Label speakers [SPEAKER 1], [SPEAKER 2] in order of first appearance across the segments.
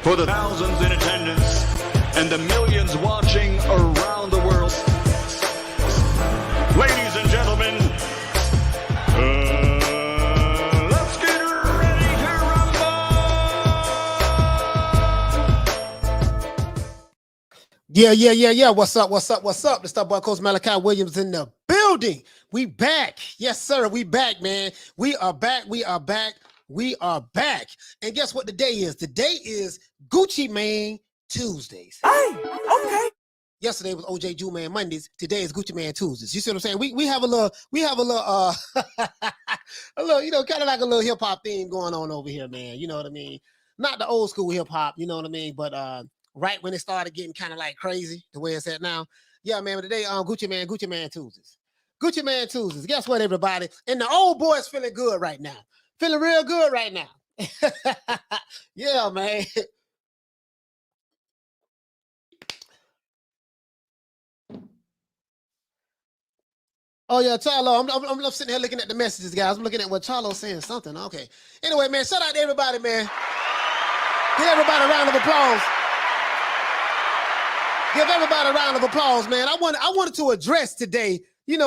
[SPEAKER 1] for the thousands in attendance and the millions watching around the world. Ladies and gentlemen, let's get ready to rumble!
[SPEAKER 2] Yeah. What's up? This is boy Coach Malachi Williams in the building. We back. Yes, sir. We back, man. We are back. And guess what the day is? The day is Gucci Mane Tuesdays.
[SPEAKER 3] Hey, okay.
[SPEAKER 2] Yesterday was OJ Jew Man Mondays. Today is Gucci Mane Tuesdays. You see what I'm saying? We have a little a little, kind of like a little hip hop theme going on over here, man. You know what I mean? Not the old school hip hop, you know what I mean? But right when it started getting kind of like crazy, the way it's at now. Yeah, man, but today Gucci Mane Tuesdays. Gucci Mane Tuesdays. Guess what, everybody? And the old boy's feeling good right now. Feeling real good right now. Yeah, man. Oh, yeah, Charlo. I'm sitting here looking at the messages, guys. I'm looking at what Charlo's saying something. Okay. Anyway, man, shout out to everybody, man. Give everybody a round of applause. Give everybody a round of applause, man. I wanted to address today,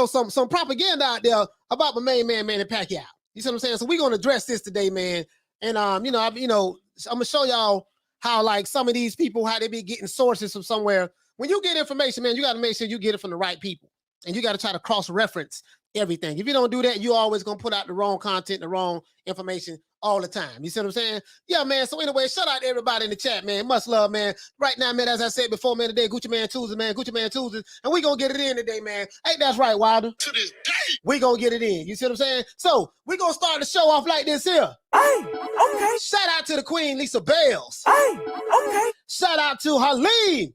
[SPEAKER 2] some propaganda out there about my main man, Manny Pacquiao. You see what I'm saying? So we're going to address this today, man. And, I'm going to show y'all how, like, some of these people, how they be getting sources from somewhere. When you get information, man, you got to make sure you get it from the right people. And you got to try to cross-reference everything. If you don't do that, you're always going to put out the wrong content, the wrong information all the time. You see what I'm saying? Yeah, man. So anyway, shout out to everybody in the chat, man. Much love, man. Right now, man, as I said before, man, today, Gucci Mane Tuesday, man. Gucci Mane Tuesday. And we going to get it in today, man. Ain't that's right, Wilder?
[SPEAKER 1] To this day,
[SPEAKER 2] we going to get it in. You see what I'm saying? So we going to start the show off like this here.
[SPEAKER 3] Hey, okay.
[SPEAKER 2] Shout out to the Queen, Lisa Bales.
[SPEAKER 3] Hey, okay.
[SPEAKER 2] Shout out to Halim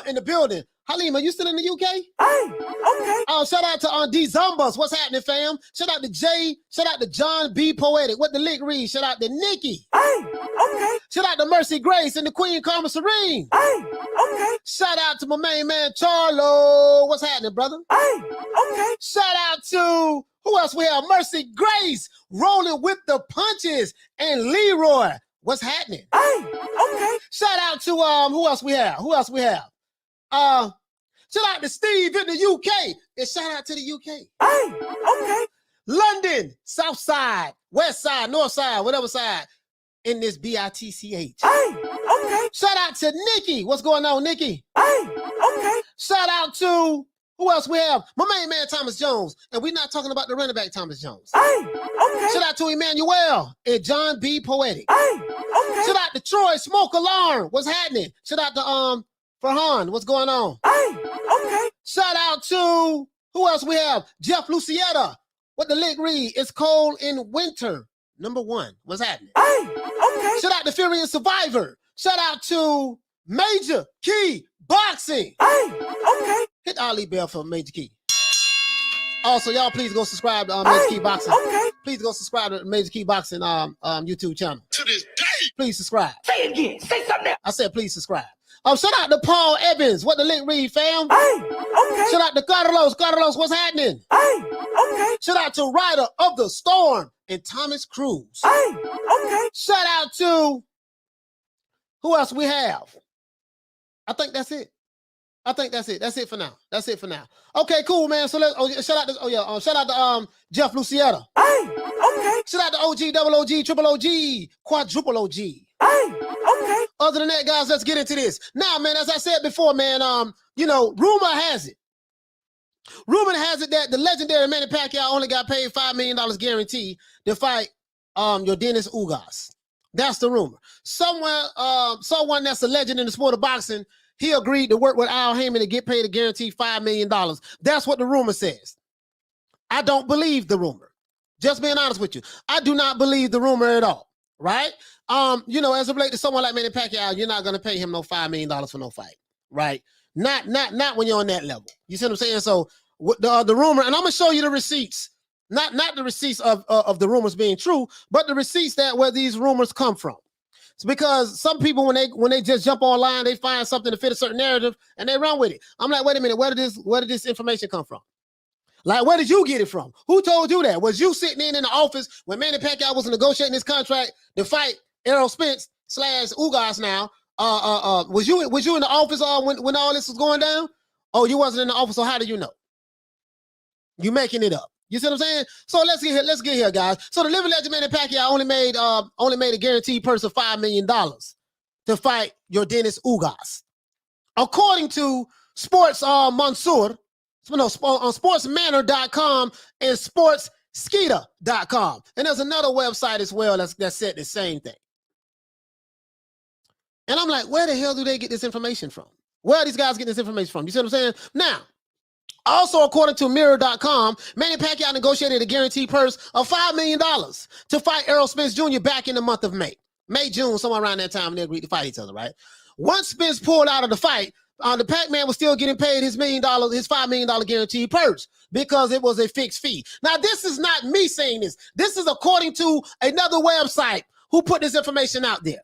[SPEAKER 2] in the building. Halim, are you still in the UK?
[SPEAKER 3] Hey, okay.
[SPEAKER 2] Shout out to D Zumbas. What's happening, fam? Shout out to Jay. Shout out to John B. Poetic. What the lick reads. Shout out to Nikki.
[SPEAKER 3] Hey, okay.
[SPEAKER 2] Shout out to Mercy Grace and the Queen Karma Serene.
[SPEAKER 3] Hey, okay.
[SPEAKER 2] Shout out to my main man, Charlo. What's happening, brother?
[SPEAKER 3] Hey, okay.
[SPEAKER 2] Shout out to, who else we have? Mercy Grace, rolling with the punches. And Leroy. What's happening?
[SPEAKER 3] Hey, okay.
[SPEAKER 2] Shout out to, who else we have? Shout out to Steve in the UK. And shout out to the UK.
[SPEAKER 3] Hey, okay.
[SPEAKER 2] London, South Side, West Side, North Side, whatever side, in this BITCH.
[SPEAKER 3] Hey, okay.
[SPEAKER 2] Shout out to Nikki. What's going on, Nikki?
[SPEAKER 3] Hey, okay.
[SPEAKER 2] Shout out to, who else we have? My main man, Thomas Jones. And we're not talking about the running back, Thomas Jones.
[SPEAKER 3] Hey, okay.
[SPEAKER 2] Shout out to Emmanuel and John B. Poetic.
[SPEAKER 3] Hey, okay.
[SPEAKER 2] Shout out to Troy Smoke Alarm. What's happening? Shout out to Farhan. What's going on?
[SPEAKER 3] Hey, okay.
[SPEAKER 2] Shout out to, who else we have? Jeff Lucietta. What the link read? It's cold in winter. Number 1. What's happening?
[SPEAKER 3] Hey, okay.
[SPEAKER 2] Shout out to Fury and Survivor. Shout out to Major Key Boxing.
[SPEAKER 3] Hey, okay.
[SPEAKER 2] Hit Ali Bell for Major Key. Also, y'all please go subscribe to Major Key Boxing.
[SPEAKER 3] Okay.
[SPEAKER 2] Please go subscribe to Major Key Boxing YouTube channel.
[SPEAKER 1] to this day.
[SPEAKER 2] Please subscribe.
[SPEAKER 3] Say it again. Say something else.
[SPEAKER 2] I said please subscribe. Shout out to Paul Evans. What the link read, fam?
[SPEAKER 3] Hey, okay.
[SPEAKER 2] Shout out to Carlos. Carlos, what's happening?
[SPEAKER 3] Hey, okay.
[SPEAKER 2] Shout out to Rider of the Storm and Thomas Cruz.
[SPEAKER 3] Hey, okay.
[SPEAKER 2] Shout out to, who else we have? I think that's it. That's it for now. Okay, cool, man. So shout out to Jeff Lucietta.
[SPEAKER 3] Hey, okay.
[SPEAKER 2] Shout out to OG, double OG, triple OG, quadruple OG.
[SPEAKER 3] Hey, okay.
[SPEAKER 2] Other than that, guys, let's get into this. Now, man, as I said before, man, rumor has it that the legendary Manny Pacquiao only got paid $5 million guarantee to fight Yordenis Ugas. That's the rumor. Someone that's a legend in the sport of boxing, he agreed to work with Al Haymon to get paid a guaranteed $5 million. That's what the rumor says. I don't believe the rumor. Just being honest with you. I do not believe the rumor at all. Right? As it relates to someone like Manny Pacquiao, you're not going to pay him no $5 million for no fight. Right? Not when you're on that level. You see what I'm saying? So the rumor, and I'm going to show you the receipts. Not the receipts of the rumors being true, but the receipts where these rumors come from. It's because some people, when they just jump online, they find something to fit a certain narrative and they run with it. I'm like, wait a minute, where did this information come from? Like, where did you get it from? Who told you that? Was you sitting in the office when Manny Pacquiao was negotiating his contract to fight Errol Spence / Ugas now Was you in the office when all this was going down? Oh, you wasn't in the office, so how do you know? You making it up. You see what I'm saying? So let's get here, guys. So the living legend Manny Pacquiao only made a guaranteed purse of $5 million to fight Yordenis Ugas. According to Sports Mansour, on sportsmanor.com and sportskeeta.com. And there's another website as well that said the same thing. And I'm like, where the hell do they get this information from? Where are these guys getting this information from? You see what I'm saying? Now, also, according to Mirror.com, Manny Pacquiao negotiated a guaranteed purse of $5 million to fight Errol Spence Jr. back in the month of May. May, June, somewhere around that time, they agreed to fight each other, right? Once Spence pulled out of the fight, the Pacman was still getting paid his $5 million guaranteed purse because it was a fixed fee. Now, this is not me saying this. This is according to another website who put this information out there.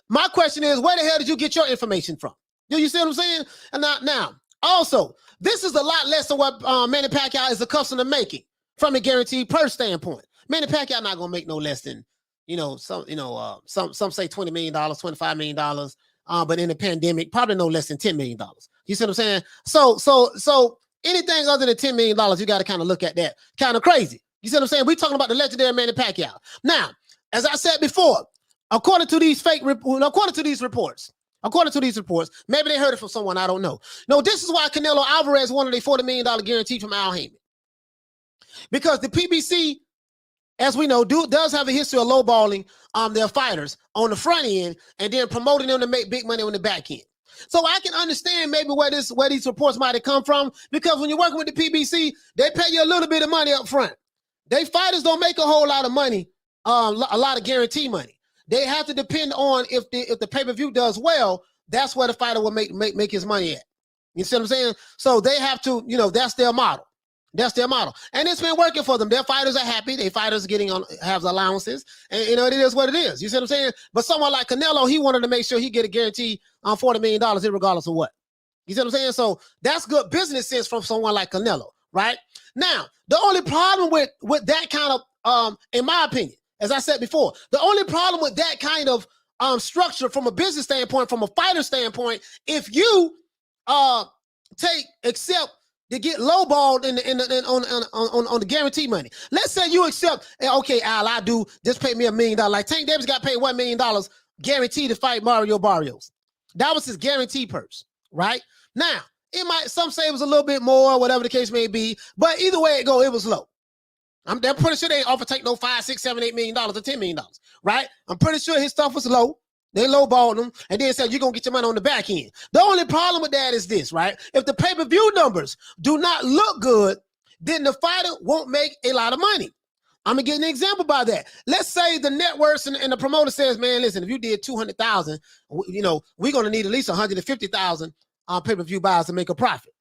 [SPEAKER 2] My question is, where the hell did you get your information from? You see what I'm saying? And now, also, this is a lot less than what Manny Pacquiao is accustomed to making from a guaranteed purse standpoint. Manny Pacquiao not gonna make no less than, some say $20 million, $25 million. But in the pandemic, probably no less than $10 million. You see what I'm saying? So anything other than $10 million, you got to kind of look at that. Kind of crazy. You see what I'm saying? We're talking about the legendary Manny Pacquiao. Now, as I said before, according to these reports, maybe they heard it from someone, I don't know. No, this is why Canelo Alvarez wanted a $40 million guarantee from Al Haymon. Because the PBC, as we know, does have a history of lowballing their fighters on the front end and then promoting them to make big money on the back end. So I can understand maybe where these reports might have come from, because when you're working with the PBC, they pay you a little bit of money up front. They fighters don't make a whole lot of money, a lot of guarantee money. They have to depend on if the pay-per-view does well, that's where the fighter will make his money at. You see what I'm saying? So they have to, that's their model. That's their model. And it's been working for them. Their fighters are happy. Their fighters have allowances. And, it is what it is. You see what I'm saying? But someone like Canelo, he wanted to make sure he get a guarantee on $40 million regardless of what. You see what I'm saying? So that's good business sense from someone like Canelo, right? Now, the only problem with that kind of, in my opinion, as I said before, the only problem with that kind of structure from a business standpoint, from a fighter standpoint, if you accept to get lowballed on the guarantee money. Let's say you accept, okay, Al, I do, just pay me $1 million. Like Tank Davis got paid $1 million guaranteed to fight Mario Barrios. That was his guarantee purse, right? Now, some say it was a little bit more, whatever the case may be, but either way it go, it was low. They're pretty sure they ain't offer take no $5, $6, $7, $8 million or $10 million, right? I'm pretty sure his stuff was low. They lowballed him and then said, you're going to get your money on the back end. The only problem with that is this, right? If the pay-per-view numbers do not look good, then the fighter won't make a lot of money. I'm going to give an example by that. Let's say the networks and the promoter says, man, listen, if you did 200,000, we're going to need at least 150,000 pay-per-view buys to make a profit.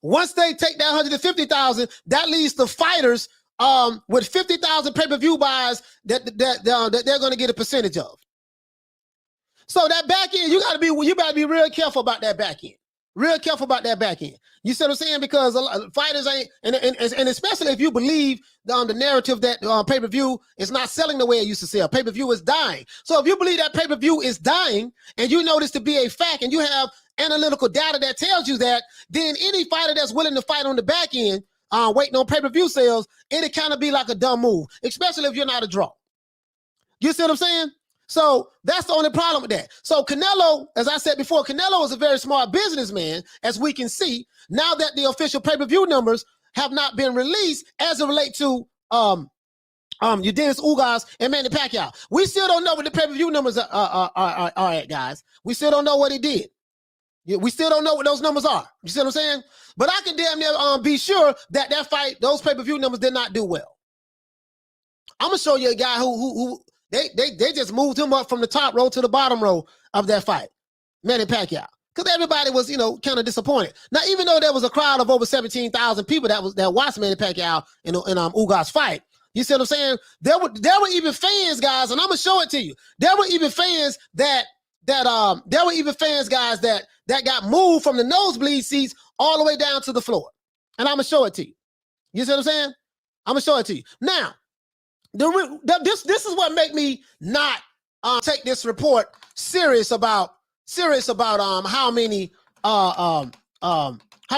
[SPEAKER 2] Once they take that 150,000, that leaves the fighters with 50,000 pay-per-view buys that they're going to get a percentage of. So that back end, you better be real careful about that back end. Real careful about that back end. You see what I'm saying? Because a lot of fighters ain't, and especially if you believe the narrative that pay-per-view is not selling the way it used to sell. Pay-per-view is dying. So if you believe that pay-per-view is dying, and you know this to be a fact, and you have analytical data that tells you that, then any fighter that's willing to fight on the back end, waiting on pay-per-view sales, it'll kind of be like a dumb move, especially if you're not a draw. You see what I'm saying? So that's the only problem with that. So Canelo, as I said before, Canelo is a very smart businessman, as we can see, now that the official pay-per-view numbers have not been released as it relates to Yordenis Ugas and Manny Pacquiao. We still don't know what the pay-per-view numbers are at, guys. We still don't know what he did. We still don't know what those numbers are. You see what I'm saying? But I can damn near be sure that fight, those pay-per-view numbers did not do well. I'm gonna show you a guy who they just moved him up from the top row to the bottom row of that fight, Manny Pacquiao, because everybody was, kind of disappointed. Now, even though there was a crowd of over 17,000 people that watched Manny Pacquiao in Ugas fight, you see what I'm saying? There were even fans, guys, and I'm gonna show it to you. There were even fans that got moved from the nosebleed seats all the way down to the floor, and I'm gonna show it to you. You see what I'm saying? I'm gonna show it to you now. This is what make me not take this report serious about how many how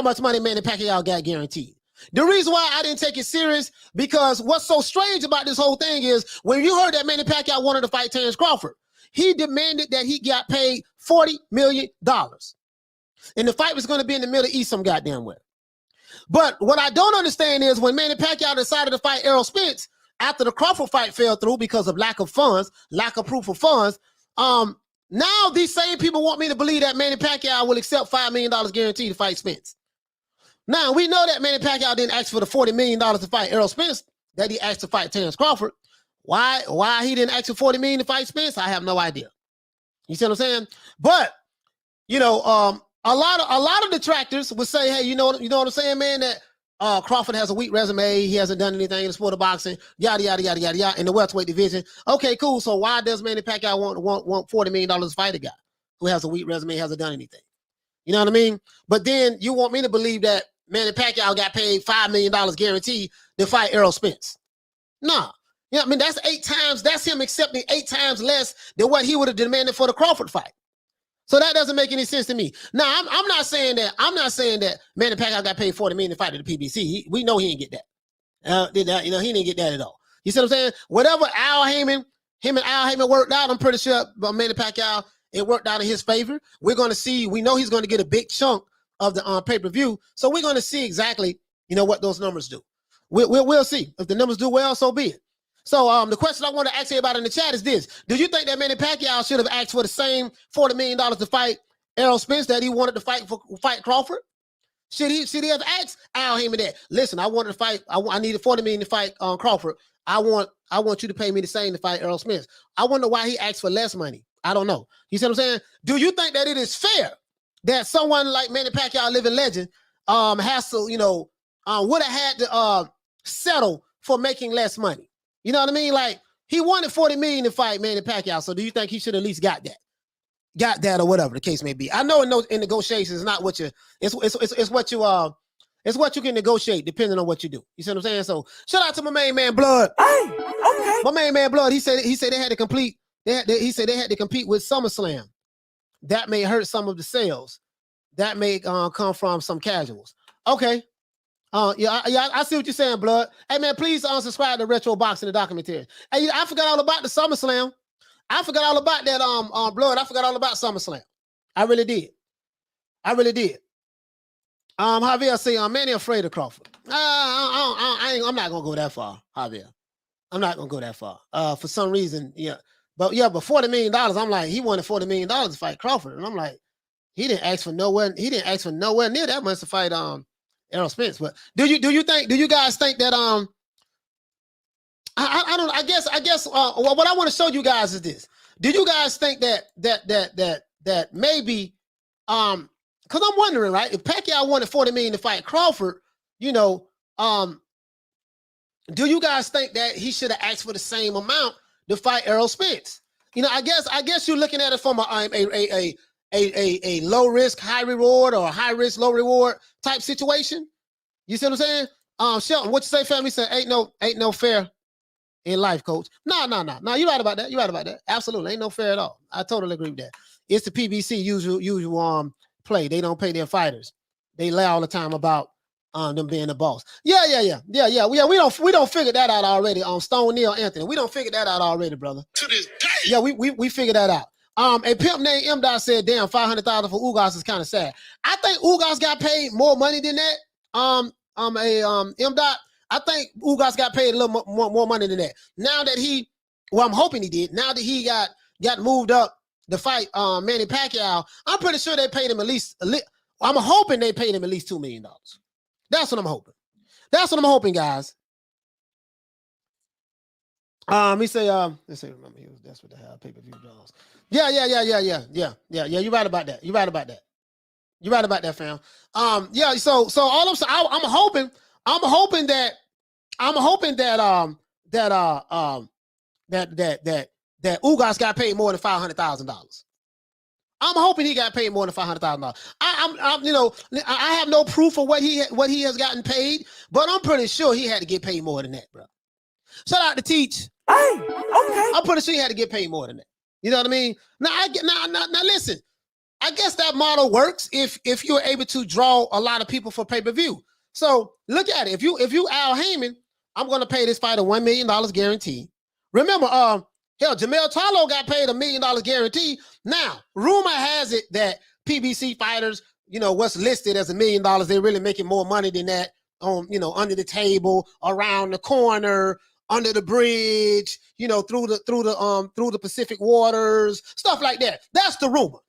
[SPEAKER 2] much money Manny Pacquiao got guaranteed. The reason why I didn't take it serious, because what's so strange about this whole thing is when you heard that Manny Pacquiao wanted to fight Terence Crawford, he demanded that he got paid $40 million. And the fight was going to be in the Middle East some goddamn way. But what I don't understand is when Manny Pacquiao decided to fight Errol Spence after the Crawford fight fell through because of lack of funds, lack of proof of funds, now these same people want me to believe that Manny Pacquiao will accept $5 million guarantee to fight Spence. Now, we know that Manny Pacquiao didn't ask for the $40 million to fight Errol Spence, that he asked to fight Terence Crawford. Why he didn't ask for $40 million to fight Spence, I have no idea. You see what I'm saying? But, you know, a lot of detractors would say, hey, you know what I'm saying, man, that Crawford has a weak resume. He hasn't done anything in the sport of boxing, yada, yada, yada, yada, yada, in the welterweight division. Okay, cool. So why does Manny Pacquiao want $40 million to fight a guy who has a weak resume, hasn't done anything? You know what I mean? But then you want me to believe that Manny Pacquiao got paid $5 million guaranteed to fight Errol Spence. Nah. You know what I mean? That's 8 times. That's him accepting 8 times less than what he would have demanded for the Crawford fight. So that doesn't make any sense to me. Now, I'm not saying that Manny Pacquiao got paid $40 million to fight at the PBC. We know he didn't get that. He didn't get that at all. You see what I'm saying? Whatever him and Al Haymon worked out, I'm pretty sure Manny Pacquiao, it worked out in his favor. We're going to see. We know he's going to get a big chunk of the pay-per-view. So we're going to see exactly, what those numbers do. We'll see. If the numbers do well, so be it. So the question I want to ask everybody in the chat is this. Do you think that Manny Pacquiao should have asked for the same $40 million to fight Errol Spence that he wanted to fight Crawford? Should he have asked Al Haymon that? Listen, I wanted to fight. I needed $40 million to fight Crawford. I want you to pay me the same to fight Errol Spence. I wonder why he asked for less money. I don't know. You see what I'm saying? Do you think that it is fair that someone like Manny Pacquiao, living legend, has to, would have had to settle for making less money? You know what I mean? Like, he wanted $40 million to fight Manny Pacquiao. So do you think he should at least got that or whatever the case may be? I know in negotiations, it's not what you, it's what you can negotiate depending on what you do. You see what I'm saying? So shout out to my main man Blood.
[SPEAKER 3] Hey, okay.
[SPEAKER 2] My main man Blood, he said they had to complete. He said they had to compete with SummerSlam. That may hurt some of the sales. That may come from some casuals. Okay. I see what you're saying, Blood. Hey, man, please subscribe to Retro Boxing, the documentary. Hey, I forgot all about the SummerSlam. I forgot all about that, Blood. I forgot all about SummerSlam. I really did. Javier say, Manny afraid of Crawford. I'm not going to go that far, Javier. I'm not going to go that far. For some reason, yeah. But $40 million, I'm like, he wanted $40 million to fight Crawford. And I'm like, he didn't ask for nowhere near that much to fight, Errol Spence. But do you guys think that I don't know, I guess what I want to show you guys is this. Do you guys think that maybe because I'm wondering, right, if Pacquiao wanted $40 million to fight Crawford, do you guys think that he should have asked for the same amount to fight Errol Spence? I guess you're looking at it from a low risk, high reward, or high risk, low reward type situation. You see what I'm saying? Shelton, what you say, family? Say ain't no fair in life, coach. No. You're right about that. Absolutely. Ain't no fair at all. I totally agree with that. It's the PBC usual play. They don't pay their fighters. They lie all the time about them being the boss. Yeah. We don't figure that out already. Stone Neil Anthony. We don't figure that out already, brother. To this day. Yeah, we figured that out. A pimp named M. Dot said, damn, $500,000 for Ugas is kind of sad. I think Ugas got paid more money than that. M. Dot, I think Ugas got paid a little more money than that. Now that I'm hoping he did. Now that he got moved up to fight Manny Pacquiao, I'm pretty sure they paid him at least I'm hoping they paid him at least $2 million. That's what I'm hoping. That's what I'm hoping, guys. He say, let's say, remember, that's what the hell pay-per-view does. Yeah. You're right about that. You're right about that, fam. Yeah. So all I'm hoping that Ugas got paid more than $500,000. I'm hoping he got paid more than $500,000. I have no proof of what he has gotten paid, but I'm pretty sure he had to get paid more than that, bro. Shout out to Teach.
[SPEAKER 3] Hey, okay.
[SPEAKER 2] I'm pretty sure he had to get paid more than that. You know what I mean? Now listen. I guess that model works if you're able to draw a lot of people for pay-per-view. So look at it. If you Al Haymon, I'm going to pay this fighter $1 million guarantee. Remember, hell, Jamel Charlo got paid $1 million guarantee. Now, rumor has it that PBC fighters, what's listed as $1 million, they're really making more money than that on, under the table, around the corner, under the bridge, through the Pacific waters, stuff like that. That's the rumor.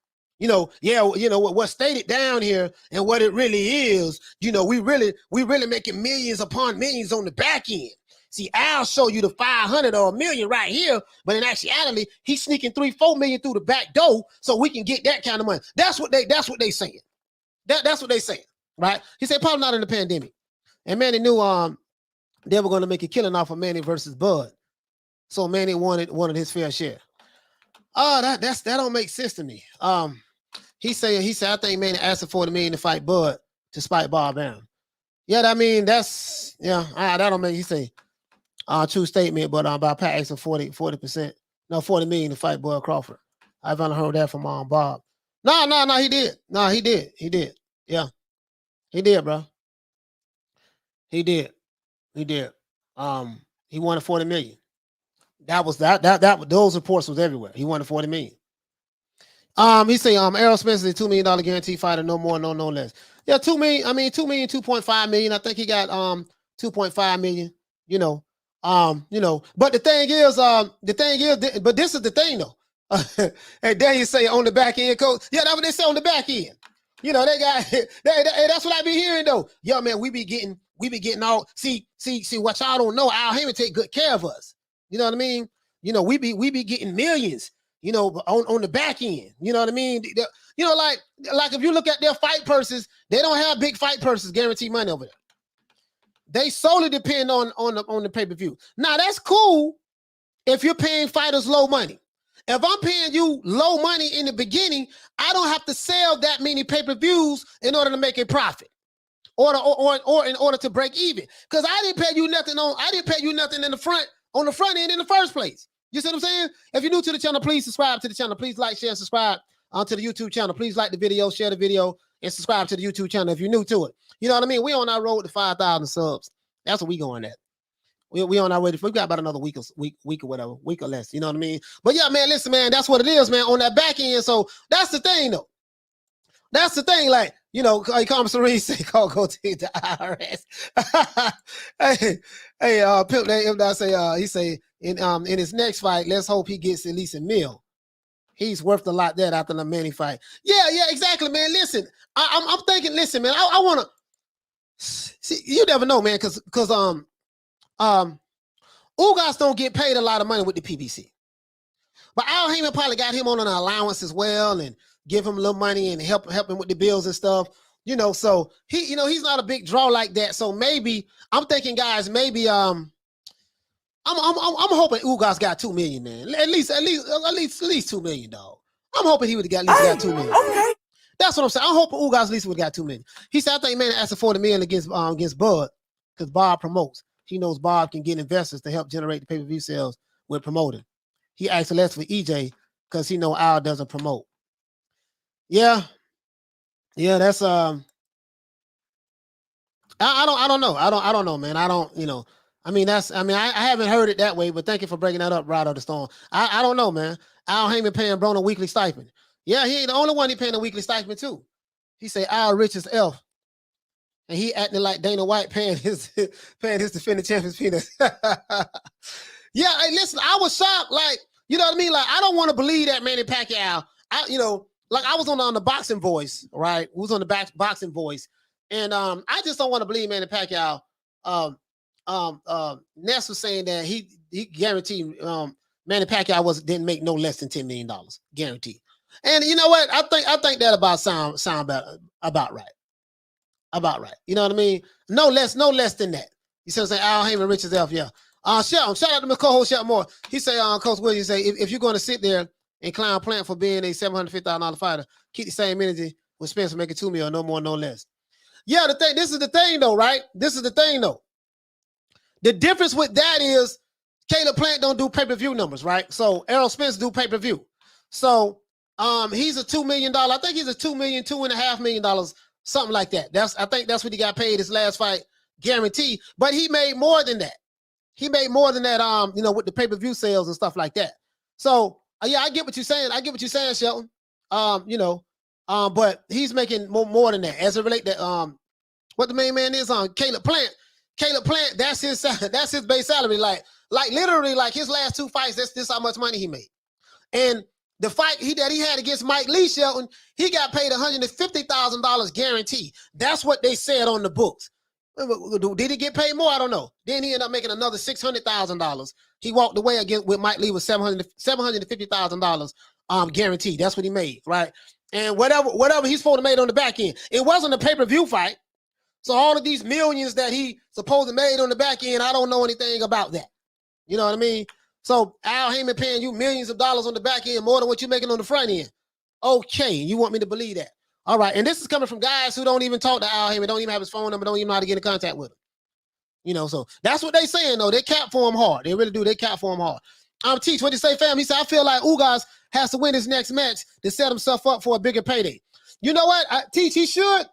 [SPEAKER 2] What's stated down here and what it really is, we really making millions upon millions on the back end. See, I'll show you the 500 or $1 million right here, but in actuality, he's sneaking 3-4 million through the back door so we can get that kind of money. That's what they saying. That's what they saying, right? He said probably not in the pandemic. And Manny knew they were going to make a killing off of Manny versus Bud. So Manny wanted his fair share. That don't make sense to me. He said, I think Manny asked for $40 million to fight Bud to spite Bob Arum. Yeah, I mean, that don't make, he say, true statement, but about Pat asking 40%. No, $40 million to fight Bud Crawford. I've only heard that from Bob. No, he did. No, he did. Yeah. He did, bro. He did. He wanted $40 million. That was those reports was everywhere. He wanted $40 million. He say Errol Spence is a $2 million guarantee fighter, no more, no less. Yeah, $2 million, 2.5 million. I think he got 2.5 million, but the thing is, but this is the thing though. And then you say on the back end, coach. Yeah, that's what they say on the back end. They got that's what I be hearing though. Yo, man, we be getting all see what y'all don't know. Al Haymon take good care of us. You know what I mean? We be getting millions, on the back end. You know what I mean? Like if you look at their fight purses, they don't have big fight purses guaranteed money over there. They solely depend on the pay-per-view. Now that's cool if you're paying fighters low money. If I'm paying you low money in the beginning, I don't have to sell that many pay-per-views in order to make a profit. Or in order to break even. Because I didn't pay you nothing in the front on the front end in the first place. You see what I'm saying? If you're new to the channel, please subscribe to the channel. Please like, share, and subscribe to the YouTube channel. Please like the video, share the video, and subscribe to the YouTube channel if you're new to it. You know what I mean? We on our road to 5,000 subs. That's what we going at. We on our way. We got about another week or whatever, week or less. You know what I mean? But yeah, man, listen, man, that's what it is, man, on that back end. So that's the thing, though. That's the thing, like, Carmen Serene say, go to the IRS. Pimp name, I say, he say, in his next fight, let's hope he gets at least $1 million. He's worth a lot that after the Manny fight. Yeah, exactly, man. Listen, I'm thinking, listen, man, I want to see. You never know, man, because Ugas don't get paid a lot of money with the PBC, but Al Haymon probably got him on an allowance as well and give him a little money and help him with the bills and stuff. So he, he's not a big draw like that. So maybe I'm thinking, guys, maybe I'm hoping Ugas got 2 million, man. At least 2 million, dog. I'm hoping he would have got 2 million.
[SPEAKER 3] Okay.
[SPEAKER 2] That's what I'm saying. I'm hoping Ugas at least would have got 2 million. He said, I think man asked for $40 million against Bud because Bob promotes. He knows Bob can get investors to help generate the pay-per-view sales with promoting. He asked less for EJ because he know Al doesn't promote. Yeah, that's I don't know. I don't know, man. I don't, I haven't heard it that way, but thank you for breaking that up, Rod of the Storm. I don't know, man. Al Haymon paying Brown a weekly stipend. Yeah, he ain't the only one he paying a weekly stipend too. He say Al rich as F. And he acting like Dana White paying his defending champions peanuts. Yeah, hey, listen, I was shocked. Like, you know what I mean? Like, I don't want to believe that Manny Pacquiao. Like I was on the Boxing Voice, right? We was on the Boxing Voice, and I just don't want to believe Manny Pacquiao. Ness was saying that he guaranteed Manny Pacquiao didn't make no less than $10 million guaranteed. And you know what? I think that about sound about right. About right. You know what I mean? No less than that. You see what I'm saying? Al Haymon, Rich as F, yeah. Shout out to my co-host Shelton Moore. He say, Coach Williams say, if you're going to sit there and clown Plant for being a $750,000 fighter, keep the same energy with Spencer making $2 million, no more, no less. Yeah, this is the thing though, right? This is the thing though. The difference with that is Caleb Plant don't do pay-per-view numbers, right? So Errol Spence do pay-per-view. So he's a $2 million. I think he's a $2.5 million, something like that. I think that's what he got paid his last fight, guaranteed. But he made more than that. He made more than that, with the pay-per-view sales and stuff like that. So yeah, I get what you're saying. Shelton. But he's making more than that. As it relates to what the main man is on Caleb Plant. Caleb Plant, that's his base salary. Like literally, like his last 2 fights, this how much money he made. And the fight that he had against Mike Lee, Shelton, he got paid $150,000 guaranteed. That's what they said on the books. Did he get paid more? I don't know. Then he ended up making another $600,000. He walked away again with Mike Lee with $750,000 guaranteed. That's what he made, right? And whatever he's supposed to made on the back end. It wasn't a pay-per-view fight. So all of these millions that he supposedly made on the back end, I don't know anything about that. You know what I mean? So Al Haymon paying you millions of dollars on the back end more than what you're making on the front end. Okay, you want me to believe that? All right, and this is coming from guys who don't even talk to Al Haymon, don't even have his phone number, don't even know how to get in contact with him. So that's what they saying, though. They cap for him hard. They really do. They cap for him hard. Teach, what you say, fam? He said, I feel like Ugas has to win his next match to set himself up for a bigger payday. You know what? Teach, he should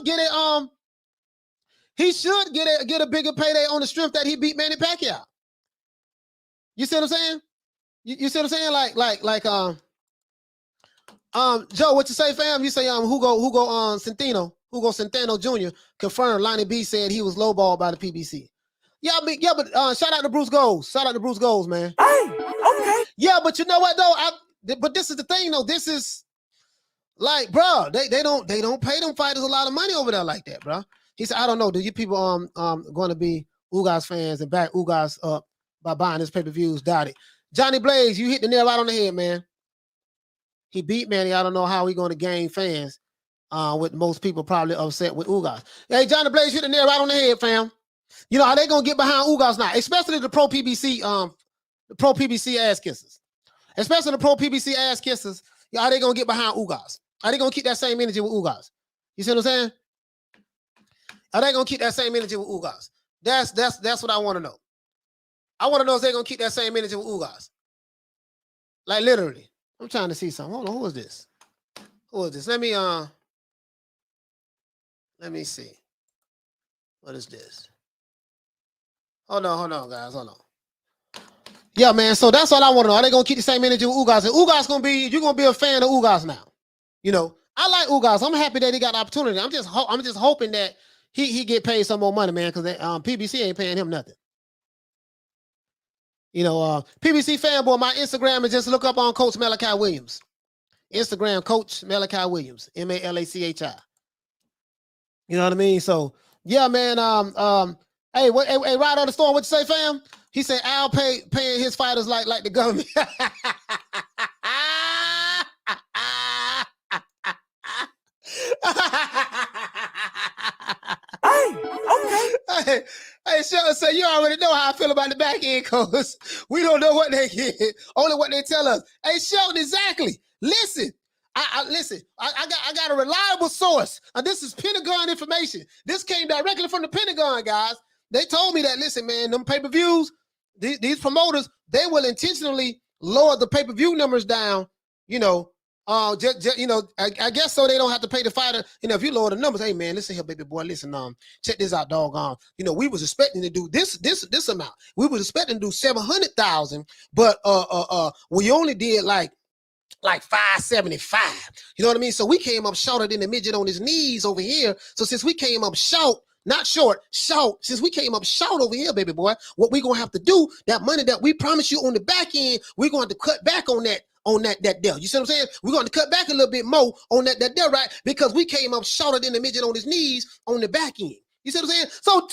[SPEAKER 2] get a bigger payday on the strength that he beat Manny Pacquiao. You see what I'm saying? You see what I'm saying? Like Joe, what you say, fam? You say Hugo Centeno Jr. confirmed Lonnie B said he was lowballed by the PBC. Yeah, but shout out to Bruce Goals. Shout out to Bruce Goals, man.
[SPEAKER 3] Hey, okay.
[SPEAKER 2] Yeah, but you know what though? But this is the thing though. This is like, bro, they don't pay them fighters a lot of money over there like that, bro. He said, I don't know. Do you people going to be Ugas fans and back Ugas up by buying his pay-per-views? Doubt it. Johnny Blaze, you hit the nail right on the head, man. He beat Manny. I don't know how he going to gain fans. With most people probably upset with Ugas. Hey, Johnny Blaze, hit the nail right on the head, fam. You know how they gonna get behind Ugas now, especially the pro PBC ass kissers. Especially the pro PBC ass kissers. How they gonna get behind Ugas? Are they gonna keep that same energy with Ugas? You see what I'm saying? Are they gonna keep that same energy with Ugas? That's what I want to know. I want to know if they're gonna keep that same energy with Ugas. Like literally. I'm trying to see something. Hold on, who is this? Who is this? Let me see. What is this? Hold on, guys. Hold on. Yeah, man. So that's all I want to know. Are they gonna keep the same energy with Ugas? And Ugas you're gonna be a fan of Ugas now. I like Ugas. I'm happy that he got the opportunity. I'm just hoping that he get paid some more money, man, because PBC ain't paying him nothing. PBC fanboy, my Instagram is just look up on Coach Malachi Williams. Instagram, Coach Malachi Williams, Malachi. You know what I mean? So yeah, man. Hey, Ride on the Storm, what you say, fam? He said Al paying his fighters like the government.
[SPEAKER 3] Hey, okay.
[SPEAKER 2] Hey, Shelton said, you already know how I feel about the back end, coach. We don't know what they get, only what they tell us. Hey, Shelton, exactly. Listen, I got a reliable source. And this is Pentagon information. This came directly from the Pentagon, guys. They told me that, listen, man, them pay-per-views, these promoters, they will intentionally lower the pay-per-view numbers down, I guess so they don't have to pay the fighter. If you lower the numbers, hey man, listen here, baby boy, listen, check this out, dog. We was expecting to do this amount. We was expecting to do 700,000, but we only did like 575. You know what I mean? So we came up shorter than the midget on his knees over here. So since we came up short, not short, since we came up short over here, baby boy, what we gonna have to do, that money that we promised you on the back end, we're going to cut back on that deal. You see what I'm saying? We're going to cut back a little bit more on that deal, right? Because we came up shorter than the midget on his knees on the back end. You see what I'm saying? So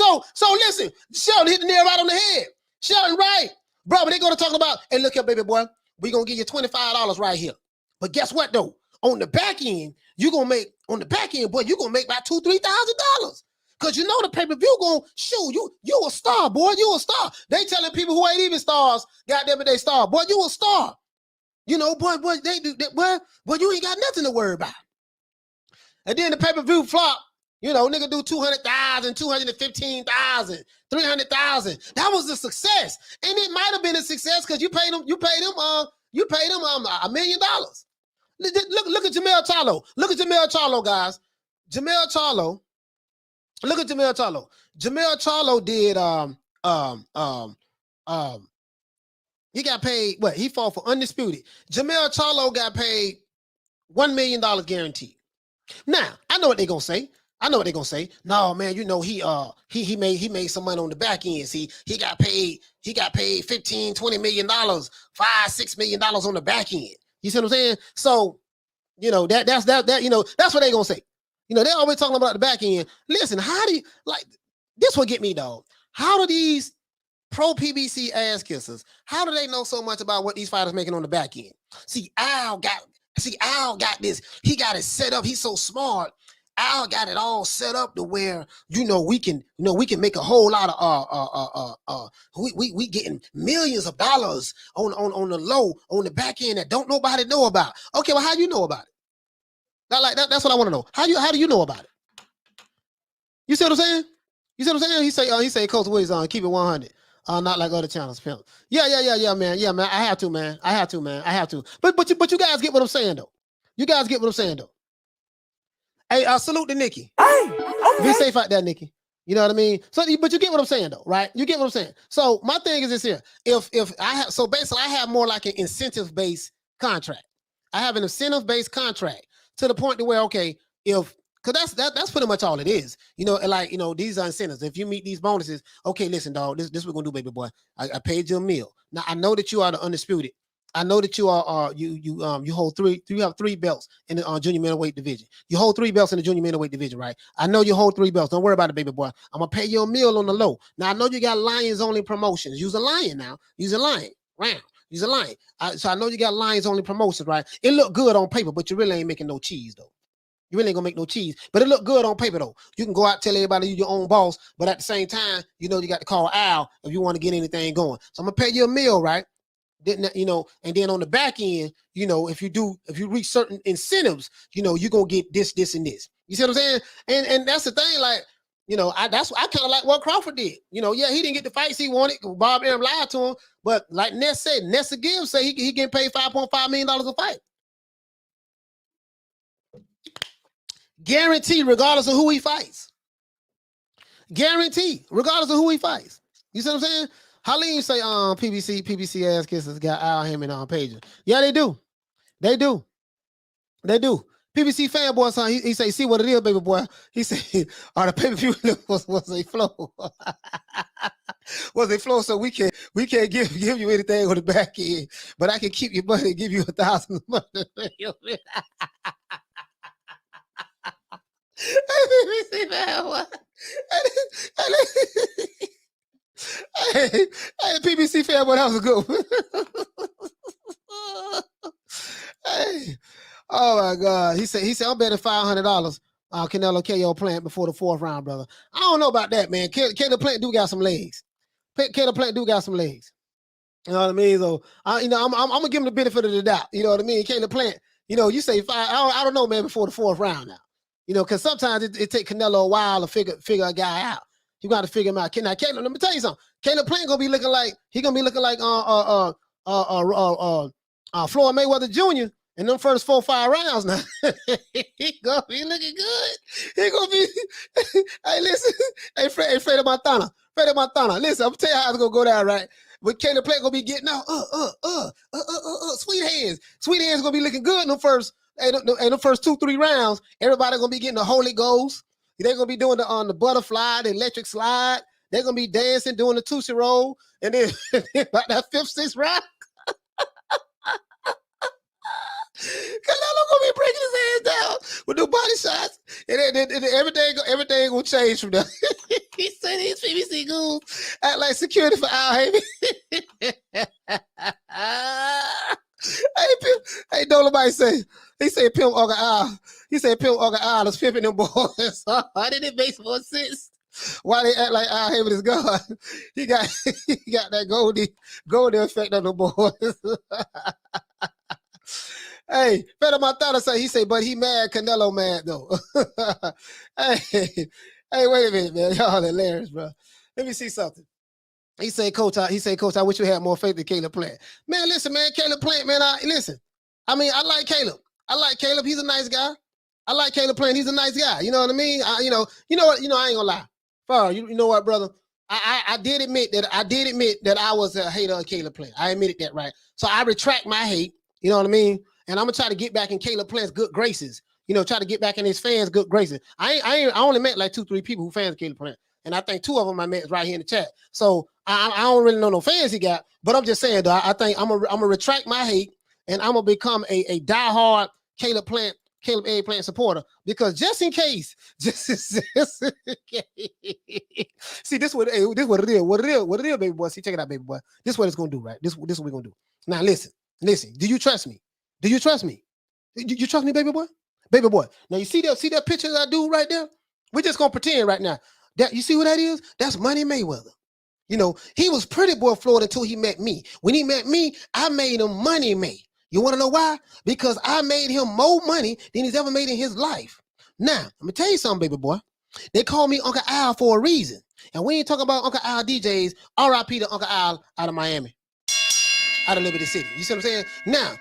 [SPEAKER 2] listen, Sheldon hit the nail right on the head. Sheldon, right? Bro, but they're going to talk about, hey, look here, baby boy, we're going to give you $25 right here. But guess what, though? On the back end, you're going to make, boy, you're going to make about $2,000-$3,000. Because the pay-per-view going to shoot you a star, boy. You a star. They telling people who ain't even stars, goddamn it, they star. Boy, you a star. Boy, they do that. Boy, you ain't got nothing to worry about. And then the pay-per-view flop, nigga do 200,000, 215,000, 300,000. That was a success. And it might have been a success because you paid them You paid him $1 million. Look at Jamel Charlo. Look at Jamel Charlo, guys. Jamel Charlo. Look at Jamel Charlo. Jamel Charlo did he got paid what? He fought for Undisputed. Jamel Charlo got paid $1 million guaranteed. Now, I know what they're gonna say. No, man, you know, he made some money on the back end. See, he got paid $15-20 million, $5-6 million on the back end. You see what I'm saying? So, you know, that's what they're gonna say. You know, they're always talking about the back end. Listen, how do you like this will get me, dog? How do these pro PBC ass kissers, how do they know so much about what these fighters making on the back end? See, Al got this. He got it set up. He's so smart. Al got it all set up to where we can make a whole lot of we getting millions of dollars on the low on the back end that don't nobody know about. Okay, well, how you know about it? That's what I want to know. How do you know about it? You see what I'm saying? He say Coach Wiz keep it 100. Not like other channels, pimp. Yeah, man. Yeah, man. I have to, man. But you guys get what I'm saying, though. Hey, salute to Nikki.
[SPEAKER 3] Hey, okay.
[SPEAKER 2] Be safe out there, Nikki. You know what I mean? So, but you get what I'm saying, though, right? You get what I'm saying. So my thing is this here. I have more like an incentive-based contract. I have an incentive-based contract to the point to where, okay, because that's pretty much all it is. You know, like, you know, these are incentives. If you meet these bonuses, okay, listen, dog, this we're gonna do, baby boy. I paid you a meal. Now I know that you are the Undisputed. I know that you are you hold you have 3 belts in the junior middleweight division. You hold 3 belts in the junior middleweight division, right? I know you hold 3 belts. Don't worry about it, baby boy. I'm gonna pay you a meal on the low. Now I know you got Lions only promotions. Use a lion now. Use a lion. Round. Use a lion. So I know you got Lions only promotions, right? It look good on paper, but you really ain't making no cheese though. You really ain't gonna make no cheese, but it look good on paper though. You can go out and tell everybody you're your own boss, but at the same time, you know, you got to call Al if you want to get anything going. So I'm gonna pay you a meal, right? Didn't you know? And then on the back end, you know, if you reach certain incentives, you know, you're gonna get this, and this. You see what I'm saying? And that's the thing, like, you know, I kind of like what Crawford did. You know, yeah, he didn't get the fights he wanted. Bob Arum lied to him, but like Ness said, Nessa Gibbs say he getting paid $5.5 million a fight. Guarantee, regardless of who he fights. Guarantee, regardless of who he fights. You see what I'm saying? Halim say, PBC ass kissers got Al Haymon on pages. Yeah, they do. PBC fanboy, son, he say, see what it is, baby boy. He say, the pay-per-view was a flow. Was a flow, so we can't give you anything on the back end, but I can keep your money and give you $1,000 money. Hey, PBC fanboy, that was a good one. Hey, oh my God. He said I'm betting $500 Canelo KO Plant before the 4th round, brother. I don't know about that, man. Caleb Plant do got some legs. Caleb Plant do got some legs. You know what I mean? So I'm gonna give him the benefit of the doubt. You know what I mean? Caleb Plant, you know, you say 5, I don't know, man, before the 4th round now. You know, because sometimes it takes Canelo a while to figure a guy out. You got to figure him out. Now, Caleb, let me tell you something. Caleb Plant gonna be looking like Floyd Mayweather Jr. in them first 4-5 rounds. Now he gonna be looking good. He gonna be. Hey, listen. Hey, Freddie Montana. Listen, I'm tell you how it's gonna go down, right? But Caleb Plant gonna be getting out. Sweet hands. Sweet hands gonna be looking good in the first. In the first 2-3 rounds, everybody gonna be getting the Holy Ghost. They're gonna be doing the butterfly, the electric slide. They're gonna be dancing, doing the Tootsie Roll, and then about that 5th, 6th round, Canelo gonna be breaking his hands down with the body shots, and then everything gonna change from there. He said these PBC goons act like security for Al Haymon. Hey, don't nobody say. He said Pimp Uncle Al. He said Pimp Uncle Al is pimping them boys. Why did it make more sense? Why they act like Al Haymon is God? He got that Goldie effect on the boys. Hey, Fede Montana say, he said, but he mad, Canelo mad though. Hey, wait a minute, man. Y'all hilarious, bro. Let me see something. He said, Coach, I wish you had more faith in Caleb Plant. Man, listen, man, Caleb Plant, man, listen. I mean, I like Caleb. He's a nice guy. I like Caleb Plant. He's a nice guy. You know what I mean? You know what? I ain't gonna lie. Farrah, you know what, brother? I did admit that I was a hater of Caleb Plant. I admitted that, right? So I retract my hate. You know what I mean? And I'm gonna try to get back in Caleb Plant's good graces. You know, try to get back in his fans' good graces. I only met like 2-3 people who fans of Caleb Plant, and I think 2 of them I met right here in the chat. So I don't really know no fans he got, but I'm just saying, though, I think I'm gonna retract my hate, and I'm gonna become a diehard Caleb A. Plant supporter, because just in case, see, this what it is. What it is, baby boy. See, check it out, baby boy. This is what it's gonna do, right? This what we're gonna do. Now, listen. Do you trust me? Do you trust me? You trust me, baby boy? Baby boy. Now you see that picture that I do right there? We're just gonna pretend right now. That you see who that is? That's Money Mayweather. You know, he was pretty boy Floyd until he met me. When he met me, I made him Money May. You want to know why? Because I made him more money than he's ever made in his life. Now, I'm gonna tell you something, baby boy. They call me Uncle Al for a reason. And we ain't talking about Uncle Al DJs, RIP to Uncle Al out of Miami, out of Liberty City. You see what I'm saying? Now,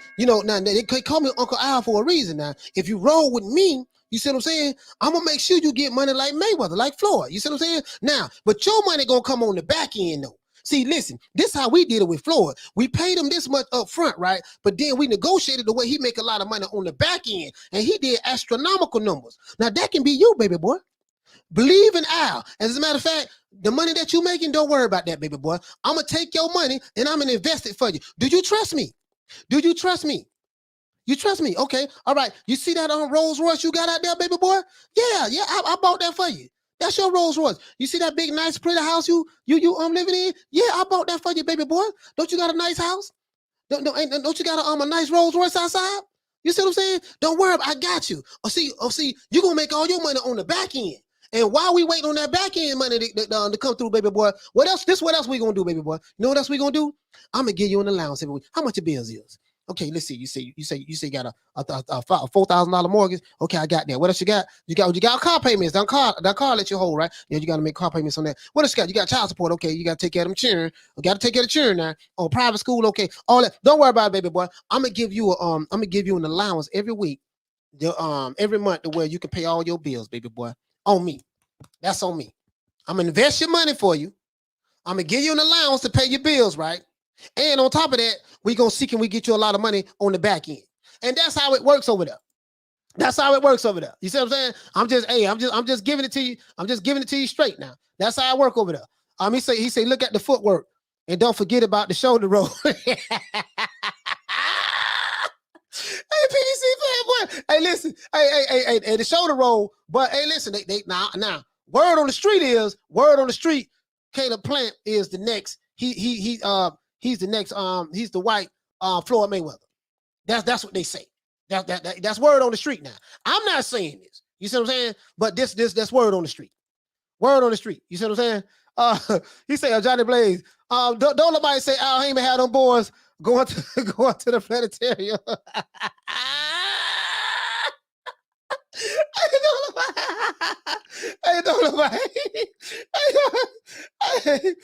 [SPEAKER 2] now they call me Uncle Al for a reason. Now, if you roll with me, you see what I'm saying? I'm gonna make sure you get money like Mayweather, like Floyd. You see what I'm saying? Now, but your money gonna come on the back end though. See, listen, this is how we did it with Floyd. We paid him this much up front, right? But then we negotiated the way he make a lot of money on the back end, and he did astronomical numbers. Now, that can be you, baby boy. Believe in Al. As a matter of fact, the money that you're making, don't worry about that, baby boy. I'm going to take your money, and I'm going to invest it for you. Do you trust me? Do you trust me? You trust me? Okay. All right. You see that Rolls Royce you got out there, baby boy? Yeah, I bought that for you. That's your Rolls Royce. You see that big, nice, pretty house you living in? Yeah, I bought that for you, baby boy. Don't you got a nice house? Don't you got a nice Rolls Royce outside? You see what I'm saying? Don't worry, I got you. See, you're gonna make all your money on the back end. And while we wait on that back end money to come through, baby boy, what else we gonna do, baby boy? You know what else we gonna do? I'm gonna give you an allowance every week. How much your bills is? Okay, let's see. You say you got a $4,000 mortgage. Okay, I got that. What else you got? You got car payments. That car let you hold, right? Yeah, you got to make car payments on that. What else you got? You got child support. Okay, you got to take care of them children. You got to take care of the children now. Oh, private school. Okay, all that. Don't worry about it, baby boy. I'm gonna give you an allowance every week, every month, to where you can pay all your bills, baby boy. On me. That's on me. I'm gonna invest your money for you. I'm gonna give you an allowance to pay your bills, right? And on top of that, we gonna see can we get you a lot of money on the back end. And that's how it works over there. That's how it works over there. You see what I'm saying? I'm just giving it to you. I'm just giving it to you straight now. That's how I work over there. He say, look at the footwork and don't forget about the shoulder roll. Hey, PDC boy. Hey, listen. Hey, the shoulder roll. But hey, listen. They now. Word on the street. Caleb Plant is the next. He's the next. He's the white Floyd Mayweather. That's what they say. That's word on the street now. I'm not saying this. You see what I'm saying? But that's word on the street. Word on the street. You see what I'm saying? He say, Johnny Blaze. Don't nobody say Al Haymon had them boys going to the planetarium. Hey,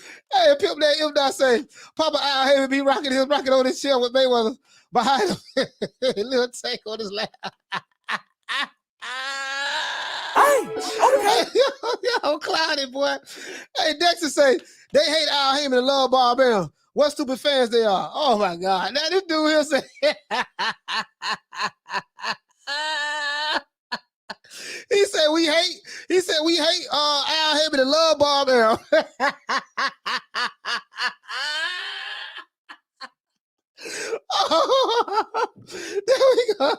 [SPEAKER 2] Pimp that if not say Papa Al Haymon be rocking on his chair with Mayweather behind him. Little tank on his lap.
[SPEAKER 3] Okay.
[SPEAKER 2] Yo, cloudy boy. Hey, Dexter say they hate Al Haymon and love Bob Arum. What stupid fans they are. Oh my God. Now this dude here say He said we hate Al Haymon and love Bob Arum. Oh, there we go.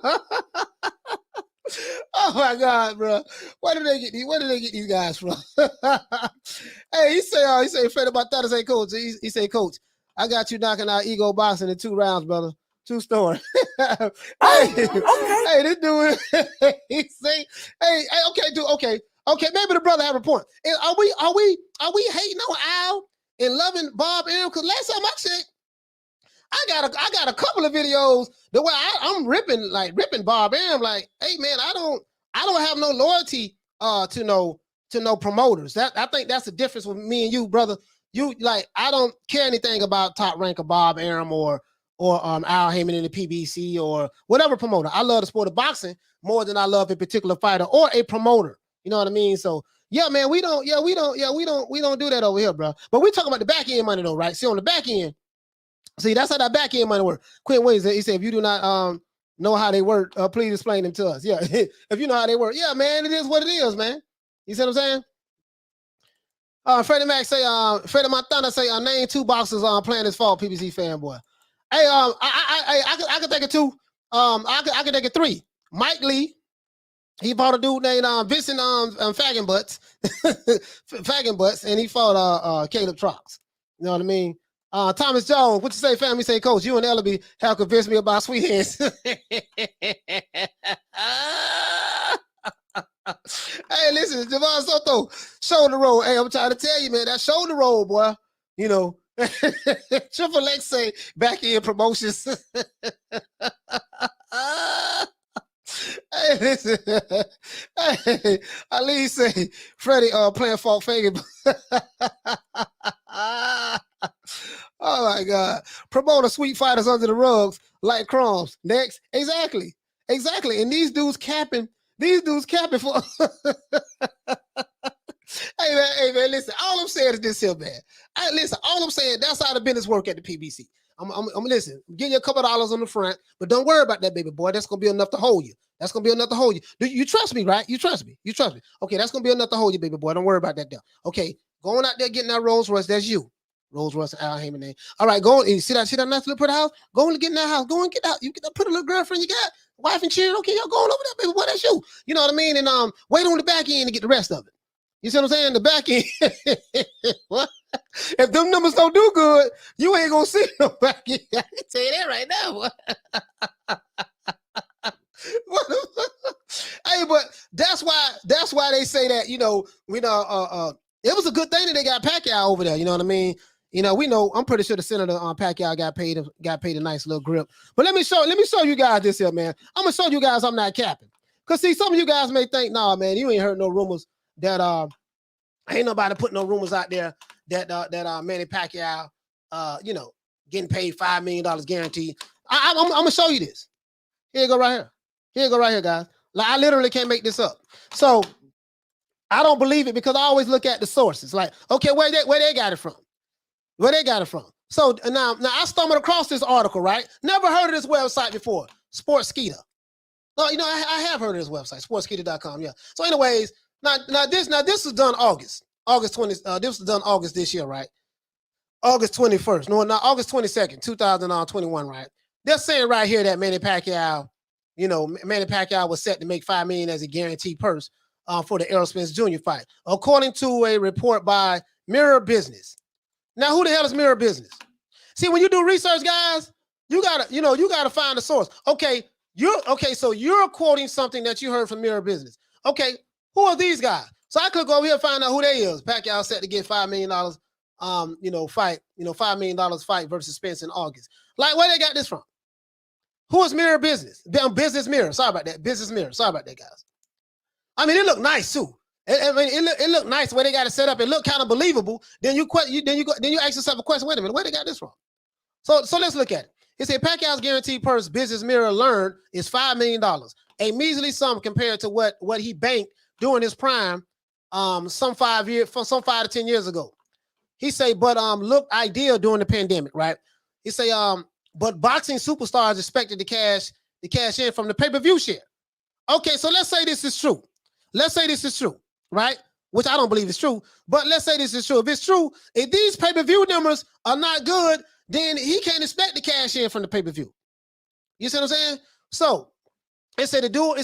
[SPEAKER 2] Oh my God, bro. Where did they get these guys from? Hey, he say Fred about that say coach. He say, coach, I got you knocking out ego boxing in 2 rounds, brother. True story. Hey, this dude. He say, okay, dude, okay. Maybe the brother have a point. Are we hating on Al and loving Bob Arum? Because last time I checked, I got a couple of videos the way I'm ripping Bob Arum. Like, hey man, I don't have no loyalty to no promoters. I think that's the difference with me and you, brother. I don't care anything about Top Ranker Bob Arum or Al Haymon in the PBC or whatever promoter. I love the sport of boxing more than I love a particular fighter or a promoter. You know what I mean? So yeah, man, we don't do that over here, bro. But we talking about the back end money though, right? See, on the back end, that's how that back end money work. Quinn Williams, he said, if you do not know how they work, please explain them to us. Yeah, if you know how they work, yeah, man, it is what it is, man. You see what I'm saying? Freddie Mac say, Freddie Montana say, name 2 boxers playing this fall, PBC fanboy. Hey, I can think of 2. I can think of 3. Mike Lee, he fought a dude named Vincent Fagin Butts, and he fought Caleb Trox. You know what I mean? Thomas Jones, what you say, family? Say, Coach, you and Ellaby have convinced me about sweet hands. Hey, listen, Javon Soto, shoulder roll. Hey, I'm trying to tell you, man, that shoulder roll, boy. You know, Triple X say back in promotions. Hey, listen. Hey, Ali say Freddie playing Falk Fagan. Oh my God. Promoter sweet fighters under the rugs like crumbs. Next. Exactly. And these dudes capping for Hey man, listen, all I'm saying is this here, man. All I'm saying, that's how the business work at the PBC. I'm listen, I'm getting you a couple of dollars on the front, but don't worry about that, baby boy. That's gonna be enough to hold you. Do you trust me, right? You trust me. Okay, that's gonna be enough to hold you, baby boy. Don't worry about that deal. Okay, going out there getting that Rolls Royce, that's you. Rolls Royce and Al Haymon name. All right, go on. See that nice little pretty house? Go and get in that house. Go and get out. You get that pretty little girlfriend you got, wife and children. Okay, y'all going over there, baby boy. That's you. You know what I mean? And wait on the back end to get the rest of it. You see what I'm saying? The back end. What? If them numbers don't do good, you ain't gonna see no back end. I can tell you that right now. Hey, but that's why they say that, you know, it was a good thing that they got Pacquiao over there. You know what I mean? You know, we know. I'm pretty sure the senator Pacquiao got paid a nice little grip. But let me show you guys this here, man. I'm gonna show you guys I'm not capping. Cause see, some of you guys may think, nah, man, you ain't heard no rumors that ain't nobody putting no rumors out there that Manny Pacquiao, you know, getting paid $5 million guaranteed. I'm gonna show you this. Here you go right here. Guys. Like, I literally can't make this up. So I don't believe it because I always look at the sources. Like, okay, where they got it from? So now I stumbled across this article, right? Never heard of this website before, Sportskeeda. No, you know, I have heard of this website, sportskeeda.com. Yeah. So, anyways, now this was done August 20. This was done August this year, right? August 21st. No, not August 22nd, 2021, right? They're saying right here that Manny Pacquiao, you know, Manny Pacquiao was set to make $5 million as a guaranteed purse for the Errol Spence Jr. fight, according to a report by Mirror Business. Now, who the hell is Mirror Business? See, when you do research, guys, you gotta find the source. So you're quoting something that you heard from Mirror Business. Okay, who are these guys? So I click over here and find out who they is. Pacquiao set to get $5 million, $5 million fight versus Spence in August. Like, where they got this from? Who is Mirror Business? Business Mirror. Sorry about that. Business Mirror. Sorry about that, guys. I mean, it looked nice too. It looked nice the way they got it set up. It looked kind of believable. Then you ask yourself a question. Wait a minute, where they got this from? So let's look at it. It said Pacquiao's guaranteed purse, Business Mirror learned, is $5 million, a measly sum compared to what he banked during his prime, some 5 to 10 years ago. He say, but looked ideal during the pandemic, right? He say, but boxing superstars expected to cash in from the pay-per-view share. Okay, so let's say this is true. Right? Which I don't believe is true, but let's say this is true. If it's true, if these pay-per-view numbers are not good, then he can't expect to cash in from the pay-per-view. You see what I'm saying? So it said the duel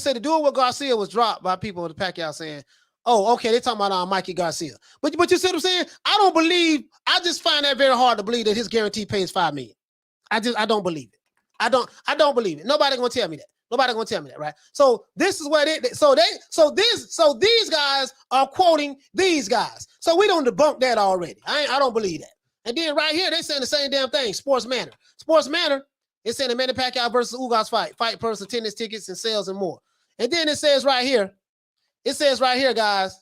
[SPEAKER 2] with Garcia was dropped by people with the Pacquiao saying, oh, okay, they're talking about Mikey Garcia. But you see what I'm saying? I just find that very hard to believe that his guarantee pays $5 million. I don't believe it. I don't believe it. Nobody gonna tell me that. Right? So this is where these guys are quoting these guys. So we don't debunk that already. I don't believe that. And then right here, they saying the same damn thing. Sports Manor, it's saying the Manny Pacquiao versus Ugas fight purse, attendance tickets and sales and more. And then it says right here, guys,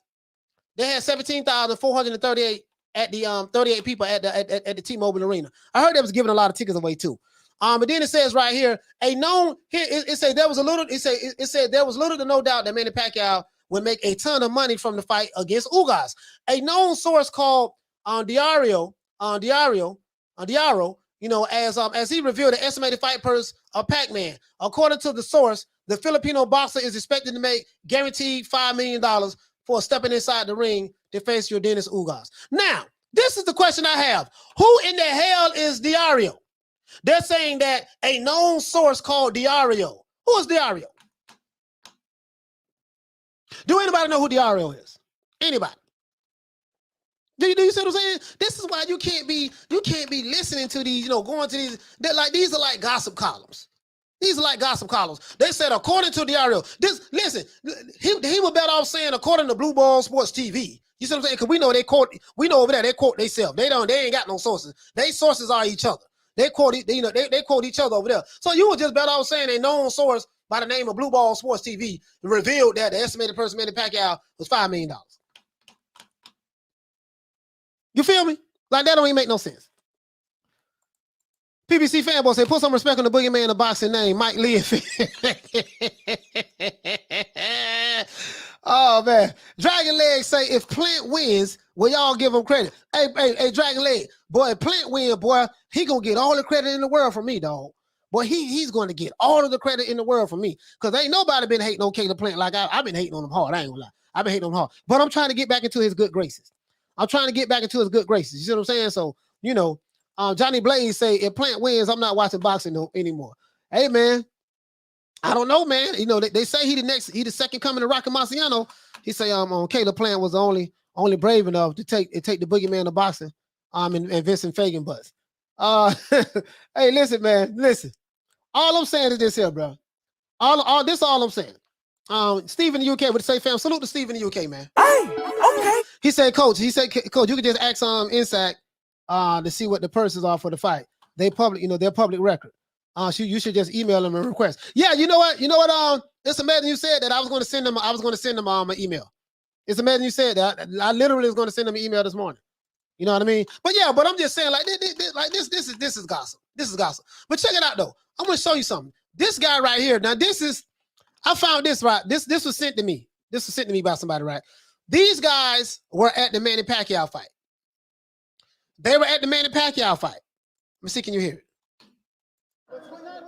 [SPEAKER 2] they had 17,438 at the 38 people at the T-Mobile Arena. I heard they was giving a lot of tickets away too. But then it says right here, a known here it said there was a little. It said there was little to no doubt that Manny Pacquiao would make a ton of money from the fight against Ugas. A known source called Diario, you know, as he revealed the estimated fight purse of Pacman. According to the source, the Filipino boxer is expected to make guaranteed $5 million for stepping inside the ring to face Yordenis Ugas. Now, this is the question I have: who in the hell is Diario? They're saying that a known source called Diario. Who is Diario? Do anybody know who Diario is? Anybody? Do you see what I'm saying? This is why you can't be listening to these, you know, going to these. These are like gossip columns. These are like gossip columns. They said according to Diario. Listen, he was better off saying according to Blue Ball Sports TV. You see what I'm saying? Because we know over there they quote themselves. They ain't got no sources. Their sources are each other. They quote each other over there. So you were just better off saying a known source by the name of Blue Ball Sports TV revealed that the estimated person Manny Pacquiao was $5 million. You feel me? Like that don't even make no sense. PBC fanboy say, put some respect on the boogeyman in the boxing name, Mike Lee. Oh man, Dragon Leg say if Plant wins, will y'all give him credit? Hey, Dragon Leg, boy, if Plant win, boy, he gonna get all the credit in the world from me, dog. Boy, he's going to get all of the credit in the world from me, because ain't nobody been hating on Caleb Plant like I've been hating on him hard. I ain't gonna lie, I've been hating on him hard, but I'm trying to get back into his good graces. You see what I'm saying? So you know, Johnny Blaze say if Plant wins, I'm not watching boxing anymore. Hey man. I don't know, man. You know, they say he the second coming of Rocky Marciano. He say Caleb Plant was the only brave enough to take the boogeyman of boxing, and Vincent Fagan butts. Hey, listen, man, listen. All I'm saying is this here, bro. All I'm saying. Steve in the UK would say, fam, salute to Steve in the UK, man.
[SPEAKER 3] Hey, okay.
[SPEAKER 2] He said, Coach, you could just ask Insight to see what the purses are for the fight. They public, they're public record. You should just email them and request. Yeah, you know what? It's amazing you said that. I was going to send them an email. It's amazing you said that. I literally was going to send them an email this morning. You know what I mean? But yeah, but I'm just saying, like this is gossip. This is gossip. But check it out though. I'm going to show you something. This guy right here. Now I found this right. This was sent to me. This was sent to me by somebody, right? These guys were at the Manny Pacquiao fight. They were at the Manny Pacquiao fight. Let me see. Can you hear it? What's going on?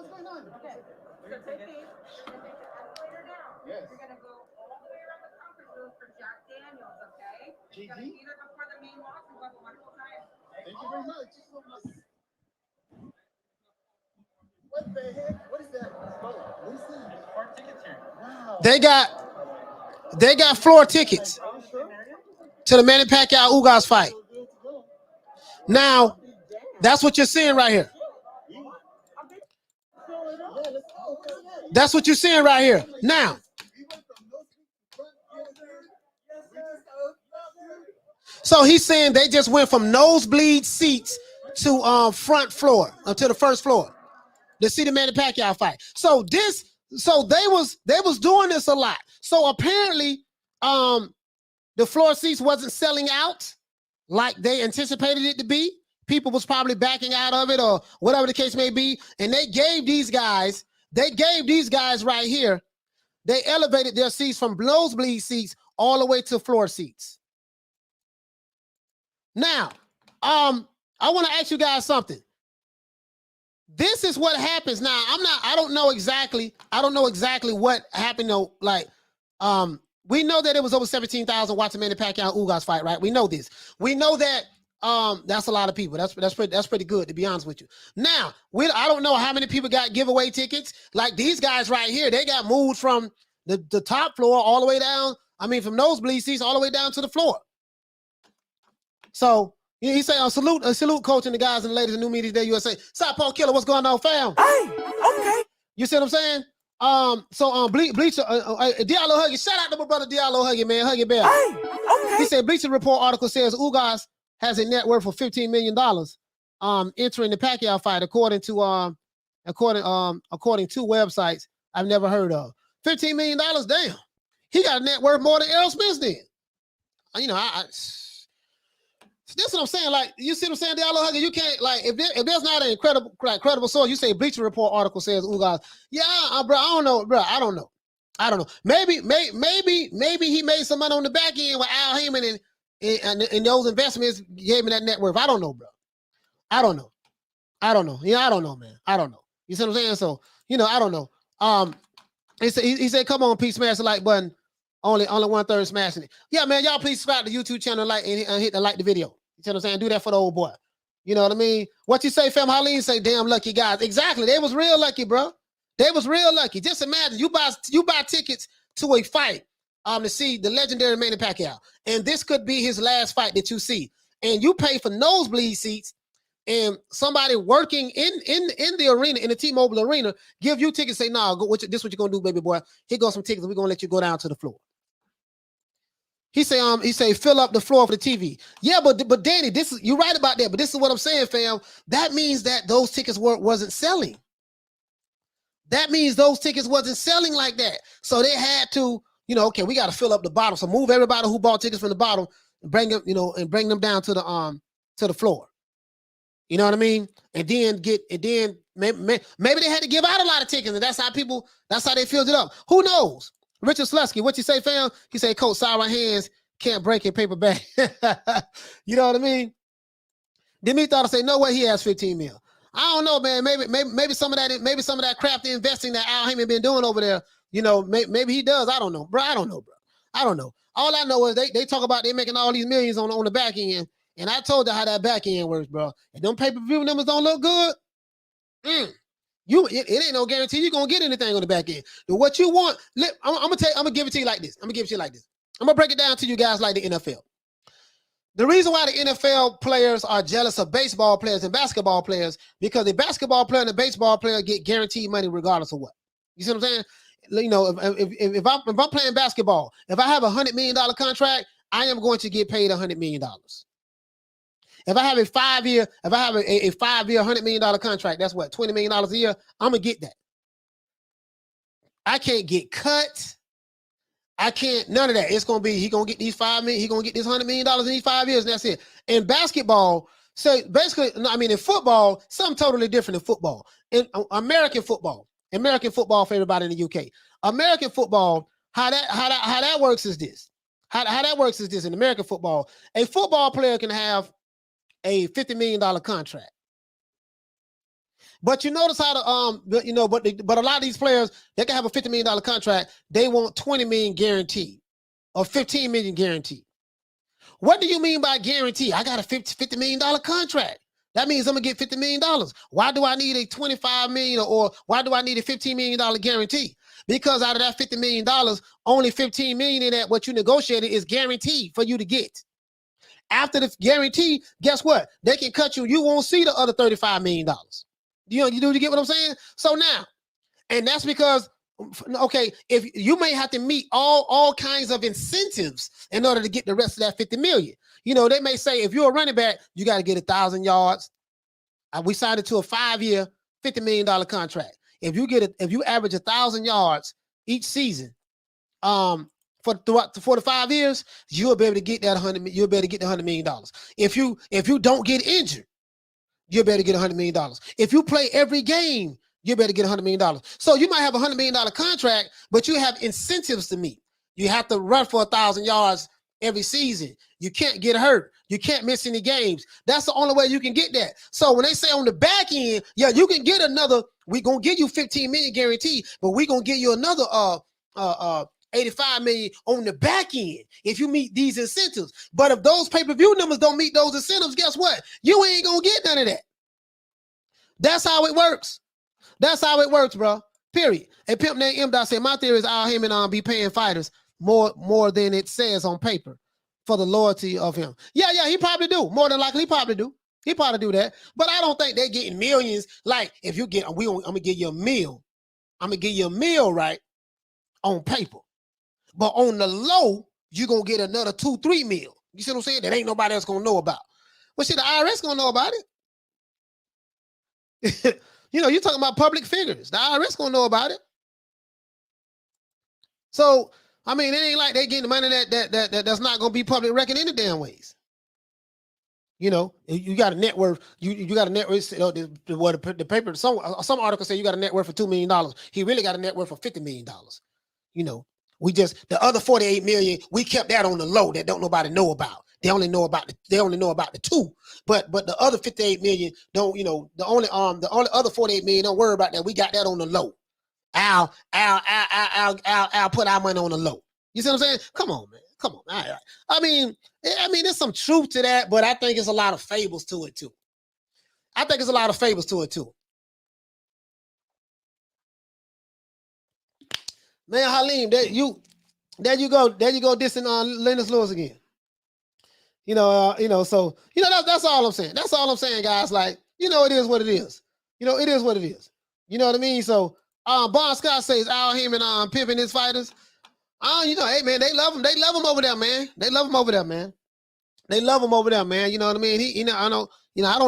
[SPEAKER 2] Okay. We're going to take it. You're going to take the escalator down. Yes. You're going to go all the way around the conference room for Jack Daniels, okay? You're going to eat it before the main boss and have a wonderful time. Thank you very much. What the heck? What is that? What is that? Floor tickets here. Wow. They got floor tickets to the Manny Pacquiao Ugas fight. Now, that's what you're seeing right here. That's what you're seeing right here. Now, so he's saying they just went from nosebleed seats to front floor, to the first floor to see the Manny Pacquiao fight. So they was doing this a lot. So apparently, the floor seats wasn't selling out like they anticipated it to be. People was probably backing out of it or whatever the case may be, and they gave these guys right here, they elevated their seats from nosebleed seats all the way to floor seats. Now, I want to ask you guys something. This is what happens. Now, I don't know exactly what happened though. Like, we know that it was over 17,000 watching Manny Pacquiao Ugas fight, right? We know this. We know that that's a lot of people. That's pretty good, to be honest with you. Now, I don't know how many people got giveaway tickets. Like these guys right here, they got moved from the top floor all the way down. I mean, from nosebleed seats all the way down to the floor. So he say, salute coach and the guys and the ladies in New Media Day USA. Southpaw Killer, what's going on, fam?
[SPEAKER 3] Hey, okay.
[SPEAKER 2] You see what I'm saying? Bleacher, Diallo Huggy, shout out to my brother Diallo Huggy, man, Huggy Bear.
[SPEAKER 3] Hey, okay.
[SPEAKER 2] He said Bleacher Report article says Ugas has a net worth of $15 million, entering the Pacquiao fight, according to websites I've never heard of. $15 million, damn. He got a net worth more than Errol Spence did. This is what I'm saying. Like, you see what I'm saying, Diallo Hugger? You can't, like, if there's not an credible source, you say Bleacher Report article says Ugas. Yeah, bro, I don't know, bro. I don't know. Maybe he made some money on the back end with Al Haymon and those investments gave him that net worth. I don't know, bro. I don't know. Yeah, I don't know, man. I don't know. You see what I'm saying? So, I don't know. He said, come on, please smash the like button. Only 1/3 smashing it. Yeah, man, y'all please subscribe to the YouTube channel, like and hit the like the video. You see what I'm saying? Do that for the old boy. You know what I mean? What you say, fam? Harleen say, damn lucky guys. Exactly. They was real lucky, bro. They was real lucky. Just imagine you buy tickets to a fight to see the legendary Manny Pacquiao. And this could be his last fight that you see. And you pay for nosebleed seats, and somebody working in the arena, in the T-Mobile arena, give you tickets, say, nah, this is what you're gonna do, baby boy. Here goes some tickets, we're gonna let you go down to the floor. He say fill up the floor for the TV. Yeah, but Danny, you're right about that. But this is what I'm saying, fam. That means that those tickets wasn't selling. That means those tickets wasn't selling like that. So they had to, okay, we got to fill up the bottom. So move everybody who bought tickets from the bottom and bring them, and bring them down to the floor. You know what I mean? And then maybe they had to give out a lot of tickets, and that's how they filled it up. Who knows? Richard Slusky, what you say, fam? He say, Coach, sour hands can't break a paper bag. You know what I mean? Then he thought I say, no way he has 15 mil. I don't know, man. Maybe some of that crafty investing that Al Haymon been doing over there. Maybe he does. I don't know, bro. I don't know. All I know is they talk about they making all these millions on the back end. And I told you how that back end works, bro. And them pay-per-view numbers don't look good. It ain't no guarantee you're gonna get anything on the back end. But what you want, I'm gonna give it to you like this. I'm gonna break it down to you guys like the NFL. The reason why the NFL players are jealous of baseball players and basketball players, because the basketball player and the baseball player get guaranteed money regardless of what. You see what I'm saying? If I'm playing basketball, if I have $100 million contract, I am going to get paid $100 million. If I have a 5-year, $100 million contract, that's what, $20 million a year, I'm gonna get that. I can't get cut. I can't, none of that. It's gonna be, he gonna get these $5 million, he gonna get this $100 million in these 5 years, and that's it. In basketball, so basically, in football, something totally different in football. In American football for everybody in the UK. American football, how that works is this. How that works is this in American football. A football player can have a $50 million contract. But you notice how but a lot of these players, they can have a $50 million contract. They want $20 million guaranteed or $15 million guaranteed. What do you mean by guarantee? I got a $50 million contract. That means I'm gonna get $50 million. Why do I need a $25 million or why do I need a $15 million guarantee? Because out of that $50 million, only $15 million in that what you negotiated is guaranteed for you to get. After the guarantee, guess what? They can cut you. You won't see the other $35 million. You get what I'm saying? So now, and that's because, okay, if you may have to meet all kinds of incentives in order to get the rest of that 50 million. They may say if you're a running back, you got to get 1,000 yards. We signed it to a 5-year, $50 million contract. If you average 1,000 yards each season, for the 5 years, you'll be able to get that you'll be able to get the $100 million. If you don't get injured, you'll be able to get $100 million. If you play every game, you'll be able to get $100 million. So you might have a $100 million contract, but you have incentives to meet. You have to run for 1,000 yards every season. You can't get hurt. You can't miss any games. That's the only way you can get that. So when they say on the back end, yeah, you can get another, we're going to give you 15 million guarantee, but we're going to give you another 85 million on the back end if you meet these incentives. But if those pay-per-view numbers don't meet those incentives, guess what? You ain't gonna get none of that. That's how it works. That's how it works, bro. Period. A pimp named M. Dot said, my theory is Al Haymon be paying fighters more than it says on paper for the loyalty of him. Yeah, he probably do. More than likely, he probably do. He probably do that. But I don't think they're getting millions. Like if you get, I'm gonna give you a meal. I'm gonna give you a meal, right? On paper. But on the low, you're going to get another 2-3 mil. You see what I'm saying? That ain't nobody else going to know about. Well, shit, the IRS going to know about it. You're talking about public figures. The IRS going to know about it. So, it ain't like they getting the money that's not going to be public record any damn ways. You know, you got a net worth. You got a net worth. The paper. Some articles say you got a net worth of $2 million. He really got a net worth of $50 million. You know, the other 48 million. We kept that on the low that don't nobody know about. They only know about the two. But the other 58 million don't. You know, the only other 48 million. Don't worry about that. We got that on the low. I'll put our money on the low. You see what I'm saying? Come on, man. Come on. All right. I mean, there's some truth to that, but I think it's a lot of fables to it too. Man, Halim, there you go dissing on Lennox Lewis again. So that's all I'm saying. That's all I'm saying, guys. Like, it is what it is. It is what it is. You know what I mean? So Bon Scott says Al Haymon pimping his fighters. Hey man, they love him. They love him over there, man. They love him over there, man. You know what I mean? I don't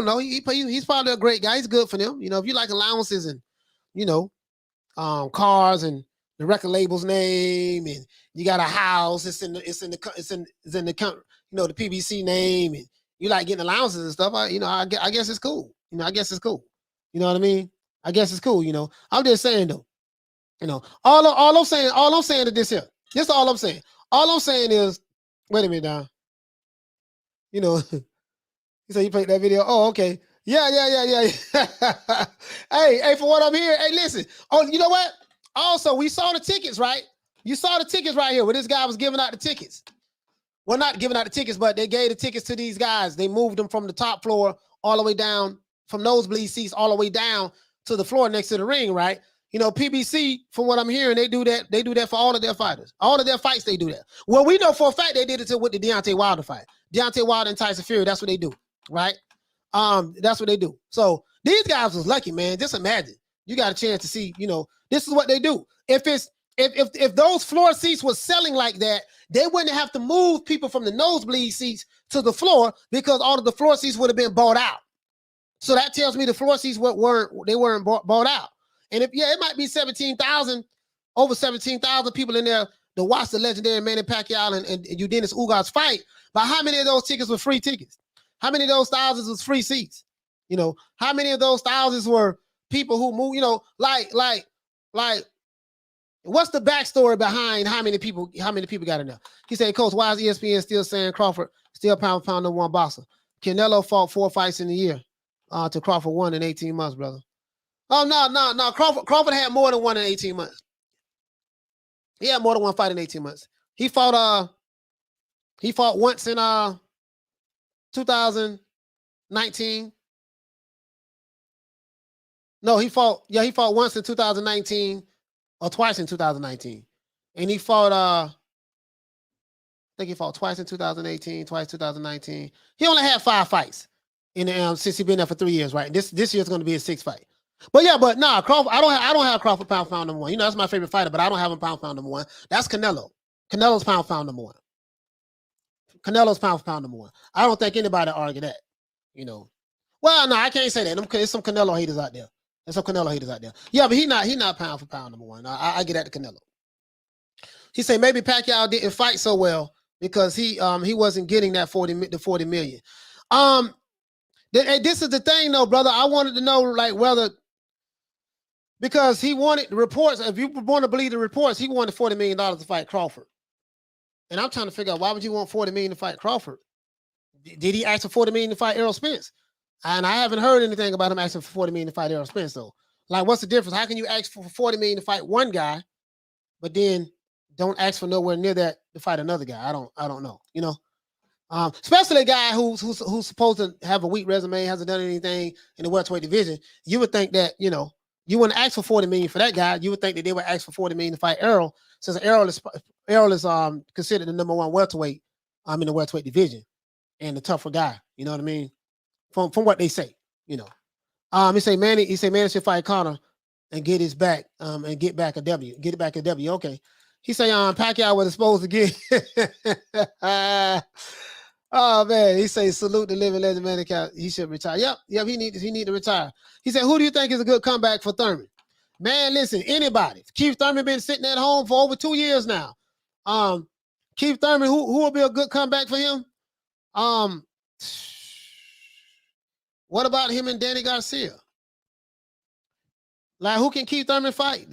[SPEAKER 2] know. He's probably a great guy. He's good for them. If you like allowances and, cars and the record label's name and you got a house, it's in the the PBC name and you like getting allowances and stuff. I guess it's cool. I guess it's cool. You know what I mean? I guess it's cool. I'm just saying though. All I'm saying is this here. This is all I'm saying. All I'm saying is, wait a minute now. He said you played that video. Oh, okay. Yeah. hey, for what I'm hearing, hey, listen. Oh, you know what? Also, we saw the tickets, right? You saw the tickets right here where this guy was giving out the tickets. Well, not giving out the tickets, but they gave the tickets to these guys. They moved them from the top floor all the way down, from nosebleed seats all the way down to the floor next to the ring, right? PBC, from what I'm hearing, they do that. They do that for all of their fighters. All of their fights, they do that. Well, we know for a fact they did it with the Deontay Wilder fight. Deontay Wilder and Tyson Fury, that's what they do, right? That's what they do. So these guys was lucky, man. Just imagine. You got a chance to see, this is what they do. If those floor seats were selling like that, they wouldn't have to move people from the nosebleed seats to the floor because all of the floor seats would have been bought out. So that tells me the floor seats weren't bought out. And it might be 17,000, over 17,000 people in there to watch the legendary Manny Pacquiao and Yordenis Ugas fight. But how many of those tickets were free tickets? How many of those thousands was free seats? How many of those thousands were people who move, like, what's the backstory behind how many people got in there? He said, Coach, why is ESPN still saying Crawford still pound for pound number one boxer? Canelo fought 4 fights in a year to Crawford 1 in 18 months, brother. Oh, no. Crawford had more than 1 in 18 months. He had more than 1 fight in 18 months. He fought once in 2019. No, he fought once in 2019 or twice in 2019. And he fought I think he fought twice in 2018, twice 2019. He only had 5 fights in the since he's been there for 3 years, right? This year's going to be his 6th fight. But Crawford, I don't have Crawford pound for pound number 1. That's my favorite fighter, but I don't have him pound for pound number 1. That's Canelo. Canelo's pound for pound number 1. Canelo's pound for pound number 1. I don't think anybody argue that. Well, no, I can't say that. There's some Canelo haters out there. Yeah, but he not pound for pound number 1. I get at the Canelo. He said maybe Pacquiao didn't fight so well because he wasn't getting that 40 million. This is the thing though, brother. I wanted to know whether, because he wanted the reports. If you want to believe the reports, he wanted $40 million to fight Crawford. And I'm trying to figure out, why would you want $40 million to fight Crawford? Did he ask for $40 million to fight Errol Spence? And I haven't heard anything about him asking for $40 million to fight Errol Spence though. What's the difference? How can you ask for $40 million to fight one guy, but then don't ask for nowhere near that to fight another guy? I don't know. Especially a guy who's supposed to have a weak resume, hasn't done anything in the welterweight division. You would think that, you wouldn't ask for $40 million for that guy. You would think that they would ask for $40 million to fight Errol, since Errol is considered the number 1 welterweight in the welterweight division and the tougher guy. You know what I mean? From what they say, He say Manny should fight Conor and get his back and get back a W. Get it back a W. Okay. He say Pacquiao was supposed to get. Oh man, he say salute the living legend Manny Pacquiao. He should retire. Yep. He need to retire. He said, who do you think is a good comeback for Thurman? Man, listen, anybody. Keith Thurman been sitting at home for over 2 years now. Keith Thurman, who will be a good comeback for him? What about him and Danny Garcia? Like, who can Keith Thurman fight?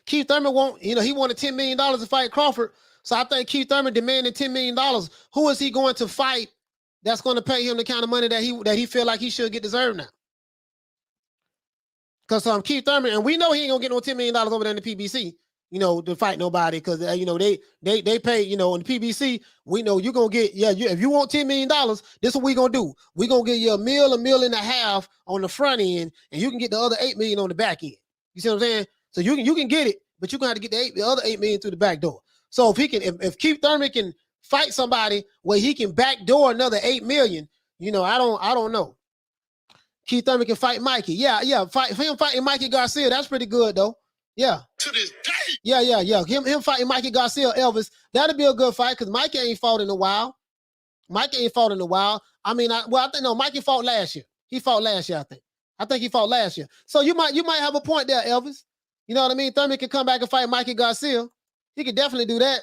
[SPEAKER 2] Keith Thurman won't, he wanted $10 million to fight Crawford. So I think Keith Thurman demanding $10 million. Who is he going to fight that's going to pay him the kind of money that he feel like he should get deserved now? Because Keith Thurman, and we know he ain't gonna get no $10 million over there in the PBC, to fight nobody. Because they pay, in the PBC, we know you're gonna get, if you want $10 million, this is what we gonna do. We gonna give you a million and a half on the front end, and you can get the other $8 million on the back end. You see what I'm saying? So you can get it, but you're gonna have to get the other $8 million through the back door. So if Keith Thurman can fight somebody where he can backdoor another $8 million, I don't know. Keith Thurman can fight Mikey. Yeah. Him fighting Mikey Garcia, that's pretty good though. Yeah.
[SPEAKER 4] To this day.
[SPEAKER 2] Yeah. Him fighting Mikey Garcia, Elvis, that'll be a good fight because Mikey ain't fought in a while. I mean, I think Mikey fought last year. He fought last year, I think. I think he fought last year. So you might have a point there, Elvis. You know what I mean? Thurman can come back and fight Mikey Garcia. He could definitely do that.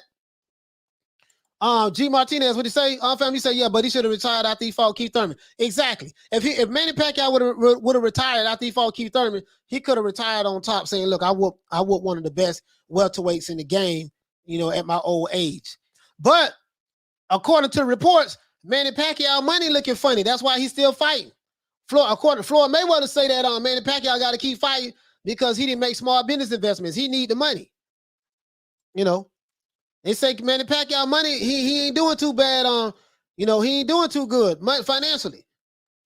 [SPEAKER 2] G Martinez, what he say? Family say, yeah, but he should have retired after he fought Keith Thurman. Exactly. If Manny Pacquiao would have retired after he fought Keith Thurman, he could have retired on top, saying, "Look, I whoop one of the best welterweights in the game, at my old age." But according to reports, Manny Pacquiao money looking funny. That's why he's still fighting. According to Floyd Mayweather, say that Manny Pacquiao got to keep fighting because he didn't make small business investments. He need the money. They say Manny Pacquiao money, he ain't doing too bad. He ain't doing too good financially.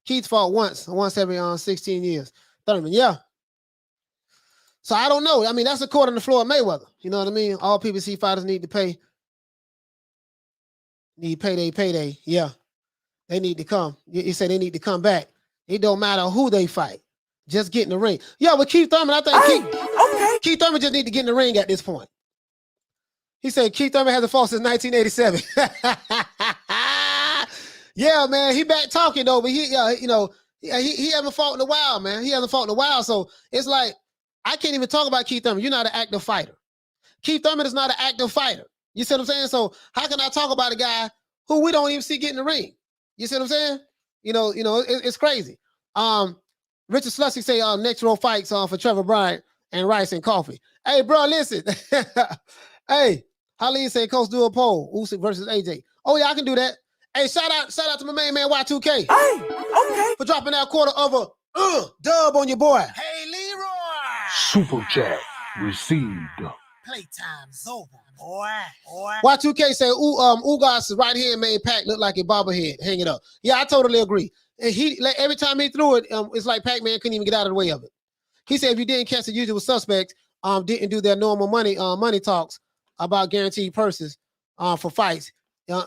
[SPEAKER 2] Keith fought once every 16 years. Thurman, yeah. So I don't know. I mean, that's according to Floyd Mayweather. You know what I mean? All PBC fighters need to pay. Need payday. Yeah. They need to come. He said they need to come back. It don't matter who they fight. Just get in the ring. Yeah, but Keith Thurman, I think Keith Thurman just need to get in the ring at this point. He said Keith Thurman hasn't fought since 1987. Yeah, man, he back talking though, but he hasn't fought in a while, man. He hasn't fought in a while, so it's like I can't even talk about Keith Thurman. You're not an active fighter. Keith Thurman is not an active fighter. You see what I'm saying? So how can I talk about a guy who we don't even see get in the ring? You see what I'm saying? It's crazy. Richard Slusky say next row fights for Trevor Bryant and Rice and Coffee. Hey, bro, listen. Hey, Haleen say Coach do a poll. Usyk versus AJ. Oh yeah, I can do that. Hey, shout out to my main man Y2K.
[SPEAKER 3] Hey, okay.
[SPEAKER 2] For dropping that quarter of a dub on your boy.
[SPEAKER 3] Hey, Leroy.
[SPEAKER 5] Super chat received.
[SPEAKER 3] Playtime's over, boy.
[SPEAKER 2] Y2K say Ugas' right hand made Pac look like a bobblehead. Hang it up. Yeah, I totally agree. And every time he threw it, it's like Pacman couldn't even get out of the way of it. He said if you didn't catch the usual suspects, didn't do their normal money talks about guaranteed purses for fights,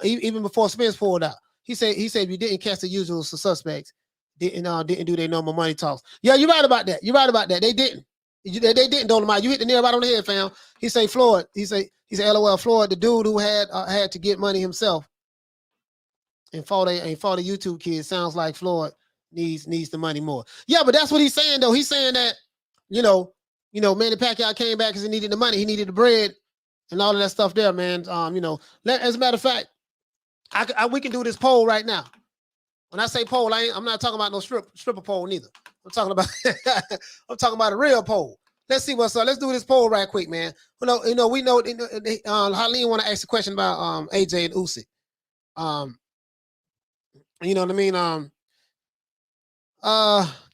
[SPEAKER 2] even before Spence pulled out. He said if you didn't catch the usual suspects, didn't do their normal money talks. Yeah, you're right about that. They didn't. They didn't, Dolomite. You hit the nail right on the head, fam. He say Floyd. He say LOL. Floyd, the dude who had to get money himself and fought a YouTube kid. Sounds like Floyd needs the money more. Yeah, but that's what he's saying though. He's saying that Manny Pacquiao came back because he needed the money. He needed the bread and all of that stuff there, man. As a matter of fact, we can do this poll right now. When I say poll, I'm not talking about no stripper poll neither. I'm talking about a real poll. Let's see what's up. Let's do this poll right quick, man. We know Haleen want to ask a question about AJ and Usyk. You know what I mean?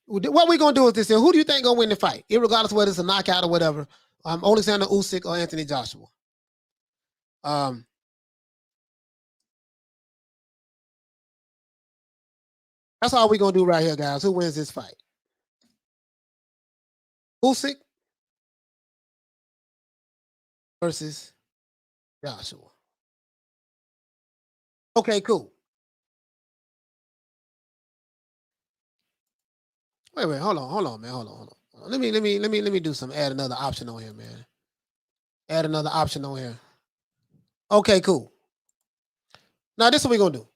[SPEAKER 2] What we gonna do with this? Who do you think gonna win the fight, irregardless of whether it's a knockout or whatever? Alexander Usyk or Anthony Joshua? That's all we gonna do right here, guys. Who wins this fight? Usyk versus Joshua. Okay, cool. Wait, hold on, man. Hold on. Let me do some. Add another option on here, man. Add another option on here. Okay, cool. Now this is what we're gonna do.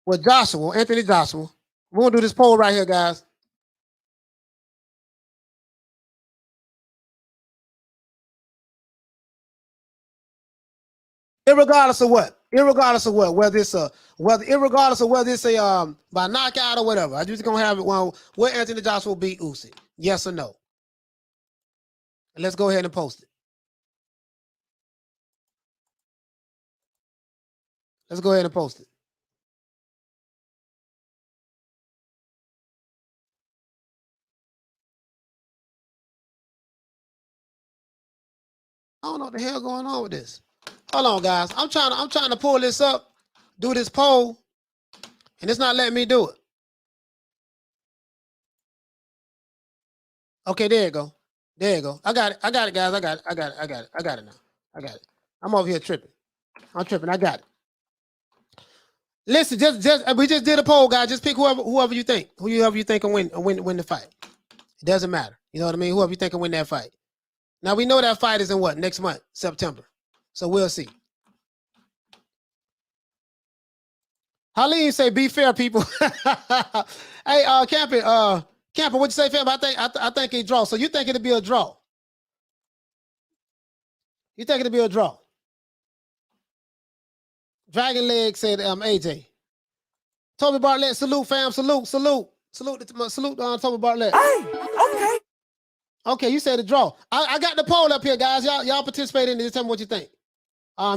[SPEAKER 2] With Anthony Joshua. We're gonna do this poll right here, guys. Irregardless of what, irregardless of whether it's a by knockout or whatever, I just gonna have it one where Anthony Joshua will beat Usyk. Yes or no? And let's go ahead and post it. Let's go ahead and post it. I don't know what the hell going on with this. Hold on, guys. I'm trying to pull this up, do this poll, and it's not letting me do it. Okay, there you go. There you go. I got it, guys. I got it now. I got it. I'm over here tripping. I'm tripping. I got it. Listen, we just did a poll, guys. Just pick whoever you think can win the fight. It doesn't matter. You know what I mean? Whoever you think can win that fight. Now we know that fight is in what? Next month, September. So we'll see. Haleen say, "Be fair, people." Hey, Camper, what you say, fam? I think it draw. So you think it'll be a draw? You think it'll be a draw? Dragon Leg said, AJ. Toby Bartlett, salute, fam, salute. Salute, Toby Bartlett.
[SPEAKER 3] Hey, okay.
[SPEAKER 2] Okay, you said a draw. I got the poll up here, guys. Y'all participate in this. Tell me what you think.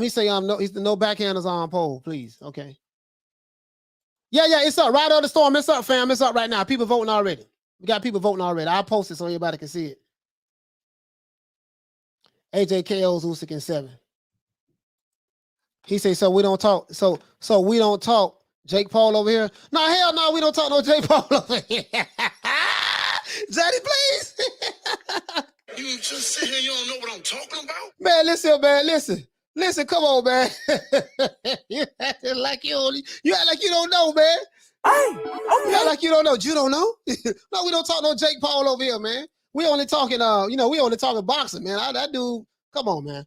[SPEAKER 2] He say no backhanders on poll, please. Okay. Yeah, it's up. Right on the storm. It's up, fam. It's up right now. People voting already. We got people voting already. I'll post it so everybody can see it. AJ KO's Usyk in 7. He say, so we don't talk. So we don't talk. Jake Paul over here. No, hell no, we don't talk no Jake Paul over here. Zaddy, please.
[SPEAKER 4] You just sit here, you don't know what I'm talking about?
[SPEAKER 2] Man, listen, man, listen. Listen, come on, man. You act like you don't know, man.
[SPEAKER 3] Hey,
[SPEAKER 2] You act like you don't know. You don't know? No, we don't talk no Jake Paul over here, man. We only talking, we only talking boxing, man. That dude, come on, man.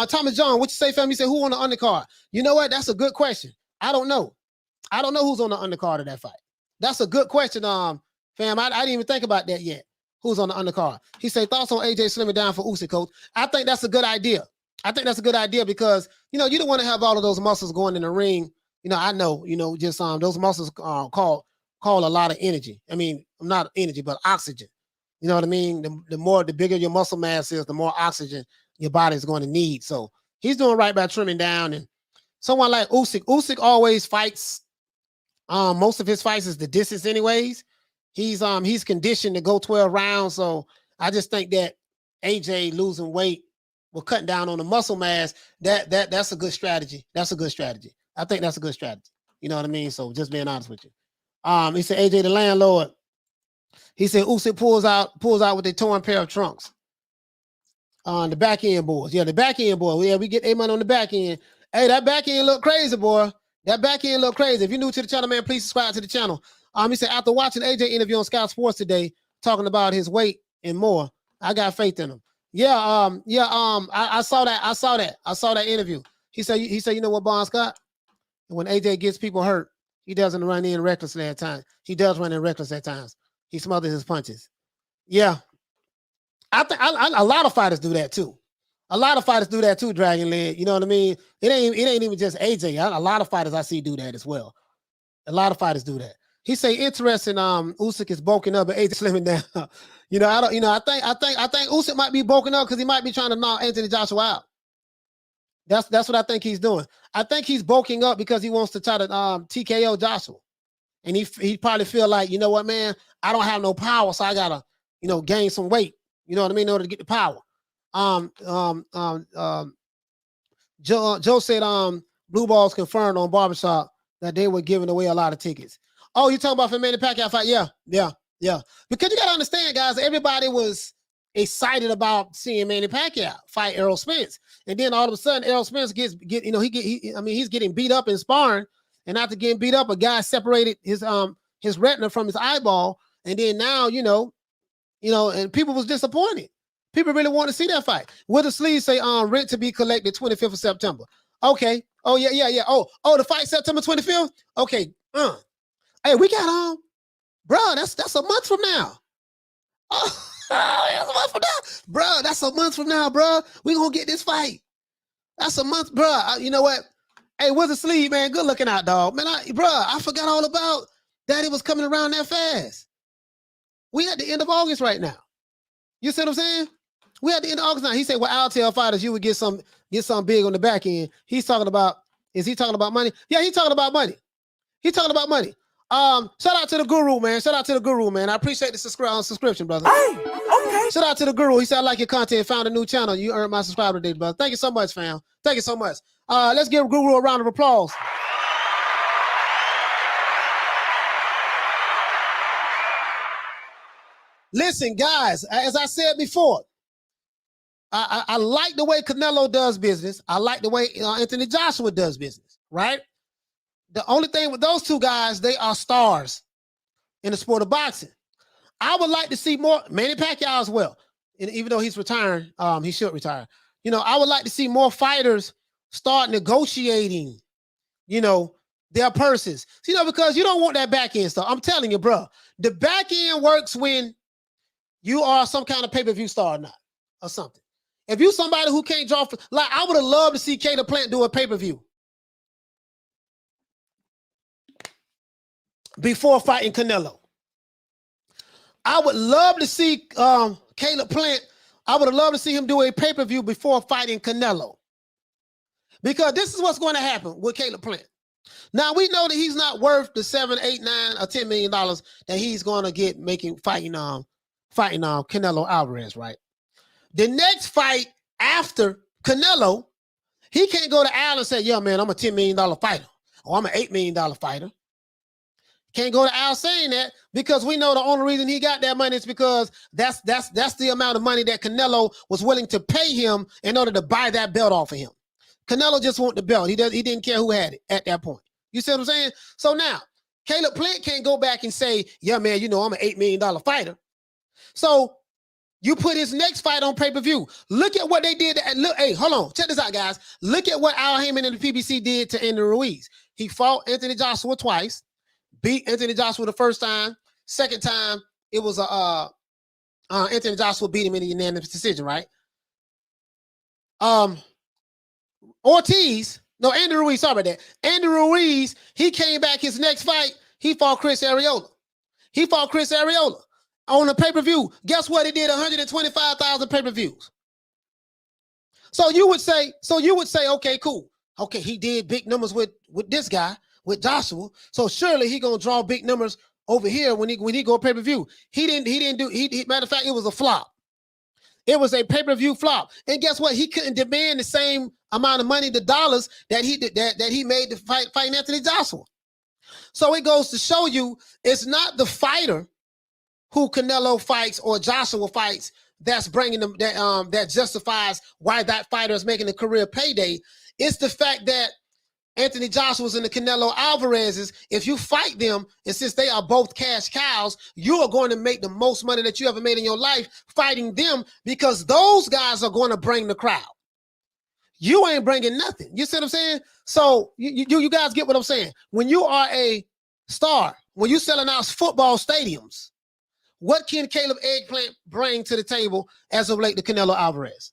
[SPEAKER 2] Thomas John, what you say, fam? You say who on the undercard? You know what? That's a good question. I don't know. I don't know who's on the undercard of that fight. That's a good question, fam. I didn't even think about that yet. Who's on the undercard? He say thoughts on AJ slimming down for Usyk, coach. I think that's a good idea. I think that's a good idea because you don't want to have all of those muscles going in the ring. I know, just those muscles call a lot of energy. I mean, not energy, but oxygen. You know what I mean? The bigger your muscle mass is, the more oxygen your body is going to need. So he's doing right by trimming down. And someone like Usyk always fights. Most of his fights is the distance, anyways. He's conditioned to go 12 rounds. So I just think that AJ losing weight, we're cutting down on the muscle mass. That's a good strategy. That's a good strategy. I think that's a good strategy. You know what I mean? So just being honest with you. He said AJ the landlord. He said Usyk pulls out with a torn pair of trunks. On the back end boards. Yeah, the back end board. Yeah, we get Haymon on the back end. Hey, that back end look crazy, boy. That back end look crazy. If you're new to the channel, man, please subscribe to the channel. He said after watching AJ interview on Sky Sports today, talking about his weight and more, I got faith in him. Yeah, I saw that. I saw that interview. He said, you know what, Bon Scott? When AJ gets people hurt, he doesn't run in recklessly at times. He does run in reckless at times. He smothers his punches. Yeah. I think a lot of fighters do that too. A lot of fighters do that too, Dragon Leg. You know what I mean? It ain't even just AJ. A lot of fighters I see do that as well. A lot of fighters do that. He say interesting. Usyk is bulking up, but AJ slimming down. I think Usyk might be bulking up because he might be trying to knock Anthony Joshua out. That's what I think he's doing. I think he's bulking up because he wants to try to TKO Joshua, and he probably feel like, you know what, man, I don't have no power, so I gotta gain some weight. You know what I mean, in order to get the power. Joe said Blue Balls confirmed on Barbershop that they were giving away a lot of tickets. Oh, you talking about for Manny Pacquiao fight? Yeah. Because you gotta understand, guys, everybody was excited about seeing Manny Pacquiao fight Errol Spence, and then all of a sudden Errol Spence he's getting beat up in sparring, and after getting beat up, a guy separated his retina from his eyeball, and then now and people was disappointed. People really want to see that fight. Will the sleeves say rent to be collected 25th of September? Okay. Oh yeah. Oh, the fight September 25th. Okay. Hey, we got bro. That's a month from now. Oh, that's a month from now, bro. That's a month from now, bro. We gonna get this fight. That's a month, bro. You know what? Hey, Wizard Sleeve, man, good looking out, dog. Man, I forgot all about that. It was coming around that fast. We at the end of August right now. You see what I'm saying? We at the end of August now. He said, well, I'll tell fighters you would get some big on the back end. He's talking about, is he talking about money? Yeah, he's talking about money. He's talking about money. Shout out to the guru, man. Shout out to the guru, man. I appreciate the subscription, brother.
[SPEAKER 3] Hey, okay.
[SPEAKER 2] Shout out to the guru. He said, I like your content. Found a new channel. You earned my subscriber today, brother. Thank you so much, fam. Thank you so much. Let's give Guru a round of applause. Listen, guys, as I said before, I like the way Canelo does business. I like the way Anthony Joshua does business, right? The only thing with those two guys, they are stars in the sport of boxing. I would like to see more Manny Pacquiao as well. And even though he's retiring, he should retire. You know, I would like to see more fighters start negotiating, you know, their purses. You know, because you don't want that back end stuff. I'm telling you, bro, the back end works when you are some kind of pay-per-view star or not, or something. If you somebody who can't draw, like I would have loved to see Caleb Plant do a pay-per-view before fighting Canelo. I would love to see Caleb Plant. I would have loved to see him do a pay-per-view before fighting Canelo. Because this is what's going to happen with Caleb Plant. Now we know that he's not worth the $7, $8, $9, or $10 million that he's going to get fighting Canelo Alvarez, right? The next fight after Canelo, he can't go to Al and say, yeah, man, I'm a $10 million fighter, or I'm an $8 million fighter. Can't go to Al saying that because we know the only reason he got that money is because that's the amount of money that Canelo was willing to pay him in order to buy that belt off of him. Canelo just wanted the belt. He didn't care who had it at that point. You see what I'm saying? So now, Caleb Plant can't go back and say, yeah, man, you know, I'm an $8 million fighter. So you put his next fight on pay-per-view. Look at what they did. Look, hey, hold on. Check this out, guys. Look at what Al Haymon and the PBC did to Andy Ruiz. He fought Anthony Joshua twice, beat Anthony Joshua the first time. Second time, it was Anthony Joshua beat him in a unanimous decision, right? Andy Ruiz, sorry about that. Andy Ruiz, he came back his next fight. He fought Chris Arreola. On a pay-per-view. Guess what? He did 125,000 pay-per-views. So you would say, okay, cool. Okay, he did big numbers with this guy, with Joshua. So surely he gonna draw big numbers over here when he go pay-per-view. He didn't do. Matter of fact, it was a flop. It was a pay-per-view flop. And guess what? He couldn't demand the same amount of money, the dollars that he made to fighting Anthony Joshua. So it goes to show you, it's not the fighter who Canelo fights or Joshua fights that's bringing them that justifies why that fighter is making a career payday. It's the fact that Anthony Joshua's and the Canelo Alvarez's, if you fight them, and since they are both cash cows, you are going to make the most money that you ever made in your life fighting them because those guys are going to bring the crowd. You ain't bringing nothing. You see what I'm saying? So you guys get what I'm saying? When you are a star, when you're selling out football stadiums, what can Caleb Eggplant bring to the table as of late to Canelo Alvarez?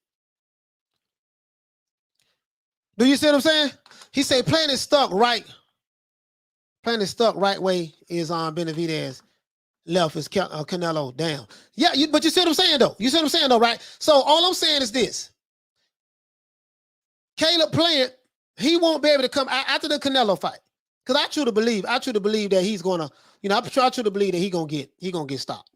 [SPEAKER 2] Do you see what I'm saying? He said Plant is stuck right. Plant is stuck right way is Benavidez. Left is Canelo down. Yeah, but you see what I'm saying though? You see what I'm saying though, right? So all I'm saying is this. Caleb Plant, he won't be able to come after the Canelo fight. Because I truly believe that he's gonna, I truly believe that he gonna get stopped.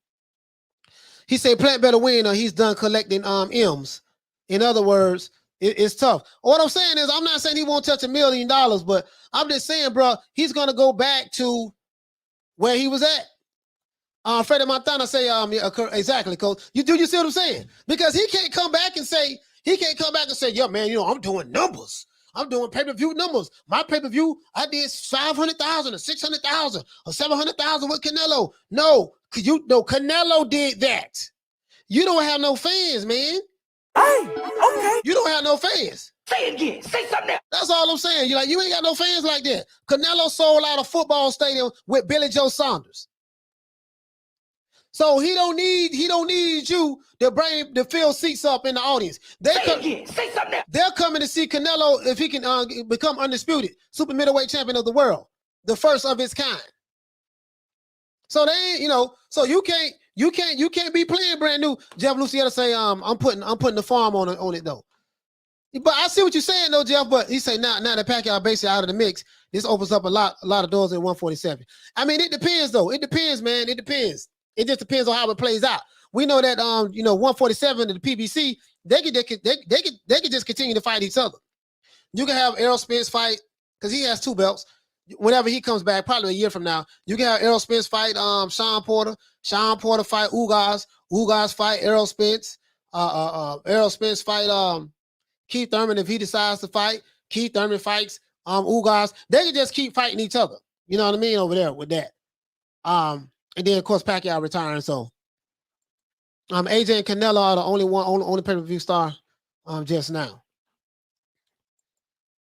[SPEAKER 2] He said Plant better win or he's done collecting M's. In other words, it's tough. What I'm saying is, I'm not saying he won't touch $1 million, but I'm just saying, bro, he's gonna go back to where he was at. Freddie Montana say, exactly, Coach. You see what I'm saying? Because he can't come back and say, yeah, man, I'm doing numbers. I'm doing pay-per-view numbers. My pay-per-view, I did 500,000 or 600,000 or 700,000 with Canelo. No, Canelo did that. You don't have no fans, man.
[SPEAKER 3] Hey, okay.
[SPEAKER 2] You don't have no fans.
[SPEAKER 3] Say it again. Say something else.
[SPEAKER 2] That's all I'm saying. You ain't got no fans like that. Canelo sold out a football stadium with Billy Joe Saunders. So he don't need you to fill seats up in the audience.
[SPEAKER 3] Say something else.
[SPEAKER 2] They're coming to see Canelo if he can become undisputed super middleweight champion of the world, the first of its kind. So they ain't, so you can't be playing brand new. Jeff Lucietta say, I'm putting the farm on it though. But I see what you're saying though, Jeff. But he say now that Pacquiao basically out of the mix, this opens up a lot of doors in 147. I mean, it depends though. It depends, man. It depends. It just depends on how it plays out. We know that 147 to the PBC, they could just continue to fight each other. You can have Errol Spence fight because he has 2 belts. Whenever he comes back, probably a year from now, you can have Errol Spence fight Sean Porter. Sean Porter fight Ugas. Ugas fight Errol Spence. Errol Spence fight Keith Thurman if he decides to fight. Keith Thurman fights Ugas. They can just keep fighting each other. You know what I mean over there with that. And then of course Pacquiao retiring. So AJ and Canelo are the only pay-per-view star just now.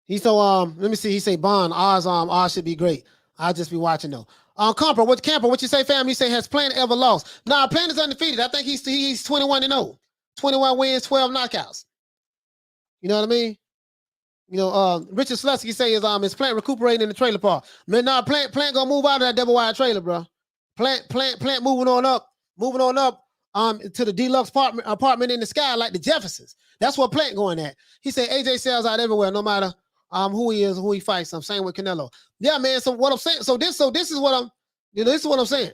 [SPEAKER 2] Let me see. He say Bond odds should be great. I'll just be watching though. Camper, what you say, fam? You say has Plant ever lost? Nah, Plant is undefeated. I think he's 21-0. 21 wins, 12 knockouts. You know what I mean? Richard Slusky say is Plant recuperating in the trailer park. Man, nah, Plant gonna move out of that double wide trailer, bro. Plant moving on up to the deluxe apartment in the sky like the Jeffersons. That's what Plant going at. He said AJ sells out everywhere, no matter who he is, who he fights. I'm saying with Canelo. Yeah, man. So what I'm saying, this is what I'm saying.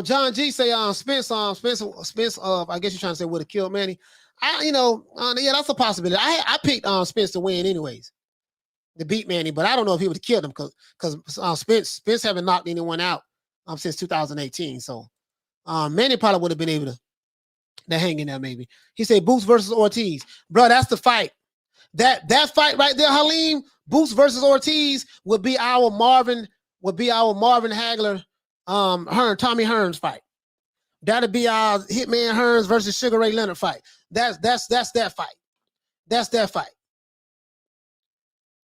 [SPEAKER 2] John G say Spence, I guess you're trying to say would have killed Manny. Yeah, that's a possibility. I picked Spence to win anyways, to beat Manny, but I don't know if he would have killed him because Spence haven't knocked anyone out since 2018. So Manny probably would have been able to hang in there maybe. He said Boots versus Ortiz. Bro, that's the fight. That fight right there, Halim, Boots versus Ortiz would be our Marvin Hagler, Tommy Hearns fight. That'd be our Hitman Hearns versus Sugar Ray Leonard fight. That's that fight. That's that fight.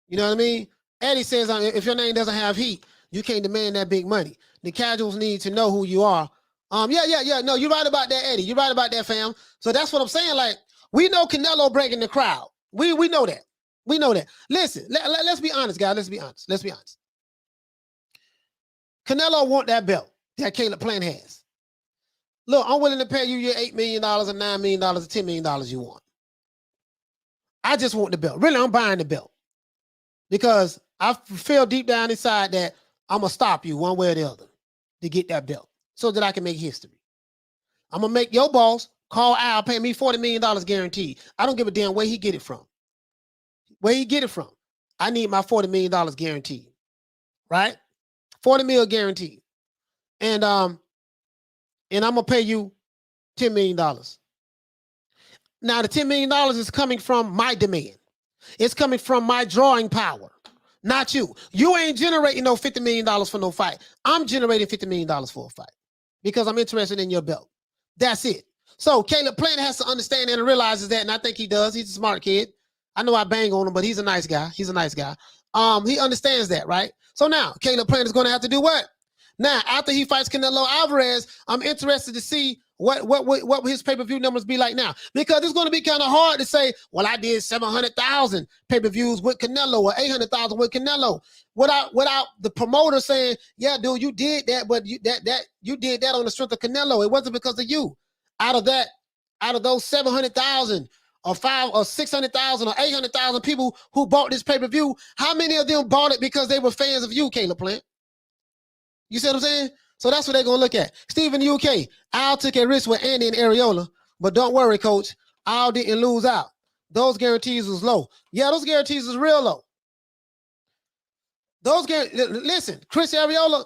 [SPEAKER 2] You know what I mean? Eddie says if your name doesn't have heat, you can't demand that big money. The casuals need to know who you are. Yeah. No, you're right about that, Eddie. You're right about that, fam. So that's what I'm saying. Like, we know Canelo breaking the crowd. We know that. We know that. Listen, let's be honest, guys. Let's be honest. Canelo want that belt that Caleb Plant has. Look, I'm willing to pay you your $8 million and $9 million and $10 million you want. I just want the belt. Really, I'm buying the belt. Because I feel deep down inside that I'm going to stop you one way or the other to get that belt so that I can make history. I'm going to make your boss call Al, pay me $40 million guaranteed. I don't give a damn where he get it from. Where he get it from. I need my $40 million guaranteed. Right? 40 mil guaranteed. And I'm going to pay you $10 million. Now, the $10 million is coming from my demand. It's coming from my drawing power, not you. You ain't generating no $50 million for no fight. I'm generating $50 million for a fight because I'm interested in your belt. That's it. So Caleb Plant has to understand and realizes that, and I think he does. He's a smart kid. I know I bang on him, but he's a nice guy. He understands that, right? So now Caleb Plant is going to have to do what? Now, after he fights Canelo Alvarez, I'm interested to see what his pay-per-view numbers be like now. Because it's going to be kind of hard to say, well, I did 700,000 pay-per-views with Canelo or 800,000 with Canelo. Without the promoter saying, yeah, dude, you did that, but you did that on the strength of Canelo. It wasn't because of you. Out of those 700,000 or 500,000 or 600,000 or 800,000 people who bought this pay-per-view, how many of them bought it because they were fans of you, Caleb Plant? You see what I'm saying? So that's what they're going to look at. Stephen UK, Al took a risk with Andy and Areola, but don't worry, coach. Al didn't lose out. Those guarantees was low. Yeah, those guarantees was real low. Listen, Chris Areola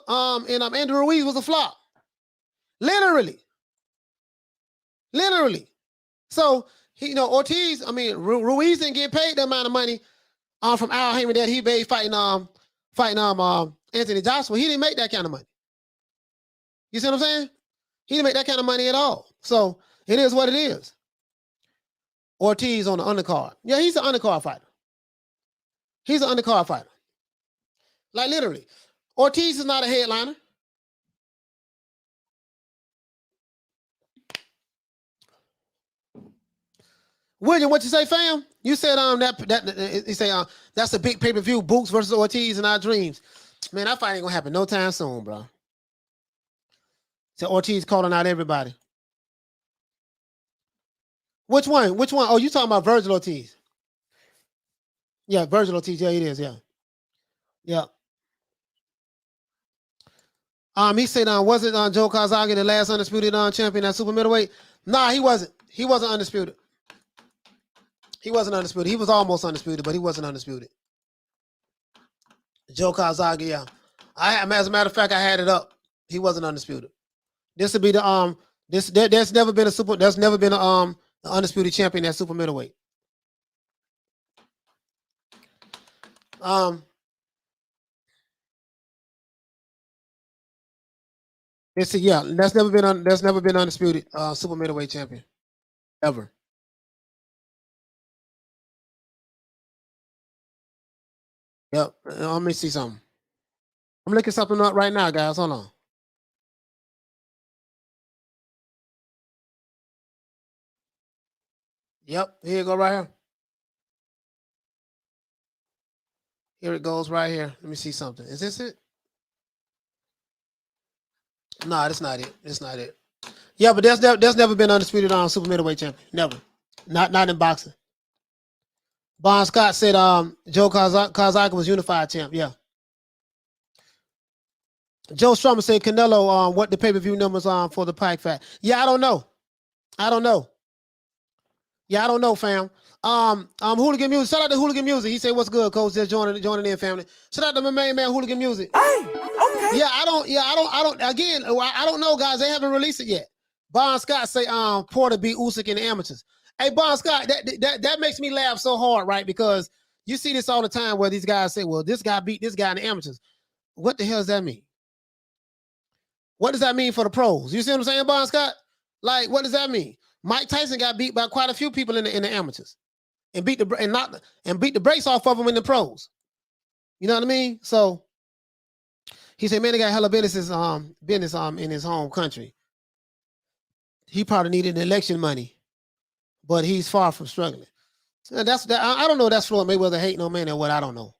[SPEAKER 2] and Andrew Ruiz was a flop. Literally. So, Ortiz, Ruiz didn't get paid that amount of money from Al Haymon that he made fighting Anthony Joshua. He didn't make that kind of money. You see what I'm saying? He didn't make that kind of money at all. So it is what it is. Ortiz on the undercard. Yeah, he's an undercard fighter. Like literally. Ortiz is not a headliner. William, what you say, fam? You said you say that's a big pay-per-view, Boots versus Ortiz in our dreams. Man, that fight ain't gonna happen no time soon, bro. So Ortiz calling out everybody. Which one? Which one? Oh, you talking about Virgil Ortiz? Yeah, Virgil Ortiz. Yeah, it is. Yeah, yeah. He said, wasn't Joe Calzaghe the last undisputed champion at super middleweight? Nah, he wasn't. He wasn't undisputed. He wasn't undisputed. He was almost undisputed, but he wasn't undisputed. Joe Calzaghe, yeah. As a matter of fact, I had it up. He wasn't undisputed. This would be the there's never been an undisputed champion at super middleweight. That's never been undisputed super middleweight champion ever. Yep. Let me see something. I'm looking something up right now, guys. Hold on. Yep. Here you go, right here. Here it goes, right here. Let me see something. Is this it? No, that's not it. It's not it. Yeah, but there's never been undisputed super middleweight champion. Never. Not in boxing. Bon Scott said Joe Calzaghe was unified champ. Yeah. Joe Strummer said Canelo what the pay-per-view numbers for the Pike fight. Yeah, I don't know. Yeah, I don't know, fam. Hooligan Music. Shout out to Hooligan Music. He said, "What's good, coach? Just joining in, family." Shout out to my main man, Hooligan Music.
[SPEAKER 3] Hey, okay.
[SPEAKER 2] Yeah, I don't. Again, I don't know, guys. They haven't released it yet. Bon Scott say Porter beat Usyk in the amateurs. Hey, Bon Scott, that makes me laugh so hard, right? Because you see this all the time where these guys say, "Well, this guy beat this guy in the amateurs." What the hell does that mean? What does that mean for the pros? You see what I'm saying, Bon Scott? Like, what does that mean? Mike Tyson got beat by quite a few people in the amateurs, and beat the brakes off of them in the pros. You know what I mean? So he said, "Man, they got hella business in his home country. He probably needed election money, but he's far from struggling." So I don't know. That's Floyd Mayweather hating on man or what? I don't know.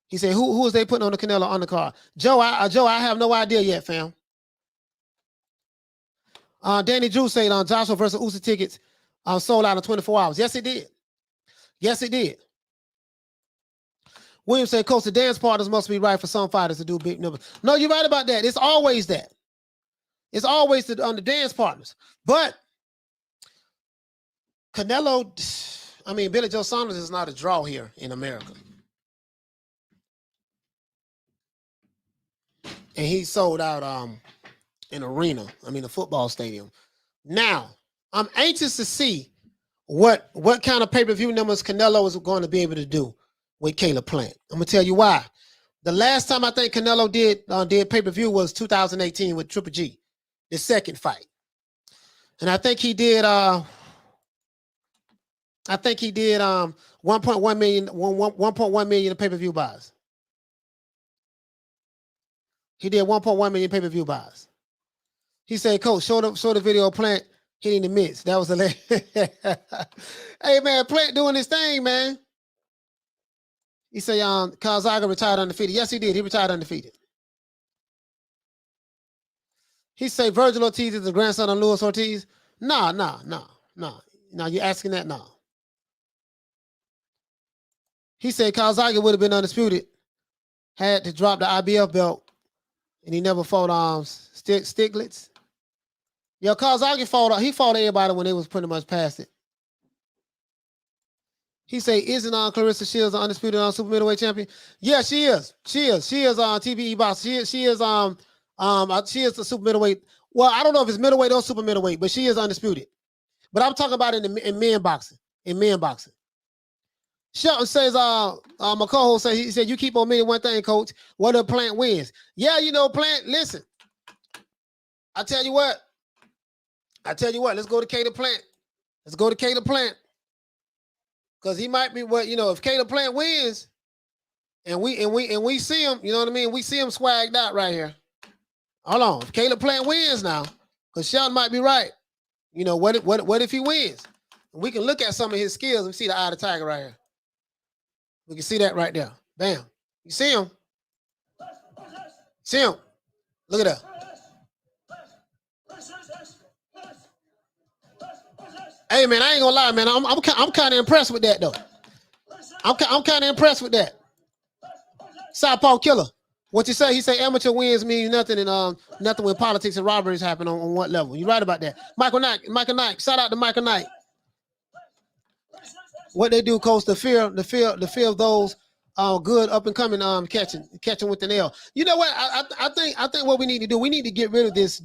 [SPEAKER 2] He said, "Who is they putting on the Canelo undercard?" Joe, I have no idea yet, fam. Danny Drew said on Joshua versus Usyk tickets sold out in 24 hours. Yes, it did. Yes, it did. William said, "Coach, the dance partners must be right for some fighters to do big numbers." No, you're right about that. It's always that. It's always the dance partners. But Canelo, Billy Joe Saunders is not a draw here in America. And he sold out an arena, a football stadium. Now, I'm anxious to see what kind of pay-per-view numbers Canelo is going to be able to do with Caleb Plant. I'm going to tell you why. The last time I think Canelo did pay-per-view was 2018 with Triple G, the second fight. And I think he did 1.1 million pay-per-view buys. He did 1.1 million pay-per-view buys. He said, "Coach, show the video of Plant hitting the mitts." That was hilarious. Hey, man, Plant doing his thing, man. He said, Calzaghe retired undefeated. Yes, he did. He retired undefeated. He said Virgil Ortiz is the grandson of Luis Ortiz. Nah. Now you're asking that now. He said Calzaghe would have been undisputed, had to drop the IBF belt, and he never fought Stiglitz. Yo, Calzaghe fought everybody when they was pretty much past it. He say, "Isn't Clarissa Shields an undisputed super middleweight champion?" Yeah, she is. She is on TBE box. She is the super middleweight. Well, I don't know if it's middleweight or super middleweight, but she is undisputed. But I'm talking about in men boxing. In men boxing. Shelton says, my co-host said, he said, "You keep on meaning one thing, coach. What if Plant wins?" Yeah, Plant, listen. I tell you what. Let's go to Caleb Plant. Because he might be if Caleb Plant wins and we see him, you know what I mean? We see him swagged out right here. Hold on. If Caleb Plant wins now, because Shelton might be right. What if he wins? We can look at some of his skills and see the eye of the tiger right here. We can see that right there. Bam. You see him? See him? Look at that. Hey man, I ain't gonna lie, man. I'm kind of impressed with that though. I'm kind of impressed with that. Southpaw killer. What you say? He say amateur wins means nothing, and nothing when politics and robberies happen on what level. You right about that. Michael Knight. Shout out to Michael Knight. What they do, coach, the fear of those good up and coming catching with the nail. You know what? I think what we need to do, we need to get rid of this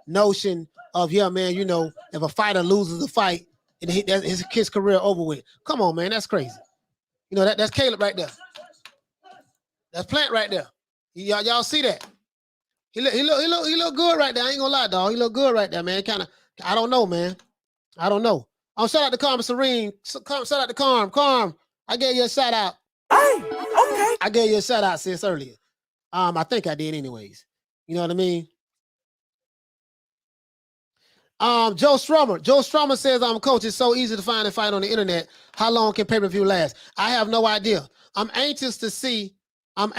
[SPEAKER 2] notion of, yeah, man, you know, if a fighter loses a fight, and his career over with. Come on, man, that's crazy. You know, that's Caleb right there. That's Plant right there. Y'all see that? He look good right there. I ain't gonna lie, dog. He look good right there, man. Kind of, I don't know, man. I don't know. Shout out to Carmen Serene. Shout out to Carm. Carm, I gave you a shout out.
[SPEAKER 3] Hey, okay.
[SPEAKER 2] I gave you a shout out since earlier. I think I did anyways. You know what I mean? Joe Strummer says, coach, it's so easy to find a fight on the internet. How long can pay-per-view last? I have no idea. I'm anxious to see what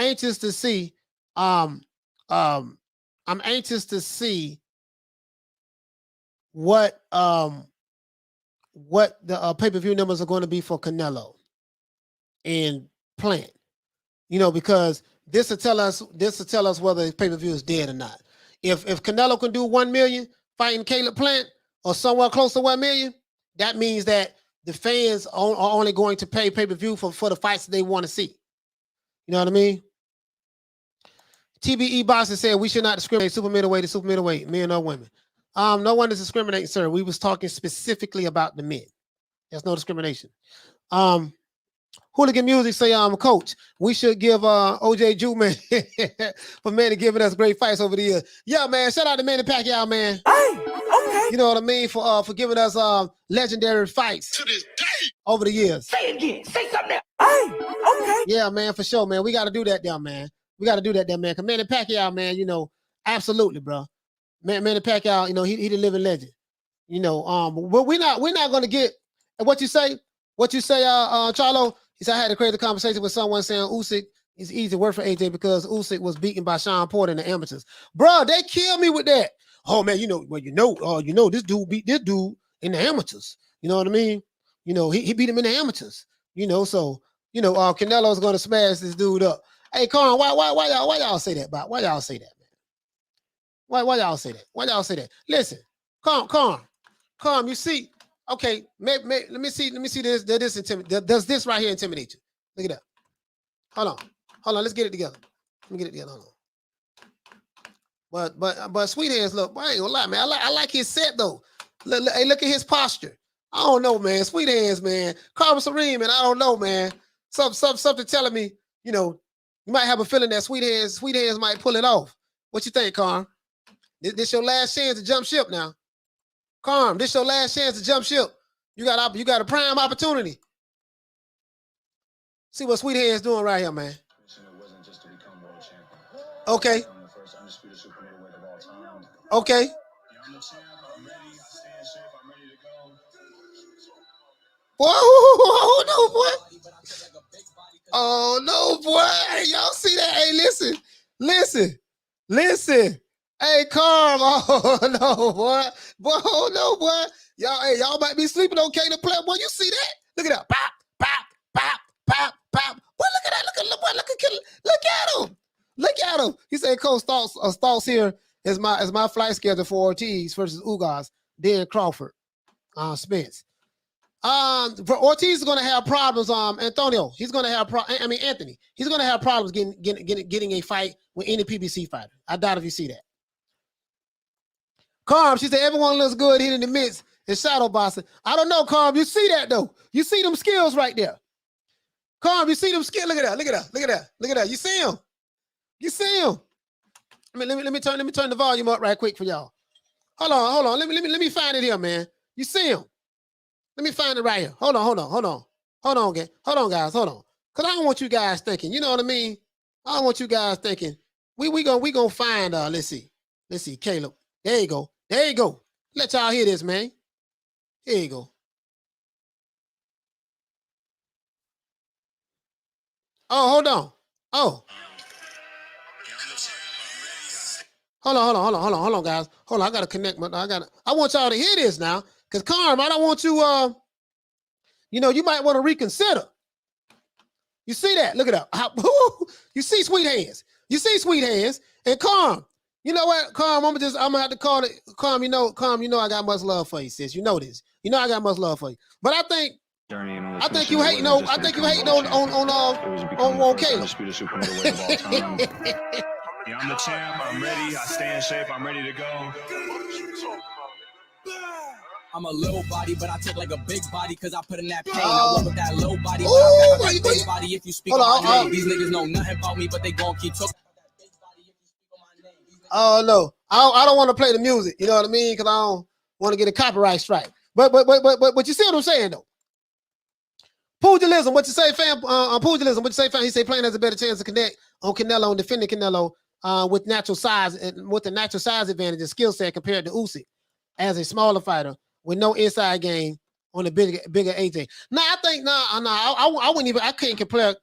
[SPEAKER 2] the pay-per-view numbers are going to be for Canelo and Plant. You know, because this will tell us whether the pay-per-view is dead or not. If Canelo can do 1 million fighting Caleb Plant or somewhere close to 1 million, that means that the fans are only going to pay pay-per-view for the fights that they want to see. You know what I mean? TBE Boston said we should not discriminate super middleweight to super middleweight, men or women. No one is discriminating, sir. We was talking specifically about the men. There's no discrimination. Hooligan Music say, coach, we should give OJ Juman for Manny giving us great fights over the years. Yeah, man. Shout out to Manny Pacquiao, man.
[SPEAKER 3] Hey, okay.
[SPEAKER 2] You know what I mean? For giving us legendary fights
[SPEAKER 4] To this day.
[SPEAKER 2] over the years.
[SPEAKER 3] Say it again. Say something else. Hey, okay.
[SPEAKER 2] Yeah, man, for sure, man. We got to do that down, man. We got to do that there, man. Because Manny Pacquiao, man, you know, absolutely, bro. Manny Pacquiao, you know, he the living legend. You know, but we're not gonna get what you say, Charlo. He said I had to create a conversation with someone saying Usyk is easy work for AJ because Usyk was beaten by Sean Porter in the amateurs. Bro, they killed me with that. Oh man, you know, this dude beat this dude in the amateurs. You know what I mean? You know, he beat him in the amateurs. You know, so you know, Canelo's gonna smash this dude up. Hey, Carl, why y'all say that, Bob? Why y'all say that, man? Why y'all say that? Why y'all say that? Listen, calm. You see, okay, let me see this. Does this right here intimidate you? Look at that. Hold on. Let's get it together. Let me get it together. Hold on. But Sweet Hands, look, I ain't gonna lie, man. I like his set though. Hey, look at his posture. I don't know, man. Sweet Hands, man. Carmen Serene, man. I don't know, man. Something telling me, you know, you might have a feeling that Sweet Hands might pull it off. What you think, Carm? This your last chance to jump ship now. Carm, this your last chance to jump ship. You got a prime opportunity. See what Sweet Hands doing right here, man. Okay. Okay. Whoa, no, boy. Oh, no, boy. Hey, y'all see that? Hey, listen. Hey, Carm. Oh, no, boy. Oh, no, boy. Y'all might be sleeping on Caleb Plant. Boy, you see that? Look at that. Pop, pop, pop, pop, pop. Boy, look at that. Look at him. Look at him. He said, Coach, thoughts here is my flight schedule for Ortiz versus Ugas, then Crawford, Spence. For Ortiz is going to have problems. Anthony, he's going to have Anthony. He's going to have problems getting a fight with any PBC fighter. I doubt if you see that. Carm, she said everyone looks good hitting the midst and shadow boxing. I don't know, Carm. You see that though? You see them skills right there. Carm, you see them skills? Look at that. You see him? I mean, let me turn the volume up right quick for y'all. Hold on. Let me find it here, man. You see him? Let me find it right here. Hold on, guys. Hold on. Cause I don't want you guys thinking. You know what I mean? I don't want you guys thinking. We gonna find. Let's see, Caleb. There you go. Let y'all hear this, man. Here you go. Oh, hold on. Oh. Hold on, guys. Hold on, I gotta connect I want y'all to hear this now. Cause Carm, I don't want you you might want to reconsider. You see that? Look it up. You see Sweet Hands. You see Sweet Hands. And Carm, you know what? Carm, I'm gonna have to call it. Carm, you know I got much love for you, sis. You know this. You know I got much love for you. But I think you hating on Caleb.
[SPEAKER 1] Yeah, I'm the champ. I'm ready. I stay in shape. I'm ready to go.
[SPEAKER 6] I'm a little body, but I take like a big body because I put in that pain. I walk with that low body, but I got a big body. If you speak on my name, these niggas know nothing about me, but they gon' keep talking about that big body if you speak on my name.
[SPEAKER 2] Oh no, I don't want to play the music. You know what I mean? Because I don't want to get a copyright strike. But you see what I'm saying though. Pugilism, what you say, fam? Pugilism, what you say, fam? He say playing has a better chance to connect on Canelo and defending Canelo with natural size and with the natural size advantage and skill set compared to Usyk as a smaller fighter with no inside game on the bigger AJ. No, I think I wouldn't even. I can't compare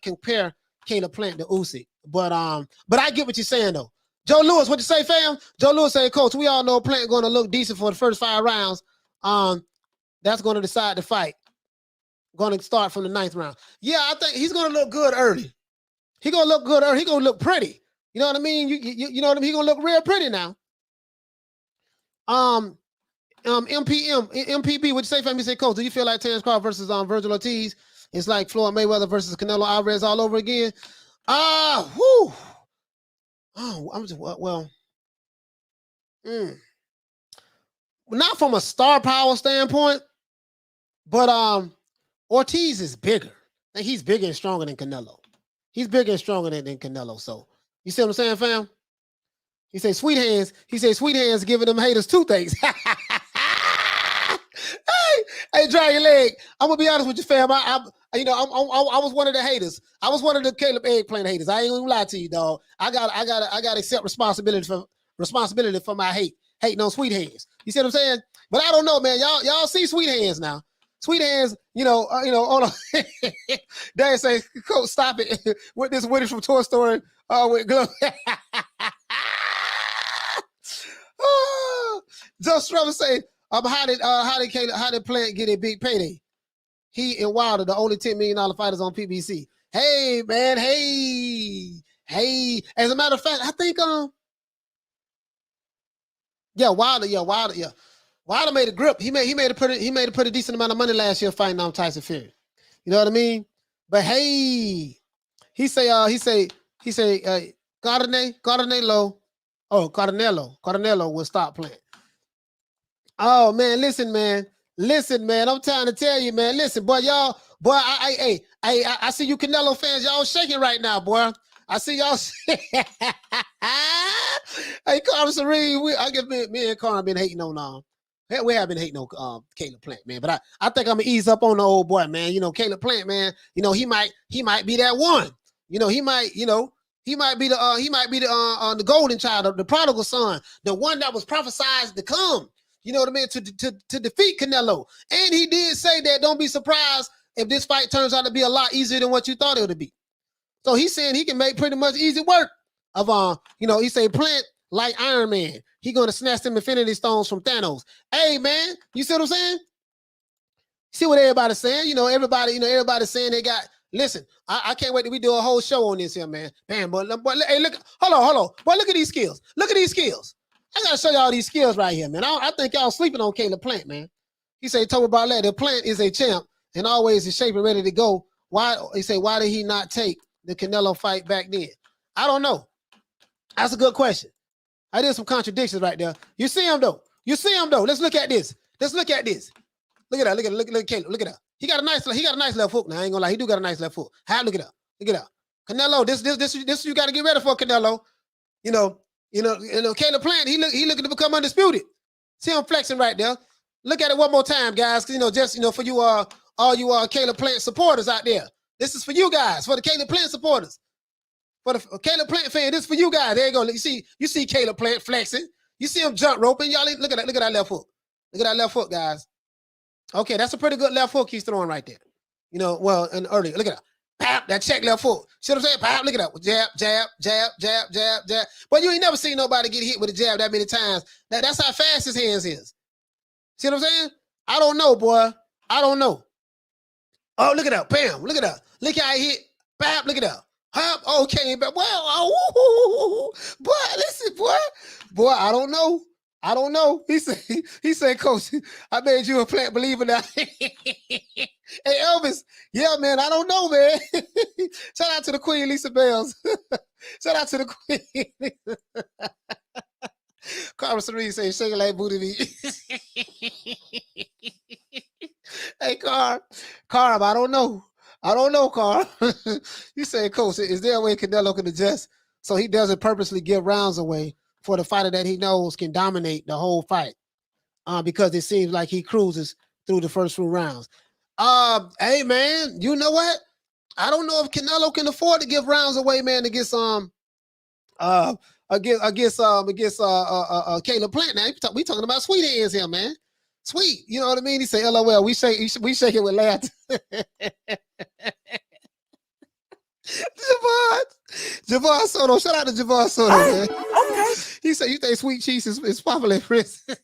[SPEAKER 2] Caleb Plant to Usyk, but I get what you're saying though. Joe Lewis, what you say, fam? Joe Lewis say, Coach, we all know Plant going to look decent for the first 5 rounds. That's going to decide the fight. Going to start from the 9th round. Yeah, I think he's going to look good early. He's going to look good early. He's going to look pretty. You know what I mean? You know what I mean? He's going to look real pretty now. MPP, what you say, fam? You say, Coach, do you feel like Terence Crawford versus Virgil Ortiz? It's like Floyd Mayweather versus Canelo Alvarez all over again? Oh, I'm just, well, not from a star power standpoint, but Ortiz is bigger. I think he's bigger and stronger than Canelo. He's bigger and stronger than Canelo. So you see what I'm saying, fam? He says Sweet Hands. He says Sweet Hands giving them haters toothaches. Hey, dry your leg. I'm gonna be honest with you, fam. I was one of the haters. I was one of the Caleb Eggplant haters. I ain't gonna lie to you, dog. I got to accept responsibility for my hating on Sweet Hands. You see what I'm saying? But I don't know, man. Y'all see Sweet Hands now. Sweet Hands, on a they say, Coach, stop it with this Woody from Toy Story with glove. Just Trevor say, how did Plant get a big payday? He and Wilder, the only $10 million fighters on PBC. Hey, man, hey. As a matter of fact, I think Wilder. Wilder made a grip. He made a pretty decent amount of money last year fighting Tyson Fury. You know what I mean? But hey, he say Cardinello will stop playing. Oh man, listen, man. I'm trying to tell you, man. Listen, boy, y'all, boy, I see you Canelo fans, y'all shaking right now, boy. I see y'all. Hey, Carmen Serene, I guess me and Carmen been hating on we have been hating on Caleb Plant, man. But I think I'm gonna ease up on the old boy, man. Caleb Plant, man. He might be that one. He might be the golden child, the prodigal son, the one that was prophesied to come. You know what I mean? To defeat Canelo. And he did say that don't be surprised if this fight turns out to be a lot easier than what you thought it would be. So he's saying he can make pretty much easy work of he say Plant like Iron Man. He gonna snatch them Infinity Stones from Thanos. Hey man, you see what I'm saying? See what everybody's saying? Everybody's saying they got. Listen, I can't wait till we do a whole show on this here, man. Man, but hey, look, hold on. Boy, look at these skills. I gotta show y'all these skills right here, man. I think y'all sleeping on Caleb Plant, man. He say Toby Barlett, the Plant is a champ and always in shape and ready to go. Why did he not take the Canelo fight back then? I don't know. That's a good question. I did some contradictions right there. You see him though. Let's look at this. Look at that. Look at Caleb. Look at that. He got a nice left hook. Now I ain't gonna lie. He do got a nice left hook. Look at that. Canelo, this you got to get ready for, Canelo. Caleb Plant, he looking to become undisputed. See him flexing right there. Look at it one more time, guys. For you all you Caleb Plant supporters out there. This is for you guys, for the Caleb Plant supporters. For the Caleb Plant fan, this is for you guys. There you go. You see Caleb Plant flexing. You see him jump roping. Y'all look at that left hook. Look at that left hook, guys. Okay, that's a pretty good left hook he's throwing right there. You know, well, and earlier, look at that. Pap, that check left hook. See what I'm saying? Pap, look at that. Jab, jab, jab, jab, jab, jab. But you ain't never seen nobody get hit with a jab that many times. That's how fast his hands is. See what I'm saying? I don't know, boy. I don't know. Oh, look at that. Bam. Look at that. Look how he hit. Pap, look at that. Pap, okay. But, well, oh, boy, listen, boy. Boy, I don't know. I don't know. He said, Coach, I made you a plant believer now. Hey, Elvis. Yeah, man, I don't know, man. Shout out to the Queen Lisa Bells. Shout out to the Queen. Carmen Serene says, shake it like booty meat. Hey, Carm, I don't know. I don't know, Carm. You say, Coach, is there a way Canelo can adjust so he doesn't purposely give rounds away for the fighter that he knows can dominate the whole fight? Because it seems like he cruises through the first few rounds. Hey, man, you know what? I don't know if Canelo can afford to give rounds away, man, against Caleb Plant. Now we talking about sweet hands here, man. Sweet, you know what I mean? He say, LOL, we shake it with laughter. Javon Soto, shout out to Javon Soto, man.
[SPEAKER 3] Okay.
[SPEAKER 2] He said, you think sweet cheese is popular in prison?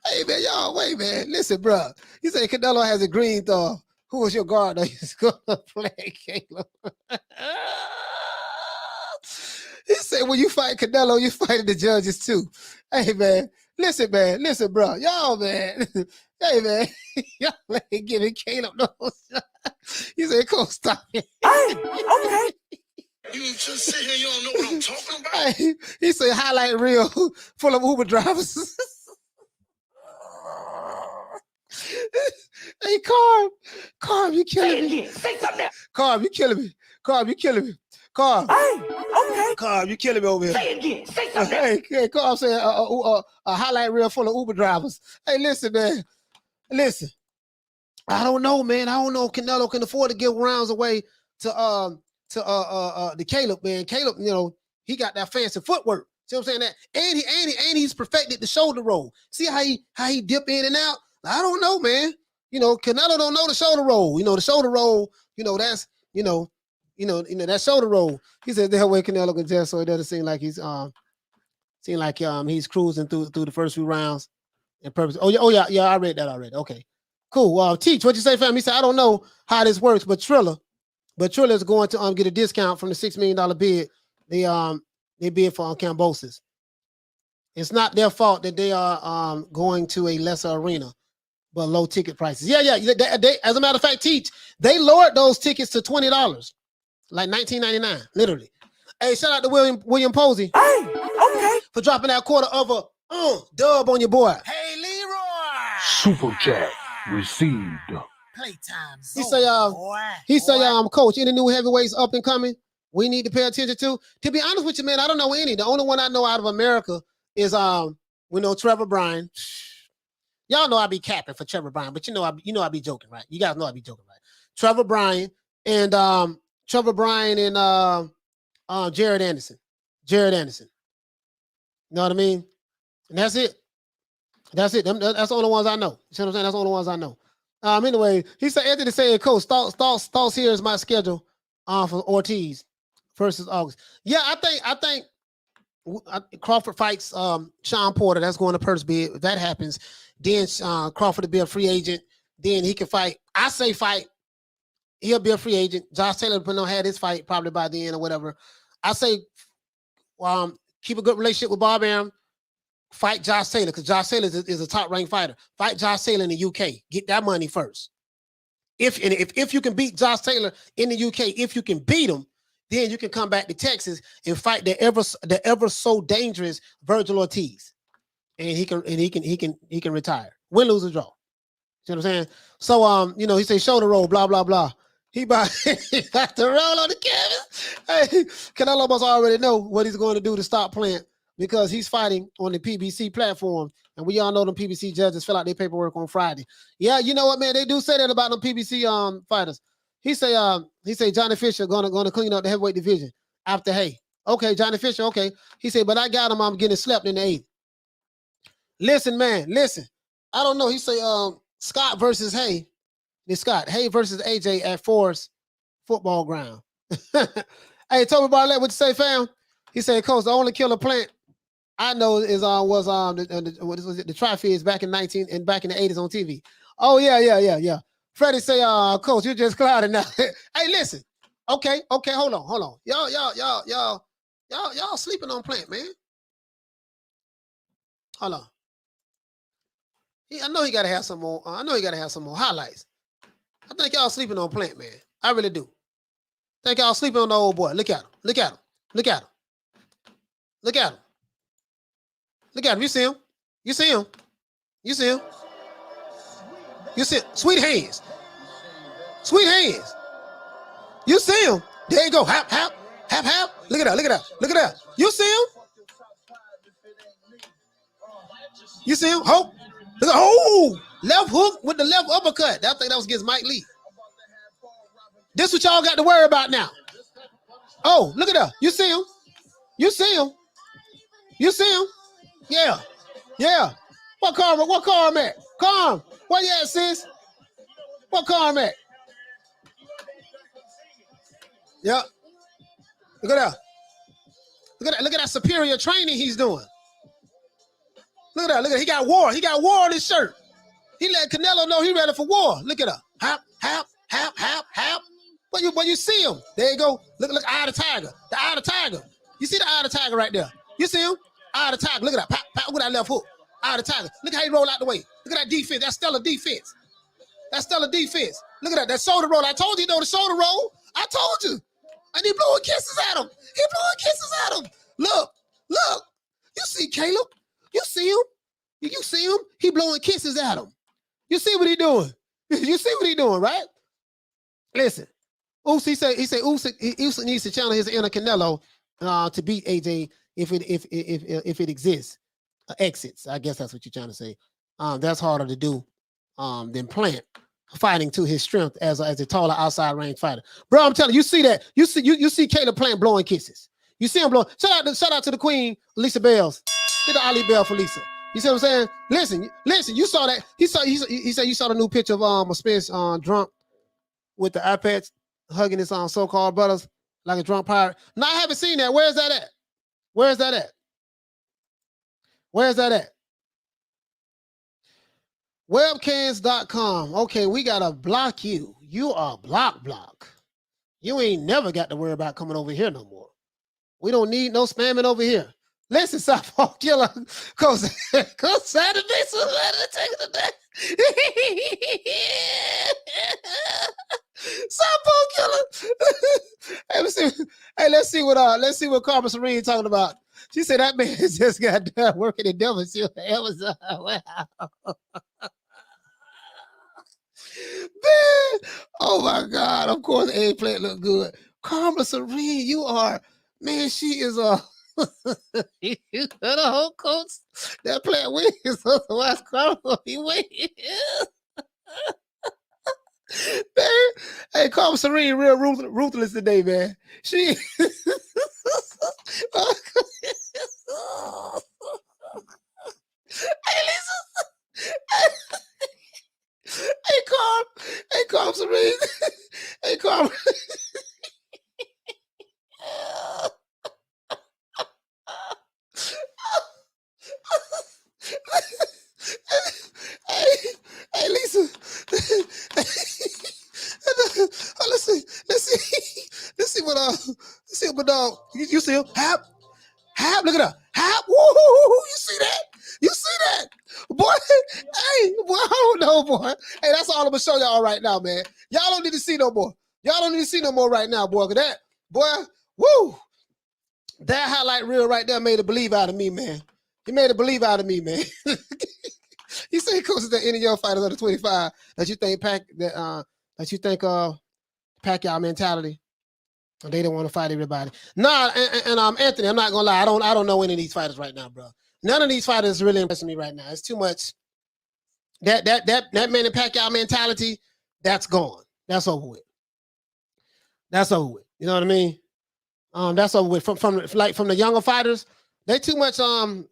[SPEAKER 2] Hey, man, y'all, wait, man. Listen, bro. You say Canelo has a green thumb. Who was your guard? He's going to play Caleb. He said, when you fight Canelo, you fighting the judges too. Hey, man. Listen, bro. Y'all, man. Hey, man. Y'all ain't giving Caleb no shot. He said, Coach, stop it.
[SPEAKER 3] Hey, okay.
[SPEAKER 4] You just sit here, you don't know what I'm talking about.
[SPEAKER 2] Hey, he said, highlight reel full of Uber drivers. Hey, Carm, you killing me.
[SPEAKER 3] Say something else.
[SPEAKER 2] Carm, you killing me. Carm,
[SPEAKER 3] Hey, okay.
[SPEAKER 2] Carm, you killing me over here.
[SPEAKER 3] Say it again. Say something else.
[SPEAKER 2] Hey, Carm saying a highlight reel full of Uber drivers. Hey, listen, man. Listen. I don't know, man. I don't know if Canelo can afford to give rounds away to the Caleb, man. Caleb, you know, he got that fancy footwork. See what I'm saying? That and he's perfected the shoulder roll. See how he dip in and out? I don't know, man. You know, Canelo don't know the shoulder roll. You know, the shoulder roll, you know, that's, you know, that shoulder roll. He said the way Canelo can just, so it doesn't seem like he's he's cruising through the first few rounds and purpose. Oh yeah, I read that already. Okay. Cool. Teach, what you say, fam? He said, I don't know how this works, but Triller is going to get a discount from the $6 million bid. They bid for Cambosis. It's not their fault that they are going to a lesser arena, but low ticket prices. Yeah. They, as a matter of fact, Teach, they lowered those tickets to $20, like $19.99, literally. Hey, shout out to William Posey.
[SPEAKER 3] Hey, okay.
[SPEAKER 2] For dropping that quarter of a dub on your boy.
[SPEAKER 3] Hey, Leroy.
[SPEAKER 5] Super chat received.
[SPEAKER 3] Playtime.
[SPEAKER 2] He say, Coach, any new heavyweights up and coming we need to pay attention to? To be honest with you, man, I don't know any. The only one I know out of America is we know Trevor Bryan. Y'all know I be capping for Trevor Bryan, but you know I be joking, right? You guys know I be joking, right? Trevor Bryan and Jared Anderson. You know what I mean? And that's it. That's the only ones I know. You see what I'm saying? That's the only ones I know. Anyway, he said, Anthony said, Coach, thoughts here is my schedule for Ortiz versus August. Yeah, I think Crawford fights Sean Porter. That's going to purse bid. If that happens, then Crawford will be a free agent. Then he can fight. I say fight. He'll be a free agent. Josh Taylor will have his fight probably by the end or whatever. I say keep a good relationship with Bob Arum. Fight Josh Taylor, because Josh Taylor is a top-ranked fighter. Fight Josh Taylor in the UK. Get that money first. If you can beat Josh Taylor in the UK, if you can beat him, then you can come back to Texas and fight the ever so dangerous Virgil Ortiz, and he can retire, win, lose, or draw. See what I'm saying? So he say shoulder roll, blah blah blah. He got to roll on the canvas. Hey, Canelo must already know what he's going to do to stop Plant, because he's fighting on the PBC platform. And we all know them PBC judges fill out their paperwork on Friday. Yeah, you know what, man? They do say that about them PBC fighters. He say Johnny Fisher gonna clean up the heavyweight division after Hay. Okay, Johnny Fisher. Okay. He said, but I got him. I'm getting slept in the 8th. Listen, man. Listen. I don't know. He say Scott versus Hay. It's Scott. Hay versus AJ at Forest football ground. Hey, Toby Barlett, what you say, fam? He said, Coach, the only killer plant I know is was the Tri-Fids back in back in the 80s on TV. Oh, yeah. Freddie say, Coach, you're just clouded now. Hey, listen. Okay, hold on. Y'all sleeping on Plant, man. Hold on. I know he gotta have some more. I know he gotta have some more highlights. I think y'all sleeping on Plant, man. I really do. I think y'all sleeping on the old boy. Look at him. Look at him. Look at him. Look at him. Look at him. You see him? You see him? You see him? You see him? Sweet hands. Sweet hands. You see him? There you go. Hap. Look at that. Look at that. Look at that. You see him? You see him? Hope. Look at, oh, left hook with the left uppercut. I think that was against Mike Lee. This what y'all got to worry about now. Oh, look at that. You see him? You see him? You see him? Yeah. What car I'm at? Calm. Where you at, sis? What car I'm at? Yeah. Look at that. Look at that superior training he's doing. Look at that. He got war. He got war on his shirt. He let Canelo know he ready for war. Look at that. Hap. But you see him. There you go. Look, eye of the tiger. The eye of the tiger. You see the eye of the tiger right there. You see him? Eye of the tiger. Look at that. Pop with that left hook. Eye of the tiger. Look how he roll out the way. Look at that defense. That's stellar defense. Look at that. That shoulder roll. I told you, the shoulder roll. I told you. And he blowing kisses at him. Look. You see Caleb? You see him? He blowing kisses at him. You see what he doing? Right? Listen. He said Usyk needs to challenge his inner Canelo to beat AJ if it exists. Exits. I guess that's what you're trying to say. That's harder to do than Plant fighting to his strength as a taller outside range fighter. Bro, I'm telling you, see that. You see Caleb Plant blowing kisses. You see him blowing. Shout out to the queen, Lisa Bells. Get the Ali Bell for Lisa. You see what I'm saying? Listen, you saw that. He said you saw the new picture of Spence drunk with the iPads hugging his so-called brothers like a drunk pirate. No, I haven't seen that. Where's that at? Webcams.com. Okay, we gotta block you. You are block. You ain't never got to worry about coming over here no more. We don't need no spamming over here. Listen, Southpaw Killer, cause Saturday, so take the day. Southpaw Killer. Let's see what Carmen Serene talking about. She said that man just got done working in Amazon. Wow. Man, oh my God! Of course, A Plant look good. Carmen Serene, you are, man. She is a. You got a whole coach. That Plant wins. Otherwise, Carmen he wins. Man, hey, Carmen Serene, real ruthless today, man. She. Hey, Lisa. Hey, Carm Serene. Hey, Carm. Hey, Lisa. Let's see what dog. You see him? Hap. Look at that. Hap. Woo! You see that? Boy, hey, boy, I don't know, boy. Hey, that's all I'm gonna show y'all right now, man. Y'all don't need to see no more. Right now, boy. Cause that, boy, woo! That highlight reel right there made a believe out of me, man. He made a believe out of me, man. He said, "Coaches that any of your fighters under 25 that you think Pacquiao mentality, they don't want to fight everybody." Nah, and Anthony, I'm not gonna lie. I don't know any of these fighters right now, bro. None of these fighters really impressing me right now. It's too much. That Manny Pacquiao mentality, that's gone. That's over with. You know what I mean? That's over with. From the younger fighters, they too much.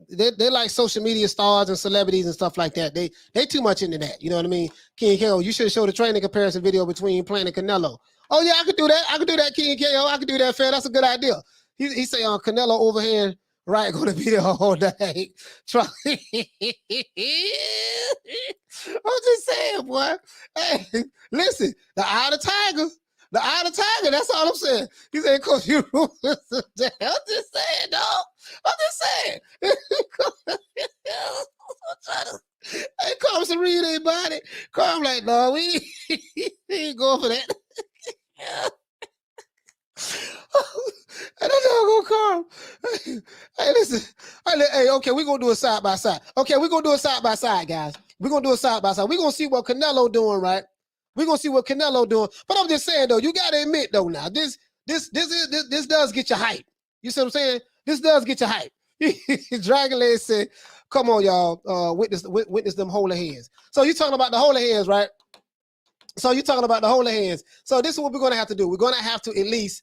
[SPEAKER 2] They like social media stars and celebrities and stuff like that. They too much into that. You know what I mean? King KO, you should show the training comparison video between Plant and Canelo. Oh yeah, I could do that. I could do that, King KO. I could do that, fam. That's a good idea. He say Canelo overhand right going to be there all day. Try. I'm just saying, boy. Hey, listen, the eye of the tiger. The eye of the tiger, that's all I'm saying. He said, Coach, you I'm just saying, dog. I'm just saying. Hey, Carm to read anybody. Carm like, no, we ain't going for that. I don't know, go Carm. Hey, listen. Hey, okay, we're going to do a side by side. Okay, we're going to do a side by side, guys. We're going to do a side by side. We're going to see what Canelo doing, right? We're gonna see what Canelo doing. But I'm just saying though, you gotta admit though now, this does get you hype. You see what I'm saying? This does get you hype. Dragon Leg said, come on, y'all, witness them holy hands. So you talking about the holy hands, right? So you talking about the holy hands. So this is what we're gonna have to do. We're gonna have to at least,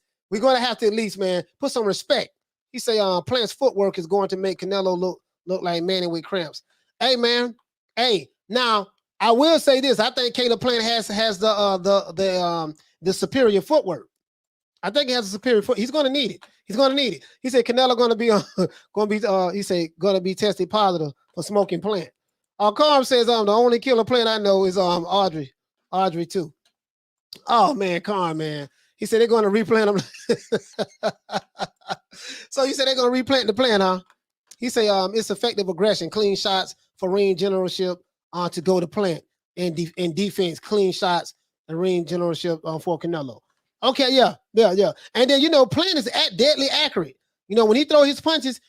[SPEAKER 2] man, put some respect. He say Plant's footwork is going to make Canelo look like Manny with cramps. Hey man, hey, now I will say this. I think Caleb Plant has the superior footwork. I think he has a superior foot. He's going to need it. He's going to need it. He said Canelo going to be tested positive for smoking Plant. Carm says the only killer Plant I know is Audrey too. Oh man, Carm, man. He said they're going to replant him. So he said they're going to replant the Plant, huh? He say it's effective aggression, clean shots for ring generalship. To go to Plant in defense, clean shots and ring generalship for Canelo. Okay, yeah. And then Plant is deadly accurate. When he throw his punches,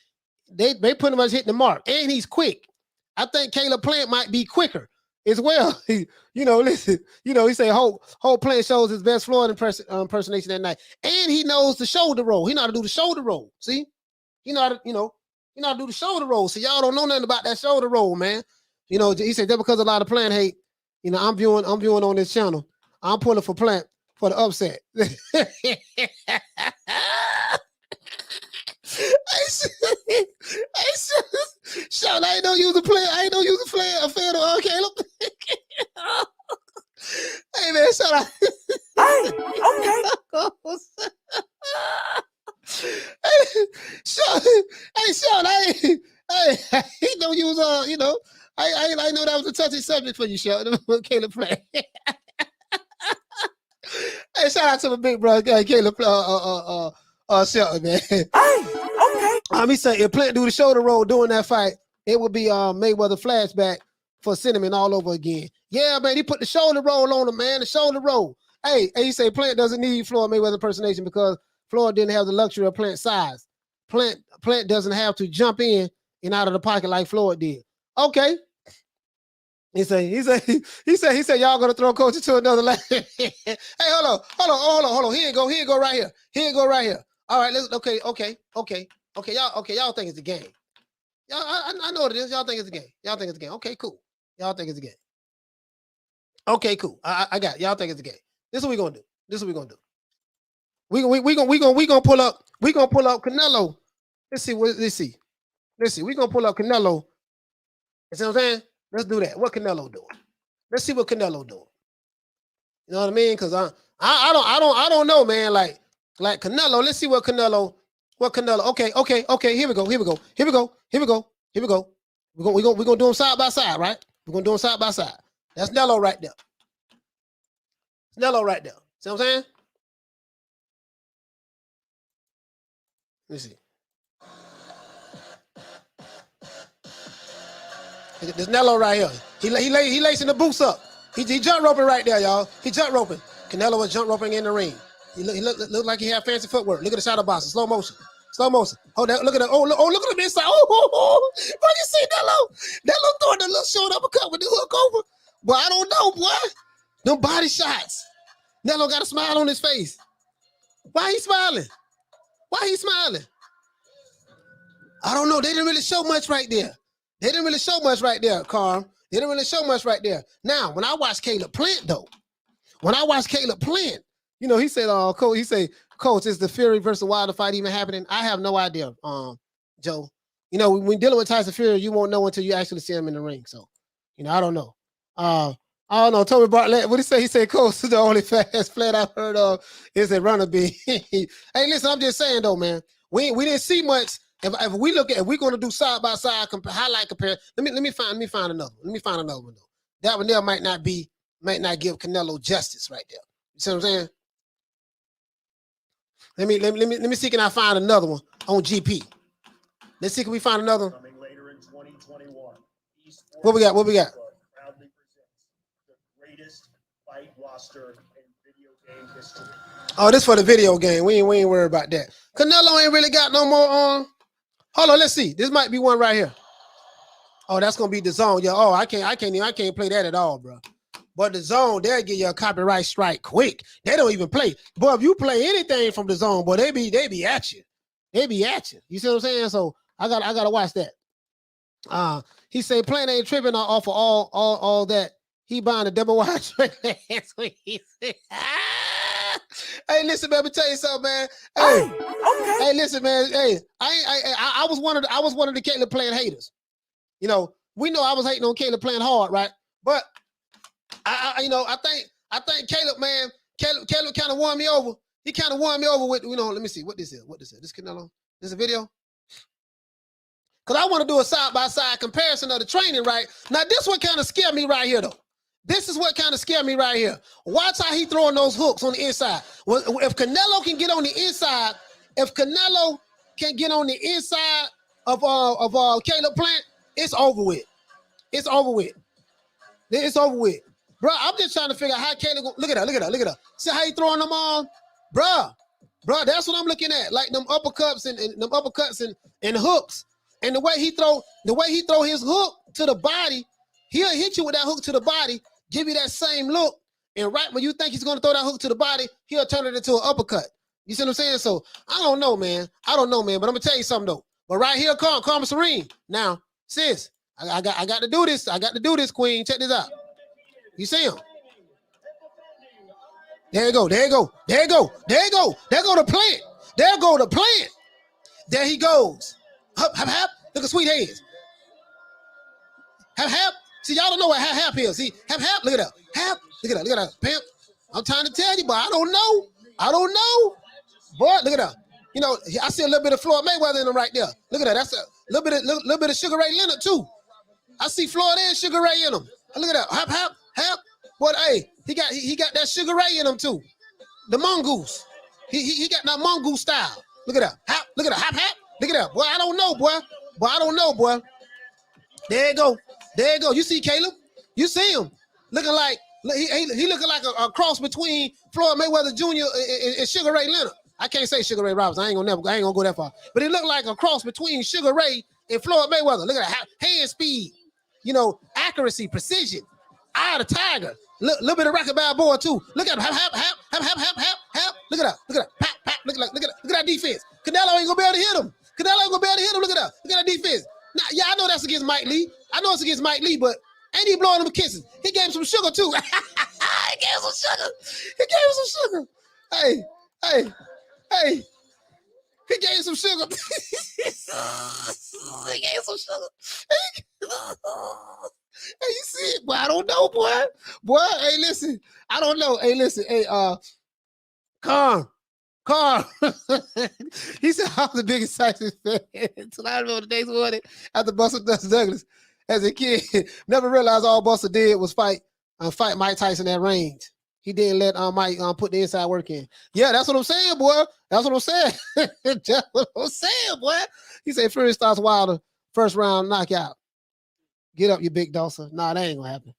[SPEAKER 2] they pretty much hit the mark, and he's quick. I think Caleb Plant might be quicker as well. Listen, he say whole Plant shows his best Floyd impersonation that night, and he knows the shoulder roll. He know how to do the shoulder roll. See, he know how to do the shoulder roll. So y'all don't know nothing about that shoulder roll, man. He said that because a lot of Plant hate. I'm viewing on this channel. I'm pulling for Plant for the upset. Sean, I ain't no use a player. I ain't no use a fan of Caleb. Hey man, shout out. Sean, I ain't no use I know that was a touchy subject for you, Sean. Caleb Plant. Hey, shout out to my big brother, Caleb Shelton, man. He said if Plant do the shoulder roll during that fight, it would be Mayweather flashback for Cinnamon all over again. Yeah, man, he put the shoulder roll on him, man. The shoulder roll. Hey, he say Plant doesn't need Floyd Mayweather impersonation because Floyd didn't have the luxury of Plant size. Plant doesn't have to jump in and out of the pocket like Floyd did. Okay. He said, y'all gonna throw Coach to another level. Hey, hold on. Here you go right here. All right, okay. Y'all think it's the game. Y'all, I know what it is. Y'all think it's the game. Okay, cool. Y'all think it's the game. Okay, cool. I got it. Y'all think it's the game. This is what we gonna do. We gonna pull up Canelo. Let's see. We gonna pull up Canelo. You see what I'm saying? Let's do that. What Canelo doing? Let's see what Canelo doing. You know what I mean? Because I don't know, man. Like Canelo. Let's see what Canelo. Okay. Here we go. We're gonna do them side by side, right? We're gonna do them side by side. That's Nello right there. See what I'm saying? Let me see. There's Nello right here. He lacing the boots up. He jump roping right there, y'all. He jump roping. Canelo was jump roping in the ring. He look like he had fancy footwork. Look at the shadow boxing. Slow motion. Hold that. Look at that. Oh, look at him inside. Oh. Bro, you see Nello throwing the little short uppercut with the hook over. But I don't know, boy. Them body shots. Nello got a smile on his face. Why he smiling? I don't know. They didn't really show much right there. Carm. They didn't really show much right there. Now, when I watch Caleb Plant, though, he said, Coach, he said, Coach, is the Fury versus Wilder fight even happening? I have no idea, Joe. You know, when dealing with Tyson Fury, you won't know until you actually see him in the ring. So, you know, I don't know. I don't know. Toby Bartlett, what did he say? He said, Coach, the only fast flat I've heard of is a runner bee. Hey, listen, I'm just saying though, man. We didn't see much. If we look at, if we're gonna do side by side highlight compare, let me find another one. Let me find another one though. That one there might not give Canelo justice right there. You see what I'm saying? Let me see, can I find another one on GP? Let's see, can we find another one?
[SPEAKER 7] Coming later in 2021.
[SPEAKER 2] What we got? What we got?
[SPEAKER 7] Proudly presents the greatest fight roster in video game history.
[SPEAKER 2] Oh, this for the video game. We ain't worried about that. Canelo ain't really got no more. Hold on, let's see. This might be one right here. Oh, that's gonna be the zone. Yeah. Oh, I can't play that at all, bro. But the zone, they'll give you a copyright strike quick. They don't even play. Boy, if you play anything from the zone, boy, they be at you. They be at you. You see what I'm saying? So I gotta watch that. He said playing ain't tripping off of all that. He buying a double wide track last week. He said, hey, listen, man, let me tell you something, man. Hey, okay. Hey, listen, man. Hey, I was one of the Caleb playing haters. You know, we know I was hating on Caleb playing hard, right? But I think Caleb, man, Caleb kind of won me over. He kind of won me over with, let me see what this is. This Canelo? This a video? Because I want to do a side-by-side comparison of the training, right? Now, this what kind of scared me right here, though. This is what kind of scared me right here. Watch how he throwing those hooks on the inside. Well, if Canelo can get on the inside, of Caleb Plant, it's over with. It's over with. It's over with. Bro, I'm just trying to figure out how Caleb look at her. See how he throwing them on? Bro, that's what I'm looking at. Like them uppercuts and hooks. And the way he throw his hook to the body, he'll hit you with that hook to the body, give you that same look, and right when you think he's going to throw that hook to the body, he'll turn it into an uppercut. You see what I'm saying? So I don't know, man. But I'm gonna tell you something though. But right here, calm serene. Now, sis, I got to do this. I got to do this, Queen. Check this out. You see him? There you go. There go the plant. There go the plant. There he goes. Hap. Look at sweet hands. Hap. See, y'all don't know what hap is. See, hap. Look at that. Hap. Look at that. Pimp. I'm trying to tell you, but I don't know. Boy, look at that. I see a little bit of Floyd Mayweather in him right there. Look at that. That's a little bit of Sugar Ray Leonard too. I see Floyd and Sugar Ray in him. Look at that. Hap. But hey, he got that Sugar Ray in him too. The mongoose. He got that mongoose style. Look at that. Hap. Look at that. Hap. Look at that. Boy, I don't know, boy. There you go. You see Caleb? You see him looking like he looking like a cross between Floyd Mayweather Jr. and Sugar Ray Leonard. I can't say Sugar Ray Roberts. I ain't gonna go that far. But he looked like a cross between Sugar Ray and Floyd Mayweather. Look at that hand speed, accuracy, precision, eye of the tiger. Little bit of Rocket Balboa too. Look at him. Hap. Look at that. Pap. Look at that defense. Canelo ain't gonna be able to hit him. Look at that defense. Now, yeah, I know that's against Mike Lee. But ain't he blowing them kisses? He gave him some sugar too. He gave him some sugar. Hey. He gave some sugar. Hey, you see it? Boy, I don't know, boy. Hey, listen. I don't know. Hey, listen. Hey, Carl. He said, I was the biggest Tyson fan until I remember the days when it after Buster Douglas as a kid. Never realized all Buster did was fight Mike Tyson at range. He didn't let Mike put the inside work in. Yeah, that's what I'm saying, boy. That's what I'm saying, boy. He said Fury starts Wilder first round knockout. Get up, you big dosser. Nah, that ain't gonna happen.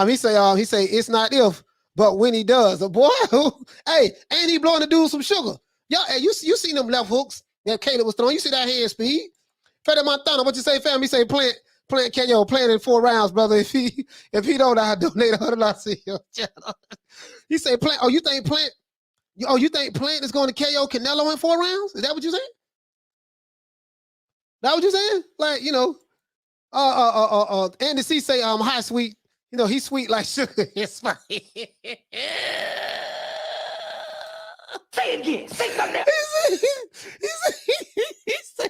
[SPEAKER 2] He say it's not if, but when he does, boy, hey, ain't he blowing the dude some sugar? Y'all, hey, you seen them left hooks that Caleb was throwing? You see that hand speed? Fede Montana, what you say, fam? He say playing Canelo, playing in 4 rounds, brother. If he don't, I donate $100 to your channel. He say Plant. You think Plant is going to KO Canelo in 4 rounds? Is that what you saying? That what you saying? Like, Andy C say hi sweet. He's sweet like sugar. It's fine.
[SPEAKER 3] Say it again. Say something.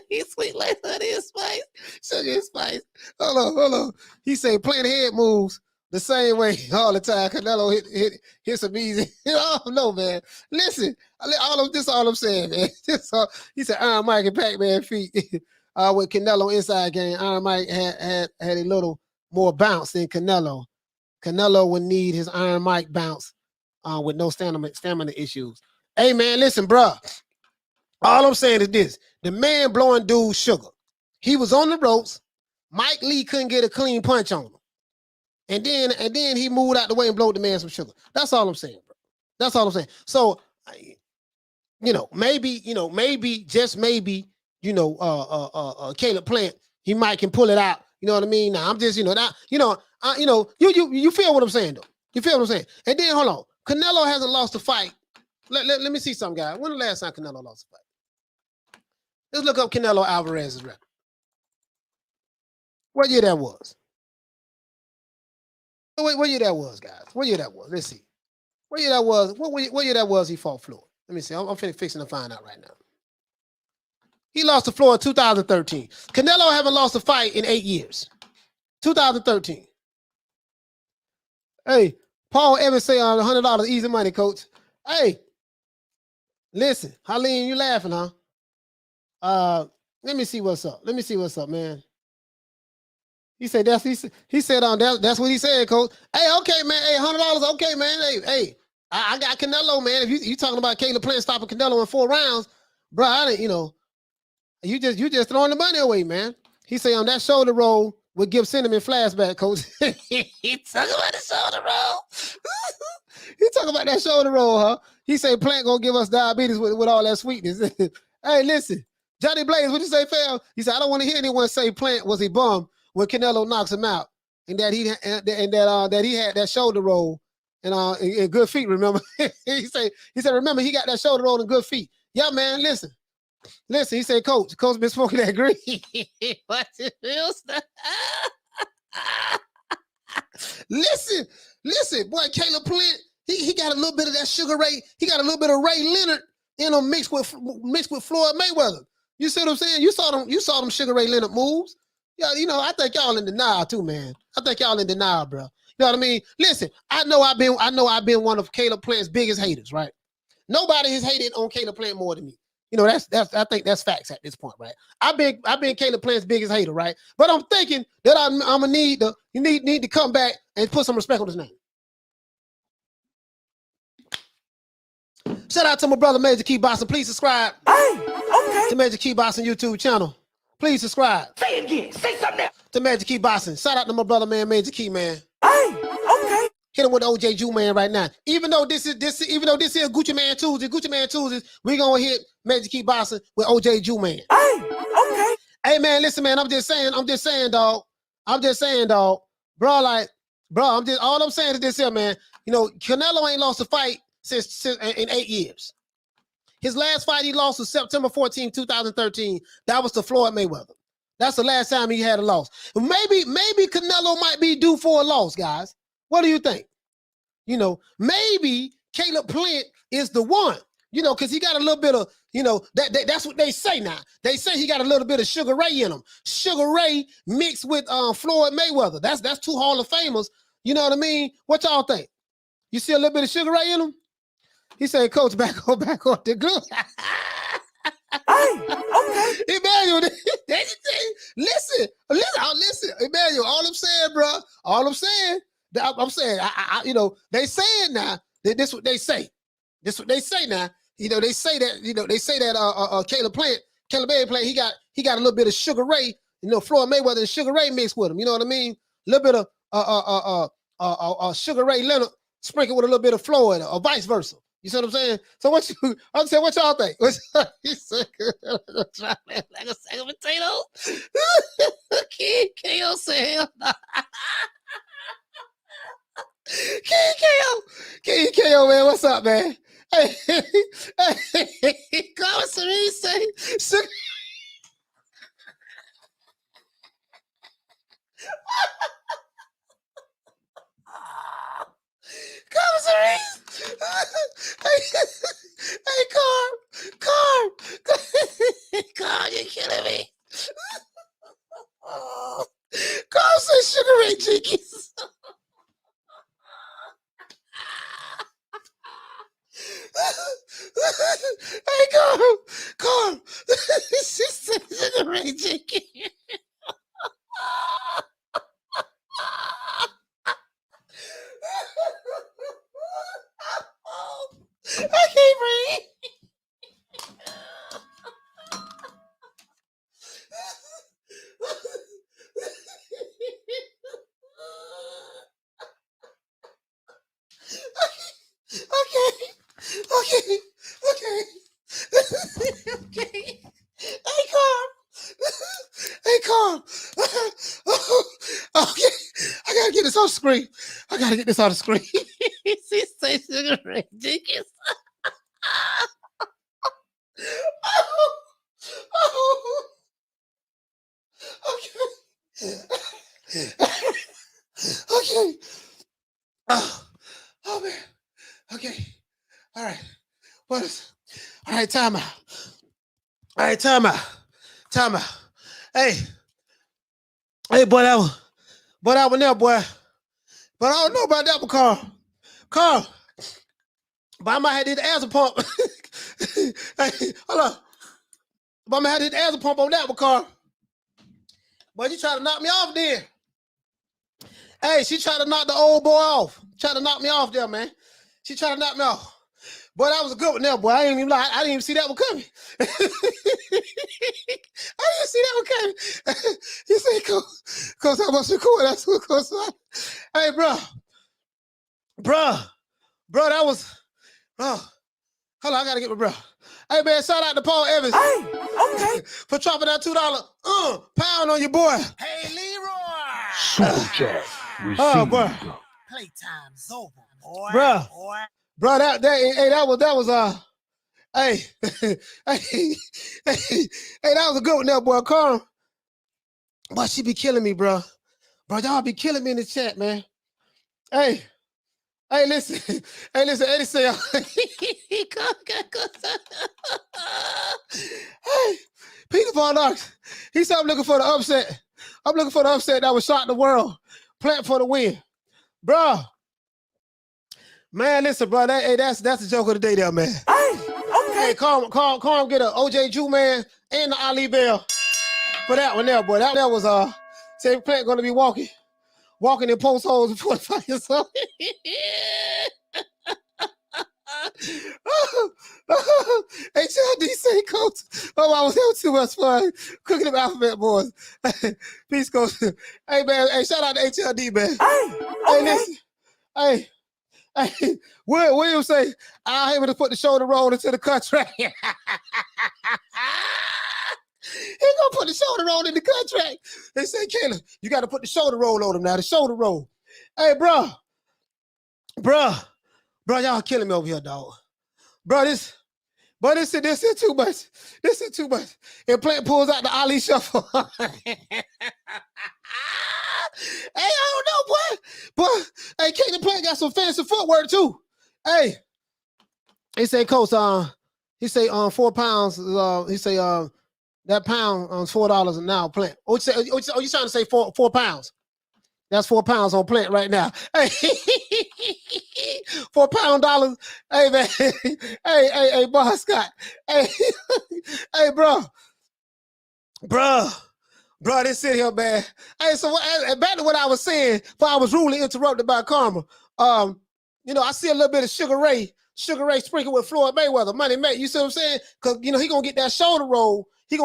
[SPEAKER 2] He sweet like honey and spice. Sugar and spice. Hold on. He say playing head moves the same way all the time. Canelo hit some easy. Oh no, man. Listen, all I'm saying, man. He said Iron Mike and Pacman feet. With Canelo inside game, Iron Mike had a little more bounce than Canelo. Canelo would need his Iron Mike bounce with no stamina issues. Hey, man, listen, bro. All I'm saying is this. The man blowing dude sugar. He was on the ropes. Mike Lee couldn't get a clean punch on him. And then he moved out the way and blowed the man some sugar. That's all I'm saying, bro. That's all I'm saying. So, maybe, just maybe, Caleb Plant, he might can pull it out. You know what I mean? Now, I'm just, you feel what I'm saying, though. You feel what I'm saying? And then, hold on. Canelo hasn't lost a fight. Let me see something, guys. When the last time Canelo lost a fight? Let's look up Canelo Alvarez's record. What year that was? What year that was, guys? What year that was? Let's see. What year that was? What year that was he fought Floyd? Let me see. I'm fixing to find out right now. He lost to Floyd in 2013. Canelo haven't lost a fight in 8 years. 2013. Hey, Paul Evans say on $100 easy money, coach. Hey, listen, Harleen, you laughing, huh? Let me see what's up. Man. He said that's what he said, coach. Hey, okay, man. Hey, $100. Okay, man. Hey, I got Canelo, man. If you talking about Caleb Plant stopping Canelo in 4 rounds, bro, I didn't, you just throwing the money away, man. He say on that shoulder roll would give Cinnamon flashback, coach. He talking about the shoulder roll. He talking about that shoulder roll, huh? He say Plant gonna give us diabetes with all that sweetness. Hey, listen, Johnny Blaze, what you say, fam? He said I don't want to hear anyone say Plant was a bum when Canelo knocks him out, and that he had that shoulder roll and good feet. Remember, he said remember he got that shoulder roll and good feet. Yeah, man. Listen. He said, Coach been smoking that green. What it feels? Listen, boy, Caleb Plant, he got a little bit of that Sugar Ray. He got a little bit of Ray Leonard in him mixed with Floyd Mayweather. You see what I'm saying? You saw them Sugar Ray Leonard moves. Yeah, I think y'all in denial too, man. I think y'all in denial, bro. You know what I mean? Listen, I know I've been one of Caleb Plant's biggest haters, right? Nobody has hated on Caleb Plant more than me. I think that's facts at this point, right? I've been Caleb Plant's biggest hater, right? But I'm thinking that I'm gonna need to come back and put some respect on his name. Shout out to my brother Major Key Boston. Please subscribe to Major Key Boston YouTube channel. Please subscribe.
[SPEAKER 3] Say it again. Say something.
[SPEAKER 2] To Major Key Boston. Shout out to my brother, man, Major Key, man.
[SPEAKER 3] Okay.
[SPEAKER 2] Hit him with the OJ Jew man right now. Even though this is Gucci Man Tuesday, we gonna hit Major Key Boston with OJ Jew man.
[SPEAKER 3] Okay.
[SPEAKER 2] Hey man, listen, man. I'm just saying, dog. Bro, all I'm saying is this here, man. Canelo ain't lost a fight since in 8 years. His last fight he lost was September 14, 2013. That was to Floyd Mayweather. That's the last time he had a loss. Maybe Canelo might be due for a loss, guys. What do you think? Maybe Caleb Plant is the one, because he got a little bit of, that's what they say now. They say he got a little bit of Sugar Ray in him. Sugar Ray mixed with Floyd Mayweather. That's 2 Hall of Famers. You know what I mean? What y'all think? You see a little bit of Sugar Ray in him? He said, Coach, back on the glue. Okay. Emmanuel, listen, Emmanuel, all I'm saying, bro, I'm saying, they say it now. This what they say. Now. They say that, Caleb Plant, he got a little bit of Sugar Ray, Floyd Mayweather and Sugar Ray mixed with him. You know what I mean? A little bit of Sugar Ray Leonard sprinkled with a little bit of Floyd, or vice versa. You see what I'm saying? So what y'all think? He said, like a sack of potatoes. KO said, King KO, man, what's up, man? Hey, commissary say, commissary. Hey, Ray Jenkins. Hey, Carl. She said Sugar Ray Jenkins. I can't breathe. Okay. Hey, Carl. Okay. I gotta get this on the screen. She said Sugar Ray Jenkins. Okay. Oh man. Okay. All right. What is? All right. Time out. Hey, boy, that one there, boy. But I don't know about that one, Carl. But I might have did the answer pump. Hey, hold on. But I might have did the answer pump on that one, Carl. But you try to knock me off then. Hey, she tried to knock the old boy off. Tried to knock me off there, man. She tried to knock me off. Boy, that was a good one there, boy. I didn't even lie. I didn't even see that one coming. I didn't see that one coming. You say, Coach, how much you cool? That's what Coach said. Hey, bro, that was, bro. Hold on, I gotta get my bro. Hey, man, shout out to Paul Evans.
[SPEAKER 3] Hey, okay.
[SPEAKER 2] For dropping that $2 pound on your boy.
[SPEAKER 3] Hey, Leroy.
[SPEAKER 5] Super chat received.
[SPEAKER 2] Oh, boy.
[SPEAKER 3] Playtime's over, boy.
[SPEAKER 2] Bro.
[SPEAKER 3] Boy.
[SPEAKER 2] Bro, that hey, that was a good one there, boy. Carl. Boy, she be killing me, bro. Bro, y'all be killing me in the chat, man. Hey, listen. Eddie say, hey, Peter Von Arx. He said, I'm looking for the upset. That would shock the world. Plant for the win. Bro. Man, listen, bro. That's the joke of the day there, man.
[SPEAKER 3] Hey, okay.
[SPEAKER 2] Hey, call him, get a OJ Jew man and the Ali Bell for that one there, boy. That was say Plant gonna be walking in post holes before the fight or something. HLD say, Coach, oh, I was having too much fun cooking them alphabet boys. Peace, Coach. Hey, man, hey, shout out to HLD, man.
[SPEAKER 3] Hey, okay.
[SPEAKER 2] Hey, listen. Hey, William say, I'll able to put the shoulder roll into the contract. He gonna put the shoulder roll in the contract. They say, Kayla, you got to put the shoulder roll on him now, the shoulder roll. Hey, bro, y'all killing me over here, dog. Bro, this is too much. This is too much. And Plant pulls out the Ali Shuffle. Hey, I don't know, boy. Hey, Kayla Plant got some fancy footwork too. Hey, he say, Coach, he say 4 pounds. He say that pound on $4 an hour. Plant. Oh, you trying to say 4 pounds? That's 4 pounds on Plant right now. Hey, $4 dollars. Hey, man. Hey, boss Scott. Hey, hey, bro, this sit here, man. Hey, so back to what I was saying, before I was rudely interrupted by Karma. I see a little bit of Sugar Ray sprinkled with Floyd Mayweather, Money May. You see what I'm saying? Because he gonna get that shoulder roll. And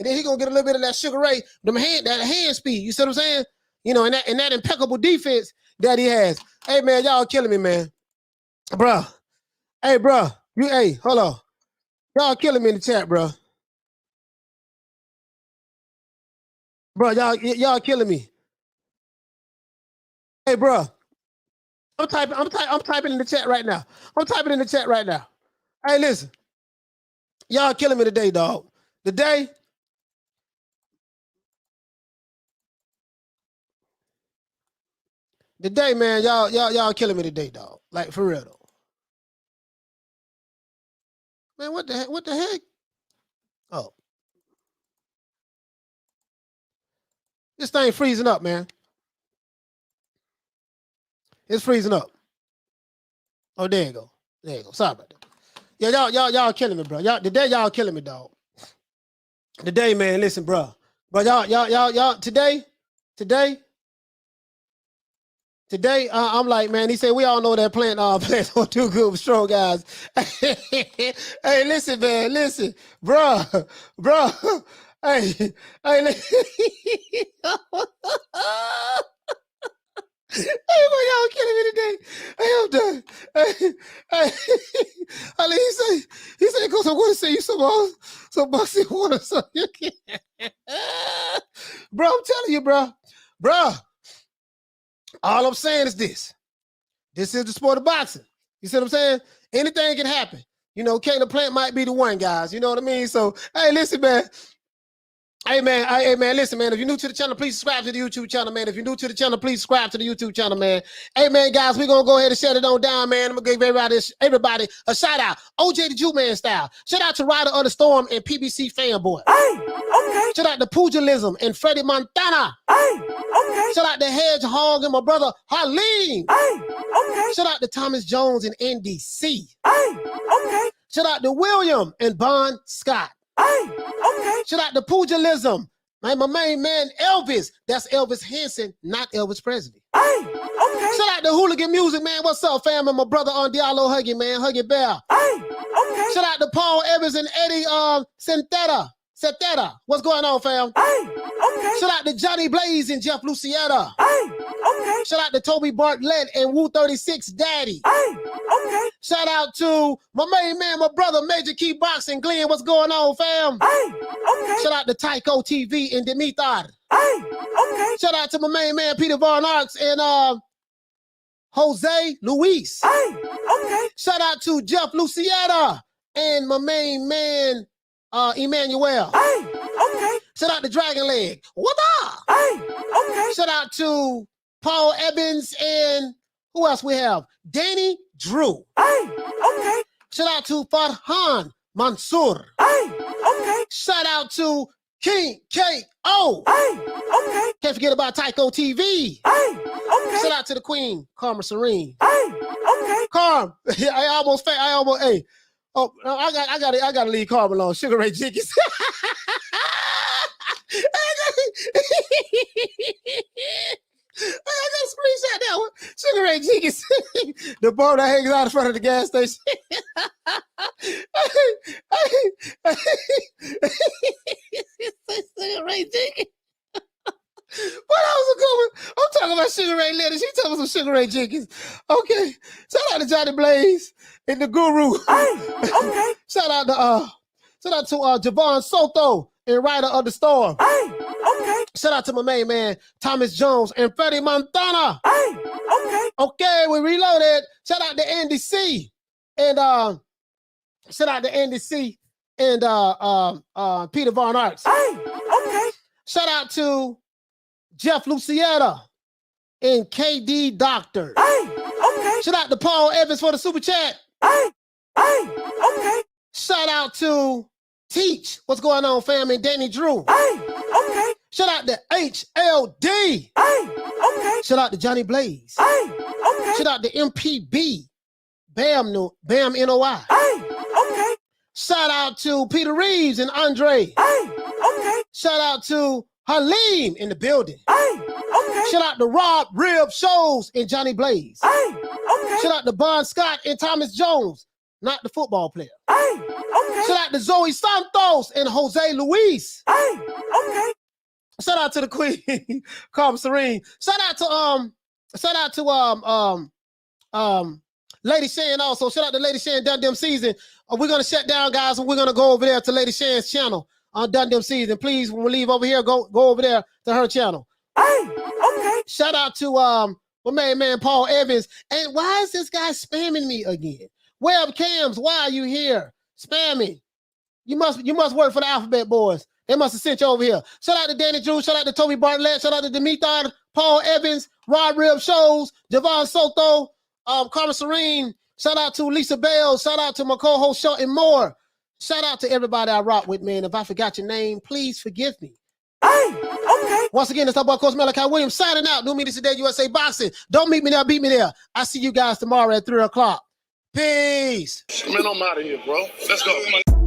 [SPEAKER 2] then he gonna get a little bit of that Sugar Ray, that hand speed. You see what I'm saying? And that impeccable defense that he has. Hey, man, y'all killing me, man. Bro. Hey, bro. Hold on. Y'all killing me in the chat, bro. Bro, y'all killing me. Hey, bro. I'm typing in the chat right now. Hey, listen. Y'all killing me today, dog. Today, man, y'all killing me today, dog. Like, for real, though. Man, what the heck? Oh. This thing freezing up, man. It's freezing up. Oh, there you go. There you go. Sorry about that. Yeah, y'all killing me, bro. Today y'all killing me, dog. Today, man, listen, bro. But y'all, today, I'm like, man, he said, we all know that plants don't do good with strong guys. Hey, listen, man, listen, bro. Hey, listen. Hey, boy, y'all killing me today. Hey, I'm done. Hey, he said, because I'm going to say you some boxing water, so you can. Bro, I'm telling you, bro. All I'm saying is this. This is the sport of boxing. You see what I'm saying? Anything can happen. You know, Caleb Plant might be the one, guys. You know what I mean? So, hey, listen, man. Hey, man, listen, man, if you're new to the channel, please subscribe to the YouTube channel, man. If you're new to the channel, please subscribe to the YouTube channel, man. Hey, man, guys, we're going to go ahead and shut it on down, man. I'm going to give everybody a shout-out. OJ the Jew-Man style. Shout out to Rider of the Storm and PBC Fanboy.
[SPEAKER 3] Hey, okay.
[SPEAKER 2] Shout out to Pugilism and Freddie Montana.
[SPEAKER 3] Hey, okay.
[SPEAKER 2] Shout out to Hedgehog and my brother Harleen.
[SPEAKER 3] Hey, okay.
[SPEAKER 2] Shout out to Thomas Jones and NDC.
[SPEAKER 3] Hey, okay.
[SPEAKER 2] Shout out to William and Bon Scott.
[SPEAKER 3] Hey, okay.
[SPEAKER 2] Shout out to Pugilism. My main man, Elvis. That's Elvis Henson, not Elvis Presley.
[SPEAKER 3] Hey, okay.
[SPEAKER 2] Shout out to Hooligan Music, man. What's up, fam? And my brother on Diallo Huggy, man. Huggy Bear.
[SPEAKER 3] Hey, okay.
[SPEAKER 2] Shout out to Paul Evans and Eddie Sentetta. What's going on, fam?
[SPEAKER 3] Hey, okay.
[SPEAKER 2] Shout out to Johnny Blaze and Jeff Lucietta.
[SPEAKER 3] Hey, okay.
[SPEAKER 2] Shout out to Toby Bartlett and Wu 36 Daddy.
[SPEAKER 3] Hey, okay.
[SPEAKER 2] Shout out to my main man, my brother, Major Key Boxing Glenn. What's going on, fam?
[SPEAKER 3] Hey, okay.
[SPEAKER 2] Shout out to Tyco TV and Dimitar.
[SPEAKER 3] Hey, okay.
[SPEAKER 2] Shout out to my main man, Peter Von Arx and Jose Luis.
[SPEAKER 3] Hey, okay.
[SPEAKER 2] Shout out to Jeff Lucietta and my main man, Emmanuel.
[SPEAKER 3] Hey, okay.
[SPEAKER 2] Shout out to Dragon Leg. What up?
[SPEAKER 3] Hey, okay.
[SPEAKER 2] Shout out to Paul Evans and who else we have? Danny Drew.
[SPEAKER 3] Hey, okay.
[SPEAKER 2] Shout out to Farhan Mansour.
[SPEAKER 3] Hey, okay.
[SPEAKER 2] Shout out to King K.O.
[SPEAKER 3] Hey, okay.
[SPEAKER 2] Can't forget about Tyco TV.
[SPEAKER 3] Hey, okay.
[SPEAKER 2] Shout out to the Queen, Karma Serene.
[SPEAKER 3] Hey, okay.
[SPEAKER 2] Carm, I almost, hey. Oh, I got to leave Carm alone. Sugar Ray Jenkins. I got a screenshot that one. Sugar Ray Jenkins. The bar that hangs out in front of the gas station. Sugar Ray Jenkins. What else was going? I'm talking about Sugar Ray Letters. She talking about some Sugar Ray Jenkins. Okay. Shout out to Johnny Blaze and the Guru.
[SPEAKER 3] Hey, okay.
[SPEAKER 2] Shout out to Javon Soto and Rider of the Storm.
[SPEAKER 3] Hey, okay.
[SPEAKER 2] Shout out to my main man, Thomas Jones and Freddie Montana.
[SPEAKER 3] Hey, okay.
[SPEAKER 2] Okay, we reloaded. Shout out to Andy C. And shout out to Andy C. and Peter Von Arx.
[SPEAKER 3] Hey, okay.
[SPEAKER 2] Shout out to Jeff Lucietta and KD Doctor.
[SPEAKER 3] Hey, okay.
[SPEAKER 2] Shout out to Paul Evans for the super chat.
[SPEAKER 3] Hey, okay.
[SPEAKER 2] Shout out to Teach. What's going on, fam? And Danny Drew.
[SPEAKER 3] Hey, okay.
[SPEAKER 2] Shout out to HLD.
[SPEAKER 3] Hey, okay.
[SPEAKER 2] Shout out to Johnny Blaze.
[SPEAKER 3] Hey, okay.
[SPEAKER 2] Shout out to MPB. Bam NOI.
[SPEAKER 3] Hey, okay.
[SPEAKER 2] Shout out to Peter Reeves and Andre.
[SPEAKER 3] Hey, okay.
[SPEAKER 2] Shout out to Halim in the building.
[SPEAKER 3] Hey, okay.
[SPEAKER 2] Shout out to Rob Rib Shows and Johnny Blaze.
[SPEAKER 3] Hey, okay.
[SPEAKER 2] Shout out to Bon Scott and Thomas Jones, not the football player.
[SPEAKER 3] Hey, okay.
[SPEAKER 2] Shout out to Zoe Santos and Jose Luis.
[SPEAKER 3] Hey, okay.
[SPEAKER 2] Shout out to the Queen, Carmen Serene. Shout out to Lady Shan also. Shout out to Lady Shan Dundee Season. We're gonna shut down, guys, and we're gonna go over there to Lady Shan's channel on Dundee Season. Please, when we leave over here, go over there to her channel.
[SPEAKER 3] Hey, okay.
[SPEAKER 2] Shout out to my main man Paul Evans. And why is this guy spamming me again? Webcams, why are you here spamming? You must work for the Alphabet Boys. They must have sent you over here. Shout out to Danny Drew. Shout out to Toby Bartlett. Shout out to Dimitar, Paul Evans, Rod Rib Shows, Javon Soto, Carmen Serene. Shout out to Lisa Bell. Shout out to my co-host Shelton Moore. Shout out to everybody I rock with, man. If I forgot your name, please forgive me.
[SPEAKER 3] Hey, okay. Okay.
[SPEAKER 2] Once again, it's our boy Coach Malachi Williams signing out. New media today, USA Boxing. Don't meet me there, beat me there. I see you guys tomorrow at 3 o'clock. Peace.
[SPEAKER 4] Man, I'm out of here, bro. Let's go.